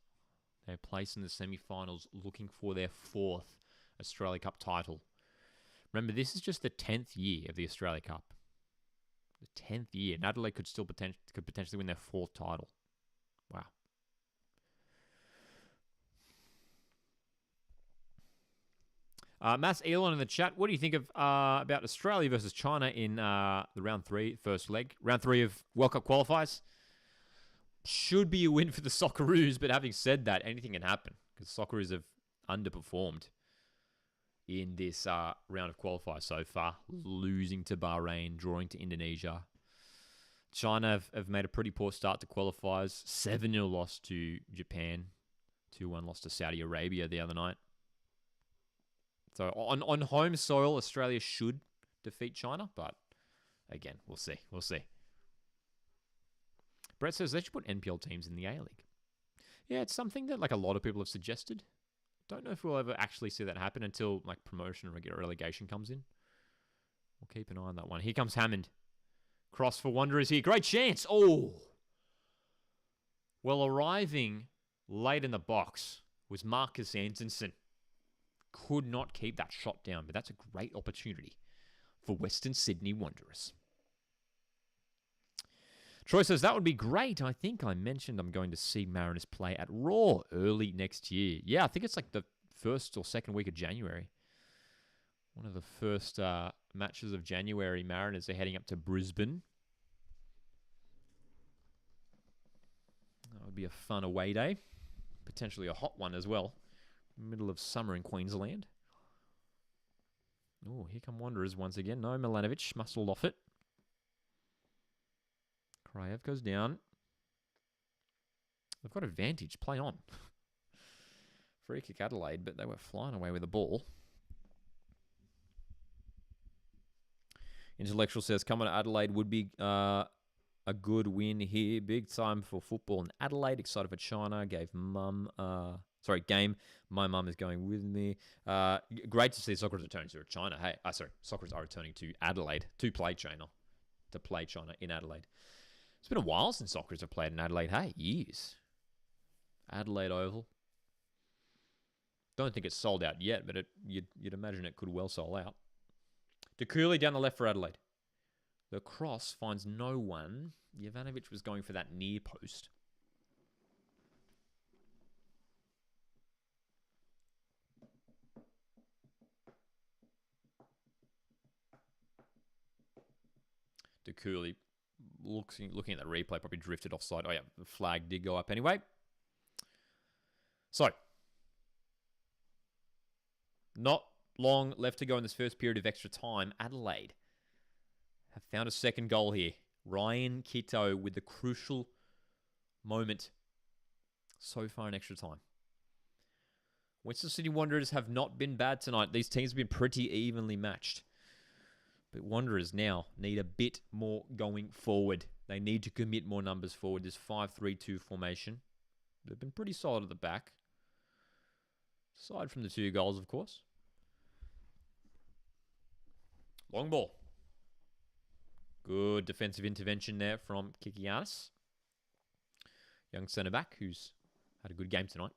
They're placed in the semi-finals looking for their 4th Australia Cup title. Remember, this is just the 10th year of the Australia Cup. The 10th year. And Adelaide could still potentially win their 4th title. Wow. Mass Elon in the chat. What do you think of about Australia versus China in the round 3, first leg? Round 3 of World Cup qualifiers. Should be a win for the Socceroos, but having said that, anything can happen because Socceroos have underperformed in this round of qualifiers so far, losing to Bahrain, drawing to Indonesia. China have made a pretty poor start to qualifiers. 7-0 loss to Japan, 2-1 loss to Saudi Arabia the other night. So on home soil, Australia should defeat China, but again, we'll see. We'll see. Brett says they should put NPL teams in the A-League. Yeah, it's something that like a lot of people have suggested. Don't know if we'll ever actually see that happen until like promotion or relegation comes in. We'll keep an eye on that one. Here comes Hammond. Cross for Wanderers here. Great chance. Oh! Well, arriving late in the box was Marcus Antonsen. Could not keep that shot down, but that's a great opportunity for Western Sydney Wanderers. Troy says, that would be great. I think I mentioned I'm going to see Mariners play at Raw early next year. Yeah, I think it's like the first or second week of January. One of the first matches of January, Mariners are heading up to Brisbane. That would be a fun away day. Potentially a hot one as well. Middle of summer in Queensland. Oh, here come Wanderers once again. No, Milanovic muscled off it. Kraev goes down. They've got advantage. Play on. Free kick Adelaide, but they were flying away with the ball. Intellectual says, coming to Adelaide would be a good win here. Big time for football in Adelaide. Excited for China. Game. My mum is going with me. Great to see Socceroos returning to China. Hey, Socceroos are returning to Adelaide to play China in Adelaide. It's been a while since Socceroos have played in Adelaide. Hey, years. Adelaide Oval. Don't think it's sold out yet, but you'd imagine it could well sell out. De Cooley down the left for Adelaide. The cross finds no one. Jovanovic was going for that near post. De Cooley, looking at the replay, probably drifted offside. Oh yeah, the flag did go up anyway. So, not long left to go in this first period of extra time. Adelaide have found a second goal here. Ryan Kitto with the crucial moment so far in extra time. Western Sydney Wanderers have not been bad tonight. These teams have been pretty evenly matched. But Wanderers now need a bit more going forward. They need to commit more numbers forward. This 5-3-2 formation. They've been pretty solid at the back. Aside from the 2 goals, of course. Long ball. Good defensive intervention there from Kikianis. Young centre-back who's had a good game tonight.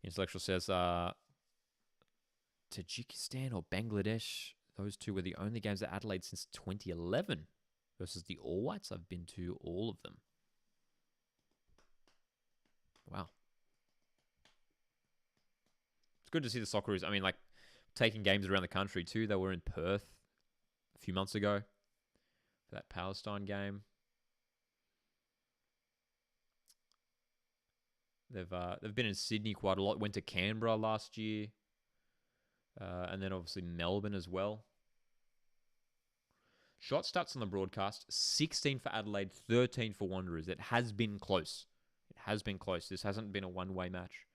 Intellectual says Tajikistan or Bangladesh, those two were the only games at Adelaide since 2011 versus the All Whites. I've been to all of them. Wow. It's good to see the Socceroos. I mean, like, taking games around the country too. They were in Perth a few months ago for that Palestine game. They've been in Sydney quite a lot. Went to Canberra last year. And then obviously Melbourne as well. Shot stats on the broadcast, 16 for Adelaide, 13 for Wanderers. It has been close. This hasn't been a one-way match.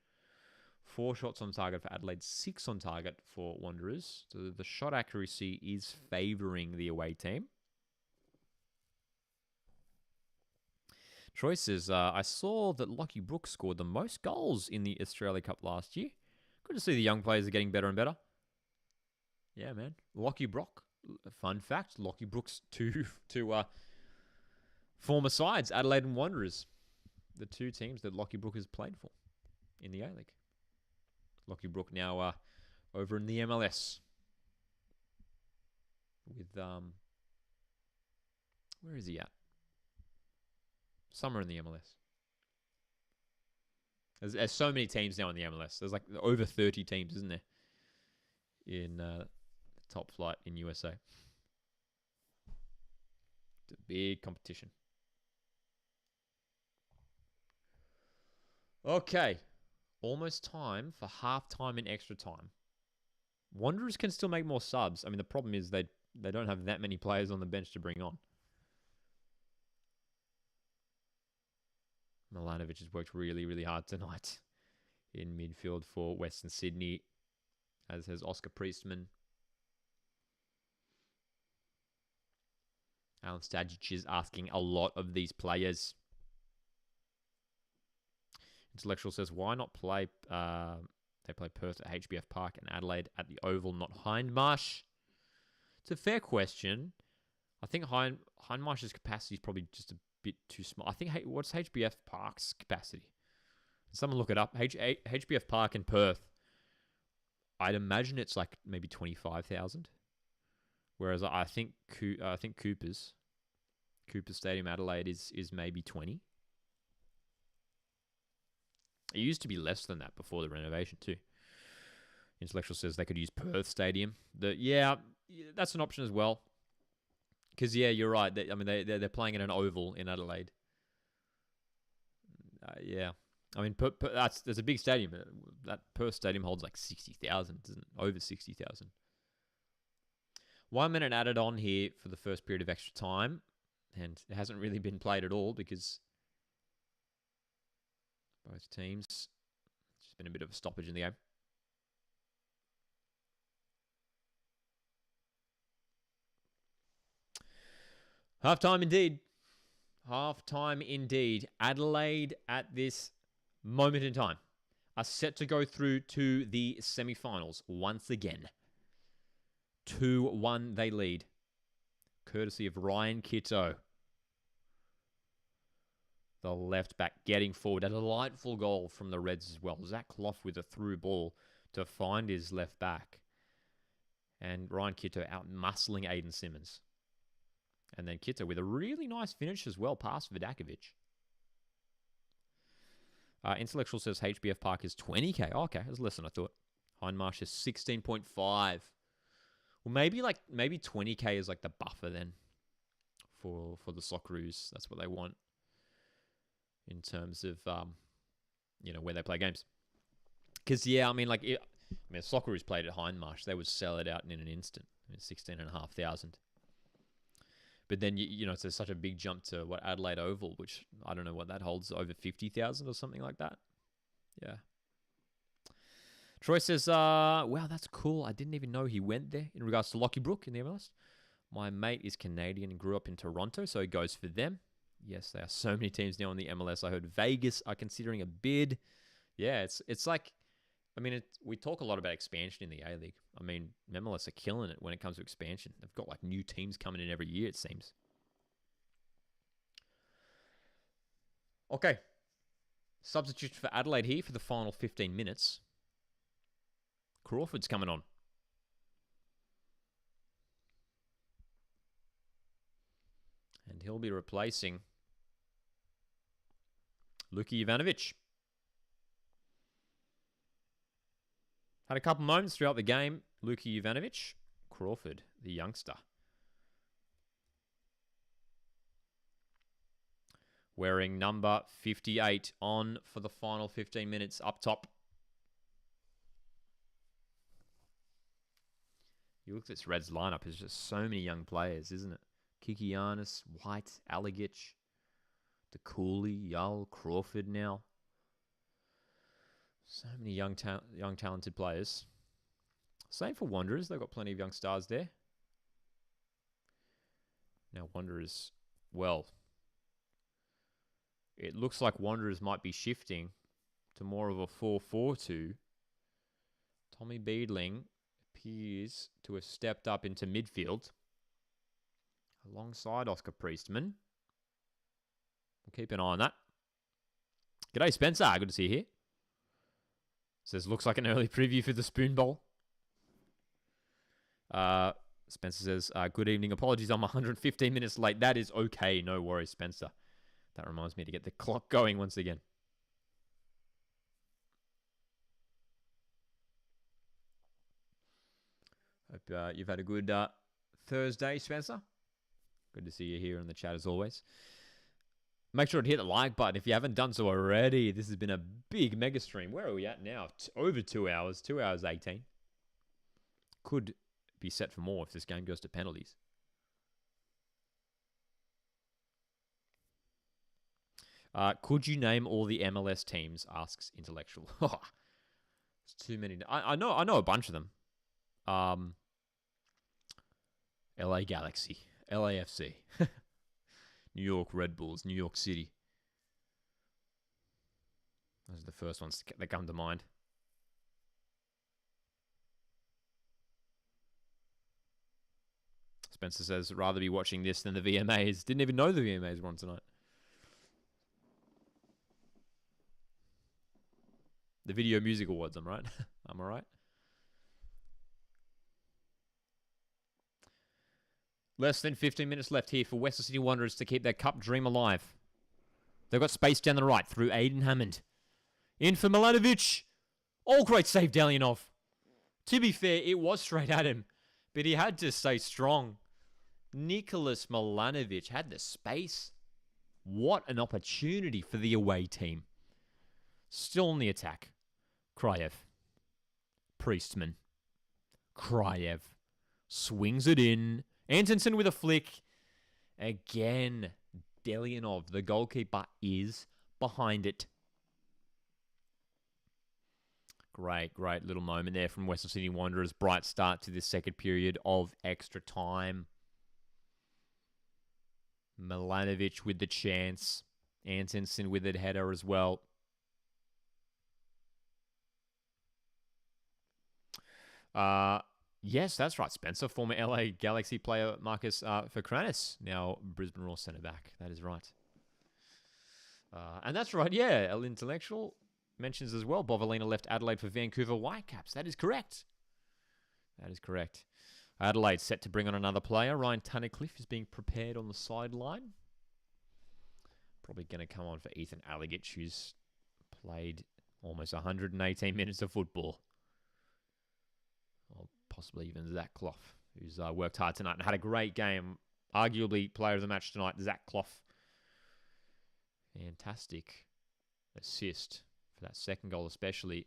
4 shots on target for Adelaide, 6 on target for Wanderers. So the shot accuracy is favouring the away team. Troy says, I saw that Lockie Brooks scored the most goals in the Australia Cup last year. Good to see the young players are getting better and better. Yeah, man. Lockie Brock. Fun fact, Lockie Brooks, two former sides, Adelaide and Wanderers. The 2 teams that Lockie Brook has played for in the A-League. Lockie Brook now over in the MLS. With, where is he at? Somewhere in the MLS. There's so many teams now in the MLS. There's like over 30 teams, isn't there? In the top flight in USA. It's a big competition. Okay. Almost time for half-time and extra time. Wanderers can still make more subs. I mean, the problem is they don't have that many players on the bench to bring on. Milanovic has worked really, really hard tonight in midfield for Western Sydney, as has Oscar Priestman. Alan Stajic is asking a lot of these players. Intellectual says, why not play... they play Perth at HBF Park and Adelaide at the Oval, not Hindmarsh? It's a fair question. I think Hindmarsh's capacity is probably just a bit too small. I think, what's HBF Park's capacity? Someone look it up. HBF Park in Perth, I'd imagine it's like maybe 25,000. Whereas I think Cooper's Stadium Adelaide is maybe 20. It used to be less than that before the renovation too. Intellectual says they could use Perth Stadium. That's an option as well. Because you're right. They're playing in an oval in Adelaide. Yeah, I mean there's a big stadium. That Perth Stadium holds like 60,000, isn't it? Over 60,000. 1 minute added on here for the first period of extra time, and it hasn't really been played at all because both teams. It's just been a bit of a stoppage in the game. Half-time indeed. Half-time indeed. Adelaide at this moment in time are set to go through to the semi-finals once again. 2-1 they lead. Courtesy of Ryan Kitto. The left back getting forward. A delightful goal from the Reds as well. Zach Clough with a through ball to find his left back. And Ryan Kitto out muscling Aiden Simmons. And then Kitto with a really nice finish as well, past Vidakovic. Intellectual says HBF Park is 20k. Oh, okay, that's less than I thought. Hindmarsh is 16.5. Well, maybe 20k is like the buffer then for the Socceroos. That's what they want in terms of where they play games. Because Socceroos played at Hindmarsh, they would sell it out in an instant. 16,500. But then, it's such a big jump to Adelaide Oval, which I don't know what that holds, over 50,000 or something like that. Yeah. Troy says, wow, that's cool. I didn't even know he went there in regards to Lockie Brook in the MLS. My mate is Canadian and grew up in Toronto, so he goes for them. Yes, there are so many teams now in the MLS. I heard Vegas are considering a bid. Yeah, it's like, we talk a lot about expansion in the A-League. MLS are killing it when it comes to expansion. They've got new teams coming in every year, it seems. Okay. Substitute for Adelaide here for the final 15 minutes. Crawford's coming on. And he'll be replacing Luka Ivanovic. Had a couple moments throughout the game. Luka Ivanovic, Crawford, the youngster. Wearing number 58 on for the final 15 minutes up top. You look at this Reds lineup, there's just so many young players, isn't it? Kikianis, White, Alagic, DeCooley, Yull, Crawford now. So many young talented players. Same for Wanderers. They've got plenty of young stars there. Now Wanderers, well, it looks like Wanderers might be shifting to more of a 4-4-2. Tommy Beadling appears to have stepped up into midfield alongside Oscar Priestman. We'll keep an eye on that. G'day, Spencer. Good to see you here. Says, looks like an early preview for the Spoon Bowl. Spencer says, good evening. Apologies, I'm 115 minutes late. That is okay. No worries, Spencer. That reminds me to get the clock going once again. Hope you've had a good Thursday, Spencer. Good to see you here in the chat as always. Make sure to hit the like button if you haven't done so already. This has been a big mega stream. Where are we at now? Over 2 hours. 2 hours 18. Could be set for more if this game goes to penalties. Could you name all the MLS teams? Asks Intellectual. It's too many. I know a bunch of them. LA Galaxy, LAFC. New York Red Bulls, New York City. Those are the first ones that come to mind. Spencer says, rather be watching this than the VMAs. Didn't even know the VMAs were on tonight. The Video Music Awards, I'm right. Am I right? Less than 15 minutes left here for Western Sydney Wanderers to keep their cup dream alive. They've got space down the right through Aiden Hammond. In for Milanovic. Oh, great save, Delianov. To be fair, it was straight at him, but he had to stay strong. Nicholas Milanovic had the space. What an opportunity for the away team. Still on the attack. Kraev. Priestman. Kraev. Swings it in. Antonsen with a flick. Again, Delianov, the goalkeeper, is behind it. Great little moment there from Western Sydney Wanderers. Bright start to this second period of extra time. Milanovic with the chance. Antonsen with the header as well. Yes, that's right, Spencer. Former LA Galaxy player Marcus Ferkranis, now Brisbane Roar centre back. That is right. And that's right, yeah. El Intellectual mentions as well. Bovalina left Adelaide for Vancouver Whitecaps. That is correct. That is correct. Adelaide set to bring on another player. Ryan Tunnicliffe is being prepared on the sideline. Probably going to come on for Ethan Alligic, who's played almost 118 minutes of football. Or possibly even Zach Clough, who's worked hard tonight and had a great game. Arguably player of the match tonight, Zach Clough. Fantastic assist for that second goal especially.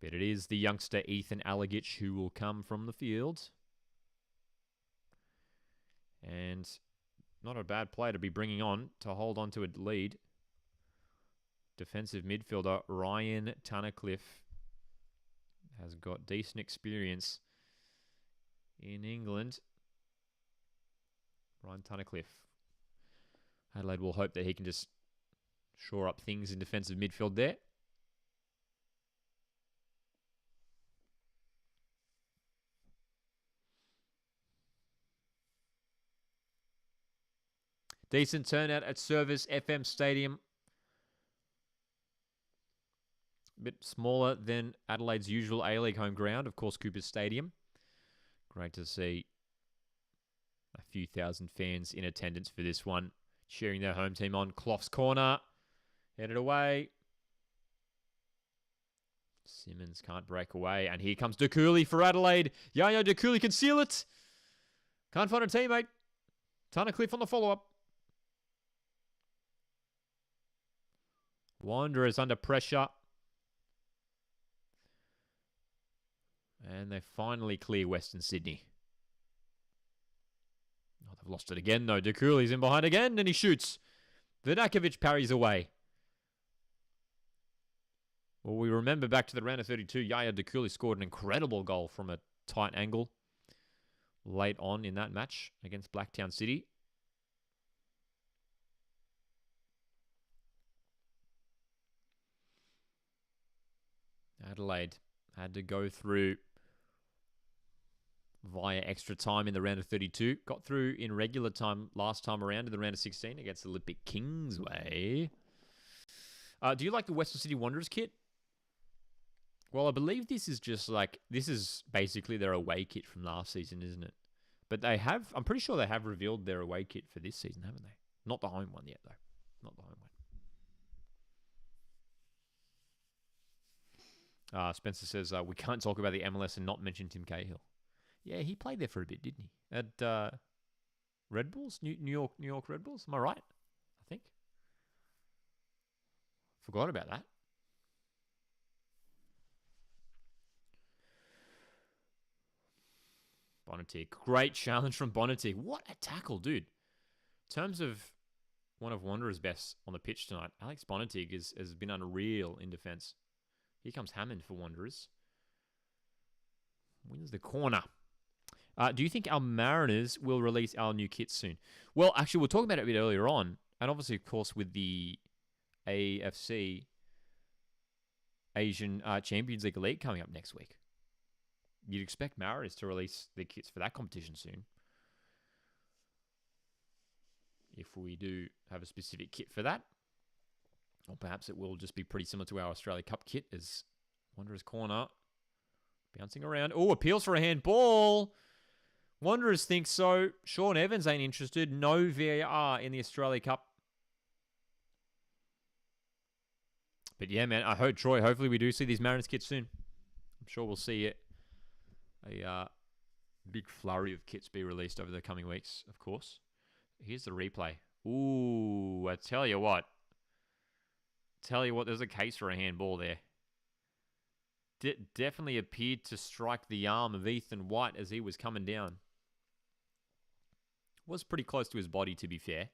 But it is the youngster Ethan Alligic who will come from the field. And not a bad player to be bringing on to hold on to a lead. Defensive midfielder Ryan Tunnicliffe has got decent experience in England. Ryan Tunnicliffe. Adelaide will hope that he can just shore up things in defensive midfield there. Decent turnout at Service FM Stadium. A bit smaller than Adelaide's usual A-League home ground, of course, Cooper's Stadium. Great to see a few thousand fans in attendance for this one, cheering their home team on. Clough's corner, headed away. Simmons can't break away, and here comes De Cooley for Adelaide. Yaya De Cooley can seal it. Can't find a teammate. Tunnicliffe on the follow-up. Wanderers under pressure. And they finally clear Western Sydney. Oh, they've lost it again, though. De Cooley's in behind again, and he shoots. Vidakovic parries away. Well, we remember back to the round of 32, Yaya De Cooley scored an incredible goal from a tight angle late on in that match against Blacktown City. Adelaide had to go through via extra time in the round of 32. Got through in regular time last time around in the round of 16 against Olympic Kingsway. Do you like the Western City Wanderers kit? Well, I believe this is basically their away kit from last season, isn't it? But I'm pretty sure they have revealed their away kit for this season, haven't they? Not the home one yet, though. Not the home one. Spencer says, we can't talk about the MLS and not mention Tim Cahill. Yeah, he played there for a bit, didn't he? At Red Bulls? New York Red Bulls? Am I right? I think. Forgot about that. Bonatic. Great challenge from Bonatic. What a tackle, dude. In terms of one of Wanderers' best on the pitch tonight, Alex Bonatic has been unreal in defence. Here comes Hammond for Wanderers. Wins the corner. Do you think our Mariners will release our new kits soon? Well, actually, we'll talk about it a bit earlier on. And obviously, of course, with the AFC Asian Champions League Elite coming up next week. You'd expect Mariners to release the kits for that competition soon. If we do have a specific kit for that. Or perhaps it will just be pretty similar to our Australia Cup kit as Wanderers corner. Bouncing around. Oh, appeals for a handball. Wanderers think so. Sean Evans ain't interested. No VAR in the Australia Cup. But yeah, man, I hope, Troy, hopefully we do see these Mariners kits soon. I'm sure we'll see it. A big flurry of kits be released over the coming weeks, of course. Here's the replay. Ooh, I tell you what. There's a case for a handball there. Definitely appeared to strike the arm of Ethan White as he was coming down. Was pretty close to his body, to be fair.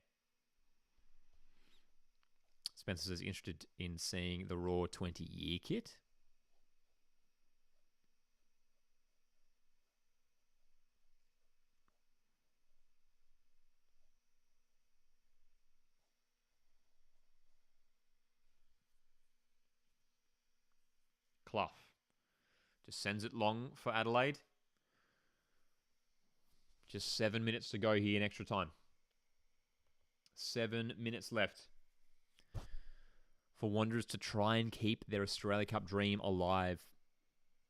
Spencer is interested in seeing the Raw 20-year kit. Clough. Just sends it long for Adelaide. Just 7 minutes to go here in extra time. 7 minutes left for Wanderers to try and keep their Australia Cup dream alive.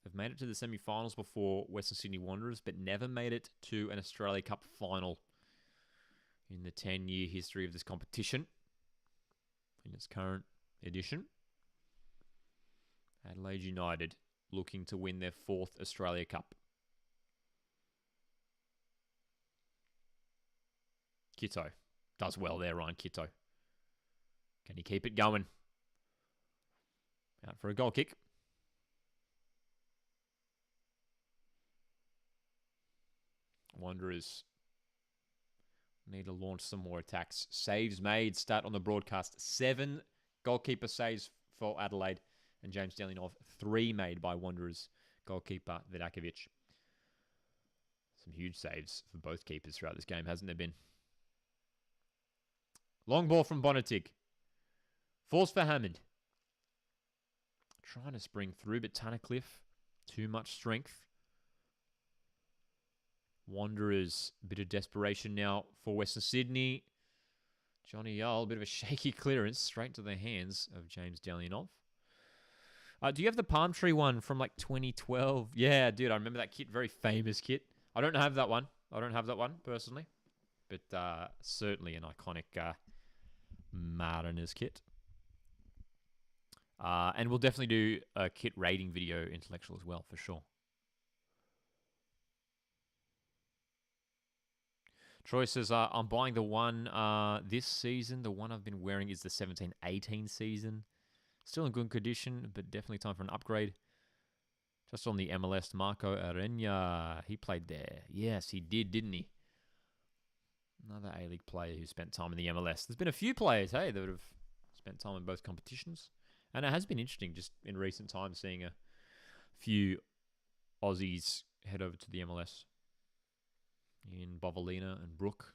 They've made it to the semi-finals before, Western Sydney Wanderers, but never made it to an Australia Cup final in the 10-year history of this competition in its current edition. Adelaide United looking to win their 4th Australia Cup. Kitto does well there, Ryan Kitto. Can he keep it going? Out for a goal kick. Wanderers need to launch some more attacks. Saves made, start on the broadcast. 7 goalkeeper saves for Adelaide. And James Delianov, 3 made by Wanderers goalkeeper Vidakovic. Some huge saves for both keepers throughout this game, hasn't there been? Long ball from Bonatig. Falls for Hammond. Trying to spring through, but Tunnicliffe, too much strength. Wanderers, a bit of desperation now for Western Sydney. Johnny Yull, a bit of a shaky clearance straight to the hands of James Delianov. Do you have the palm tree one from like 2012? Yeah, dude, I remember that kit. Very famous kit. I don't have that one. I don't have that one personally. But certainly an iconic Mariners kit. And we'll definitely do a kit rating video intellectual as well, for sure. Troy says, I'm buying the one this season. The one I've been wearing is the 17-18 season. Still in good condition, but definitely time for an upgrade. Just on the MLS, Marco Arena. He played there. Yes, he did, didn't he? Another A-League player who spent time in the MLS. There's been a few players, hey, that have spent time in both competitions. And it has been interesting just in recent times seeing a few Aussies head over to the MLS. In Bovalina and Brook.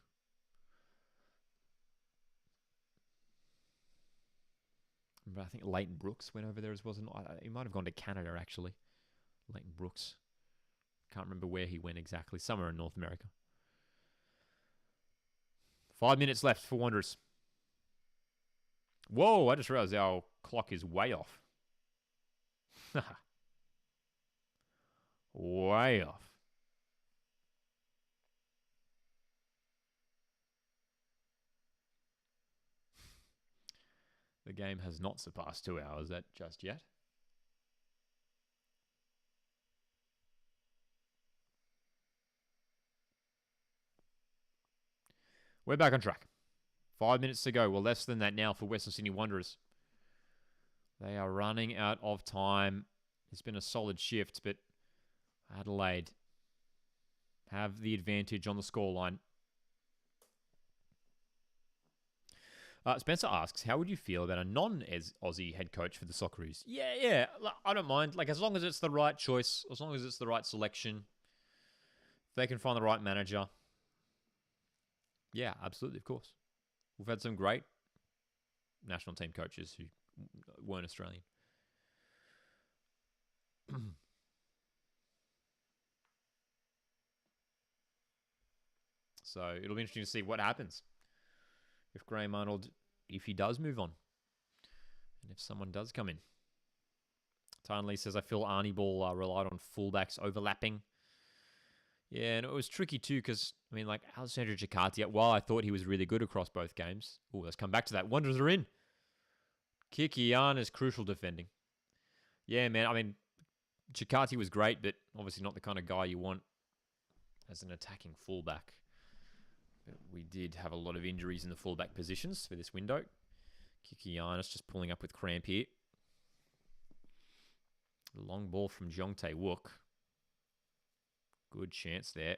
But I think Leighton Brooks went over there as well. He might have gone to Canada, actually. Leighton Brooks. Can't remember where he went exactly. Somewhere in North America. 5 minutes left for Wanderers. Whoa, I just realized our clock is way off. Way off. The game has not surpassed 2 hours just yet. We're back on track. 5 minutes to go. Well, less than that now for Western Sydney Wanderers. They are running out of time. It's been a solid shift, but Adelaide have the advantage on the scoreline. Spencer asks, how would you feel about a non-Aussie head coach for the Socceroos? Yeah. I don't mind. Like, as long as it's the right choice, as long as it's the right selection, if they can find the right manager. Yeah, absolutely, of course. We've had some great national team coaches who weren't Australian. So it'll be interesting to see what happens if Graham Arnold, if he does move on, and if someone does come in. Tarnley says, I feel Arnie Ball relied on fullbacks overlapping. Yeah, and it was tricky too because, I mean, like Alessandro Giacatti, while I thought he was really good across both games. Oh, let's come back to that. Wanderers are in. Kikiana's crucial defending. Yeah, man, I mean, Giacatti was great, but obviously not the kind of guy you want as an attacking fullback. We did have a lot of injuries in the fullback positions for this window. Kikianis just pulling up with cramp here. Long ball from Jongtae Wook. Good chance there.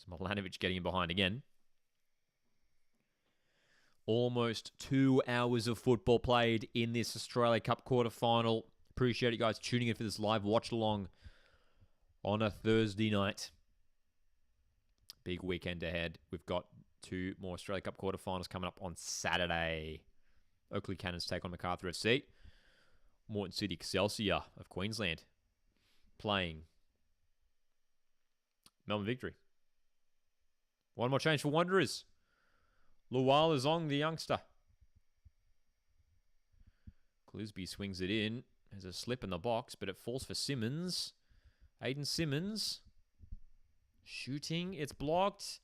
Smolanovic getting in behind again. Almost 2 hours of football played in this Australia Cup quarter-final. Appreciate you guys tuning in for this live watch-along on a Thursday night. Big weekend ahead. We've got 2 more Australia Cup quarterfinals coming up on Saturday. Oakley Cannons take on MacArthur FC. Moreton City Excelsior of Queensland playing Melbourne Victory. One more change for Wanderers. Luwalazong, the youngster. Clisby swings it in. There's a slip in the box, but it falls for Simmons. Aiden Simmons. Shooting. It's blocked.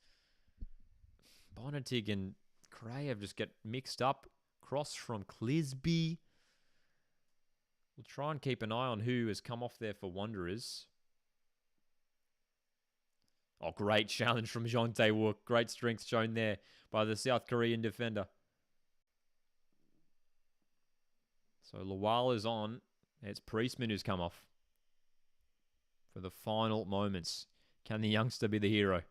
Bonatig and Krayev just get mixed up. Cross from Clisby. We'll try and keep an eye on who has come off there for Wanderers. Oh, great challenge from Jean Tae-wook. Great strength shown there by the South Korean defender. So Lawal is on. It's Priestman who's come off for the final moments. Can the youngster be the hero?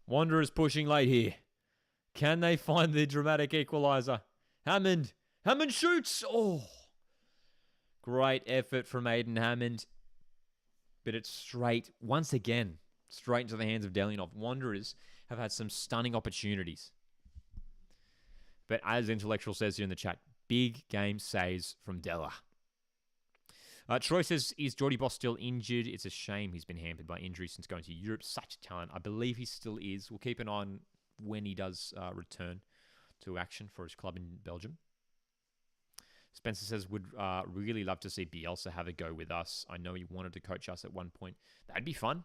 Wanderers pushing late here. Can they find the dramatic equaliser? Hammond. Hammond shoots. Oh. Great effort from Aiden Hammond. But it's straight, once again, straight into the hands of Delianov. Wanderers have had some stunning opportunities. But as Intellectual says here in the chat, big game saves from Della. Troy says, is Geordie Boss still injured? It's a shame he's been hampered by injury since going to Europe. Such a talent. I believe he still is. We'll keep an eye on when he does return to action for his club in Belgium. Spencer says, would really love to see Bielsa have a go with us. I know he wanted to coach us at one point. That'd be fun.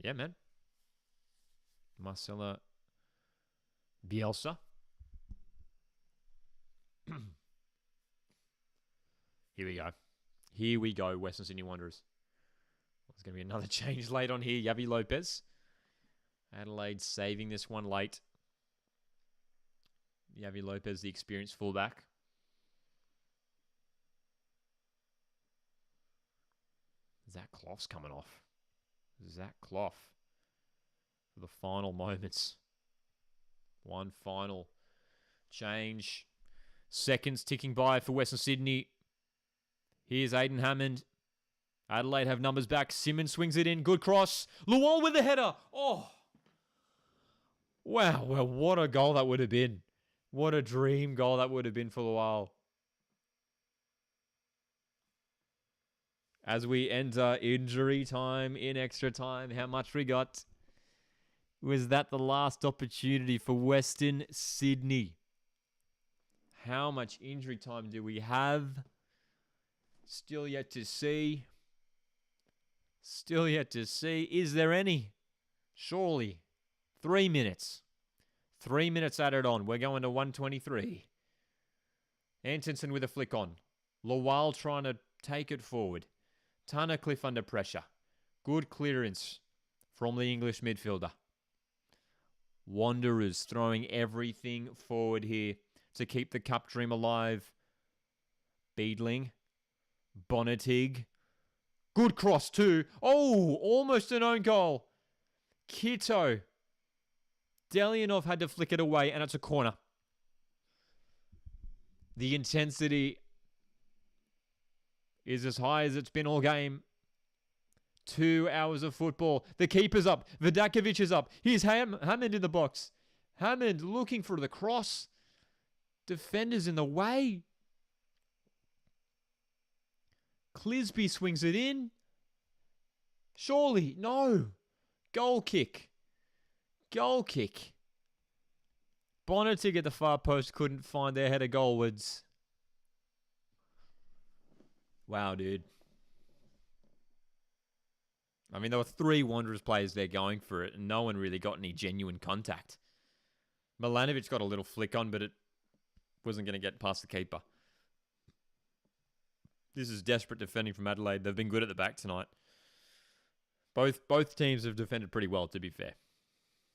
Yeah, man. Marcela Bielsa. Here we go. Here we go, Western Sydney Wanderers. There's going to be another change late on here. Yavi Lopez. Adelaide saving this one late. Yavi Lopez, the experienced fullback. Zach Clough's coming off. Zach Clough for the final moments. One final change. Seconds ticking by for Western Sydney. Here's Aiden Hammond. Adelaide have numbers back. Simmons swings it in. Good cross. Luwal with the header. Oh. Wow. Well, what a goal that would have been. What a dream goal that would have been for Luwal. As we enter injury time, in extra time, how much we got? Was that the last opportunity for Western Sydney? How much injury time do we have? Still yet to see. Still yet to see. Is there any? Surely. 3 minutes. 3 minutes added on. We're going to 123. Antonson with a flick on. Lawal trying to take it forward. Tunnicliffe under pressure. Good clearance from the English midfielder. Wanderers throwing everything forward here to keep the cup dream alive. Beadling. Bonatig. Good cross too. Oh, almost an own goal. Kito. Delianov had to flick it away and it's a corner. The intensity is as high as it's been all game. 2 hours of football. The keeper's up. Vidakovic is up. Here's Hammond in the box. Hammond looking for the cross. Defenders in the way. Clisby swings it in. Surely, no. Goal kick. Goal kick. Bonatig at the far post couldn't find their header goalwards. Wow, dude. I mean, there were 3 Wanderers players there going for it, and no one really got any genuine contact. Milanovic got a little flick on, but it wasn't going to get past the keeper. This is desperate defending from Adelaide. They've been good at the back tonight. Both teams have defended pretty well, to be fair.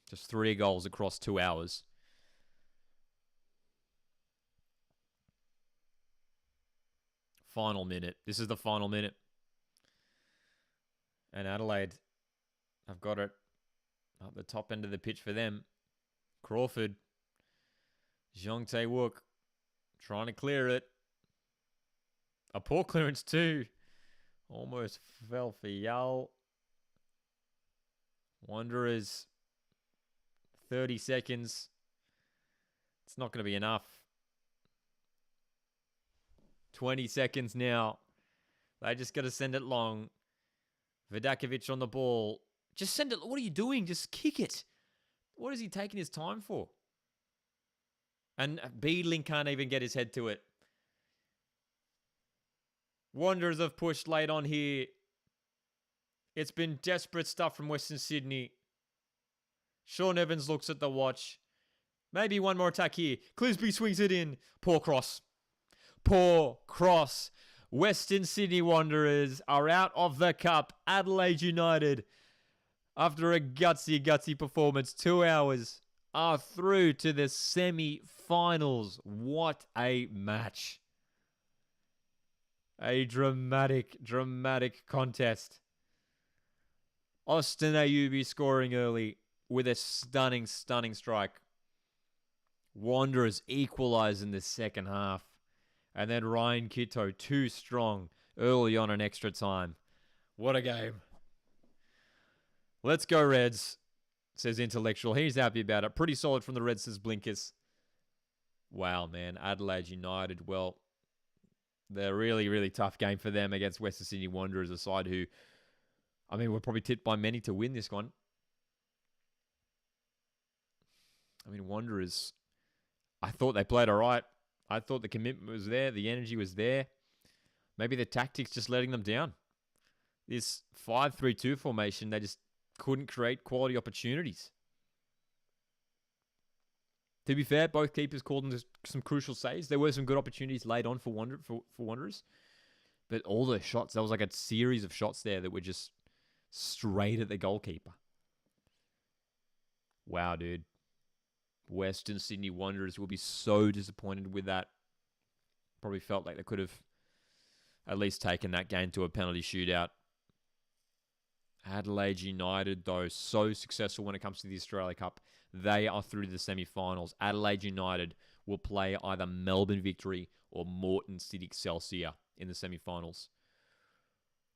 Just 3 goals across 2 hours. Final minute. This is the final minute. And Adelaide, I've got it up the top end of the pitch for them. Crawford. Jean Tae-wook trying to clear it. A poor clearance too Almost fell for Yull. Wanderers, 30 seconds. It's not going to be enough. 20 seconds now. They just got to send it long. Vidakovic on the ball. Just send it. What are you doing? Just kick it. What is he taking his time for? And Beedling can't even get his head to it. Wanderers have pushed late on here. It's been desperate stuff from Western Sydney. Sean Evans looks at the watch. Maybe one more attack here. Clisby swings it in. Poor cross. Poor cross. Western Sydney Wanderers are out of the cup. Adelaide United, after a gutsy performance, 2 hours, are through to the semi-finals. What a match. A dramatic contest. Austin Ayubi scoring early with a stunning strike. Wanderers equalize in the second half. And then Ryan Kitto, too strong early on in extra time. What a game. Let's go Reds, says Intellectual. He's happy about it. Pretty solid from the Reds, says Blinkers. Wow, man. Adelaide United, well, they're really tough game for them against Western Sydney Wanderers, a side who, I mean, were probably tipped by many to win this one. I mean, Wanderers, I thought they played all right. I thought the commitment was there. The energy was there. Maybe the tactics just letting them down. This 5-3-2 formation, they just couldn't create quality opportunities. To be fair, both keepers called them some crucial saves. There were some good opportunities laid on for Wanderers. But all the shots, there was like a series of shots there that were just straight at the goalkeeper. Wow, dude. Western Sydney Wanderers will be so disappointed with that. Probably felt like they could have at least taken that game to a penalty shootout. Adelaide United, though, so successful when it comes to the Australia Cup. They are through to the semi-finals. Adelaide United will play either Melbourne Victory or Moreton City Excelsior in the semi-finals.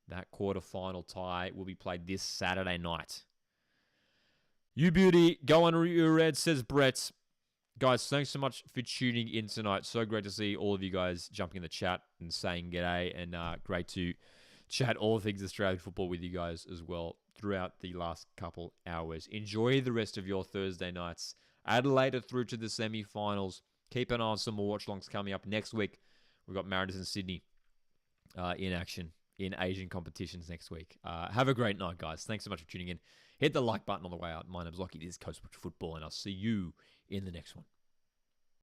That quarter-final tie will be played this Saturday night. You beauty, go on your Red, says Brett. Guys, thanks so much for tuning in tonight. So great to see all of you guys jumping in the chat and saying g'day, and great to chat all things Australian football with you guys as well throughout the last couple hours. Enjoy the rest of your Thursday nights. Adelaide are through to the semi-finals. Keep an eye on some more watchalongs coming up next week. We've got Mariners and Sydney in action in Asian competitions next week. Have a great night, guys. Thanks so much for tuning in. Hit the like button on the way out. My name's Lockie. This is Coast Football, and I'll see you in the next one.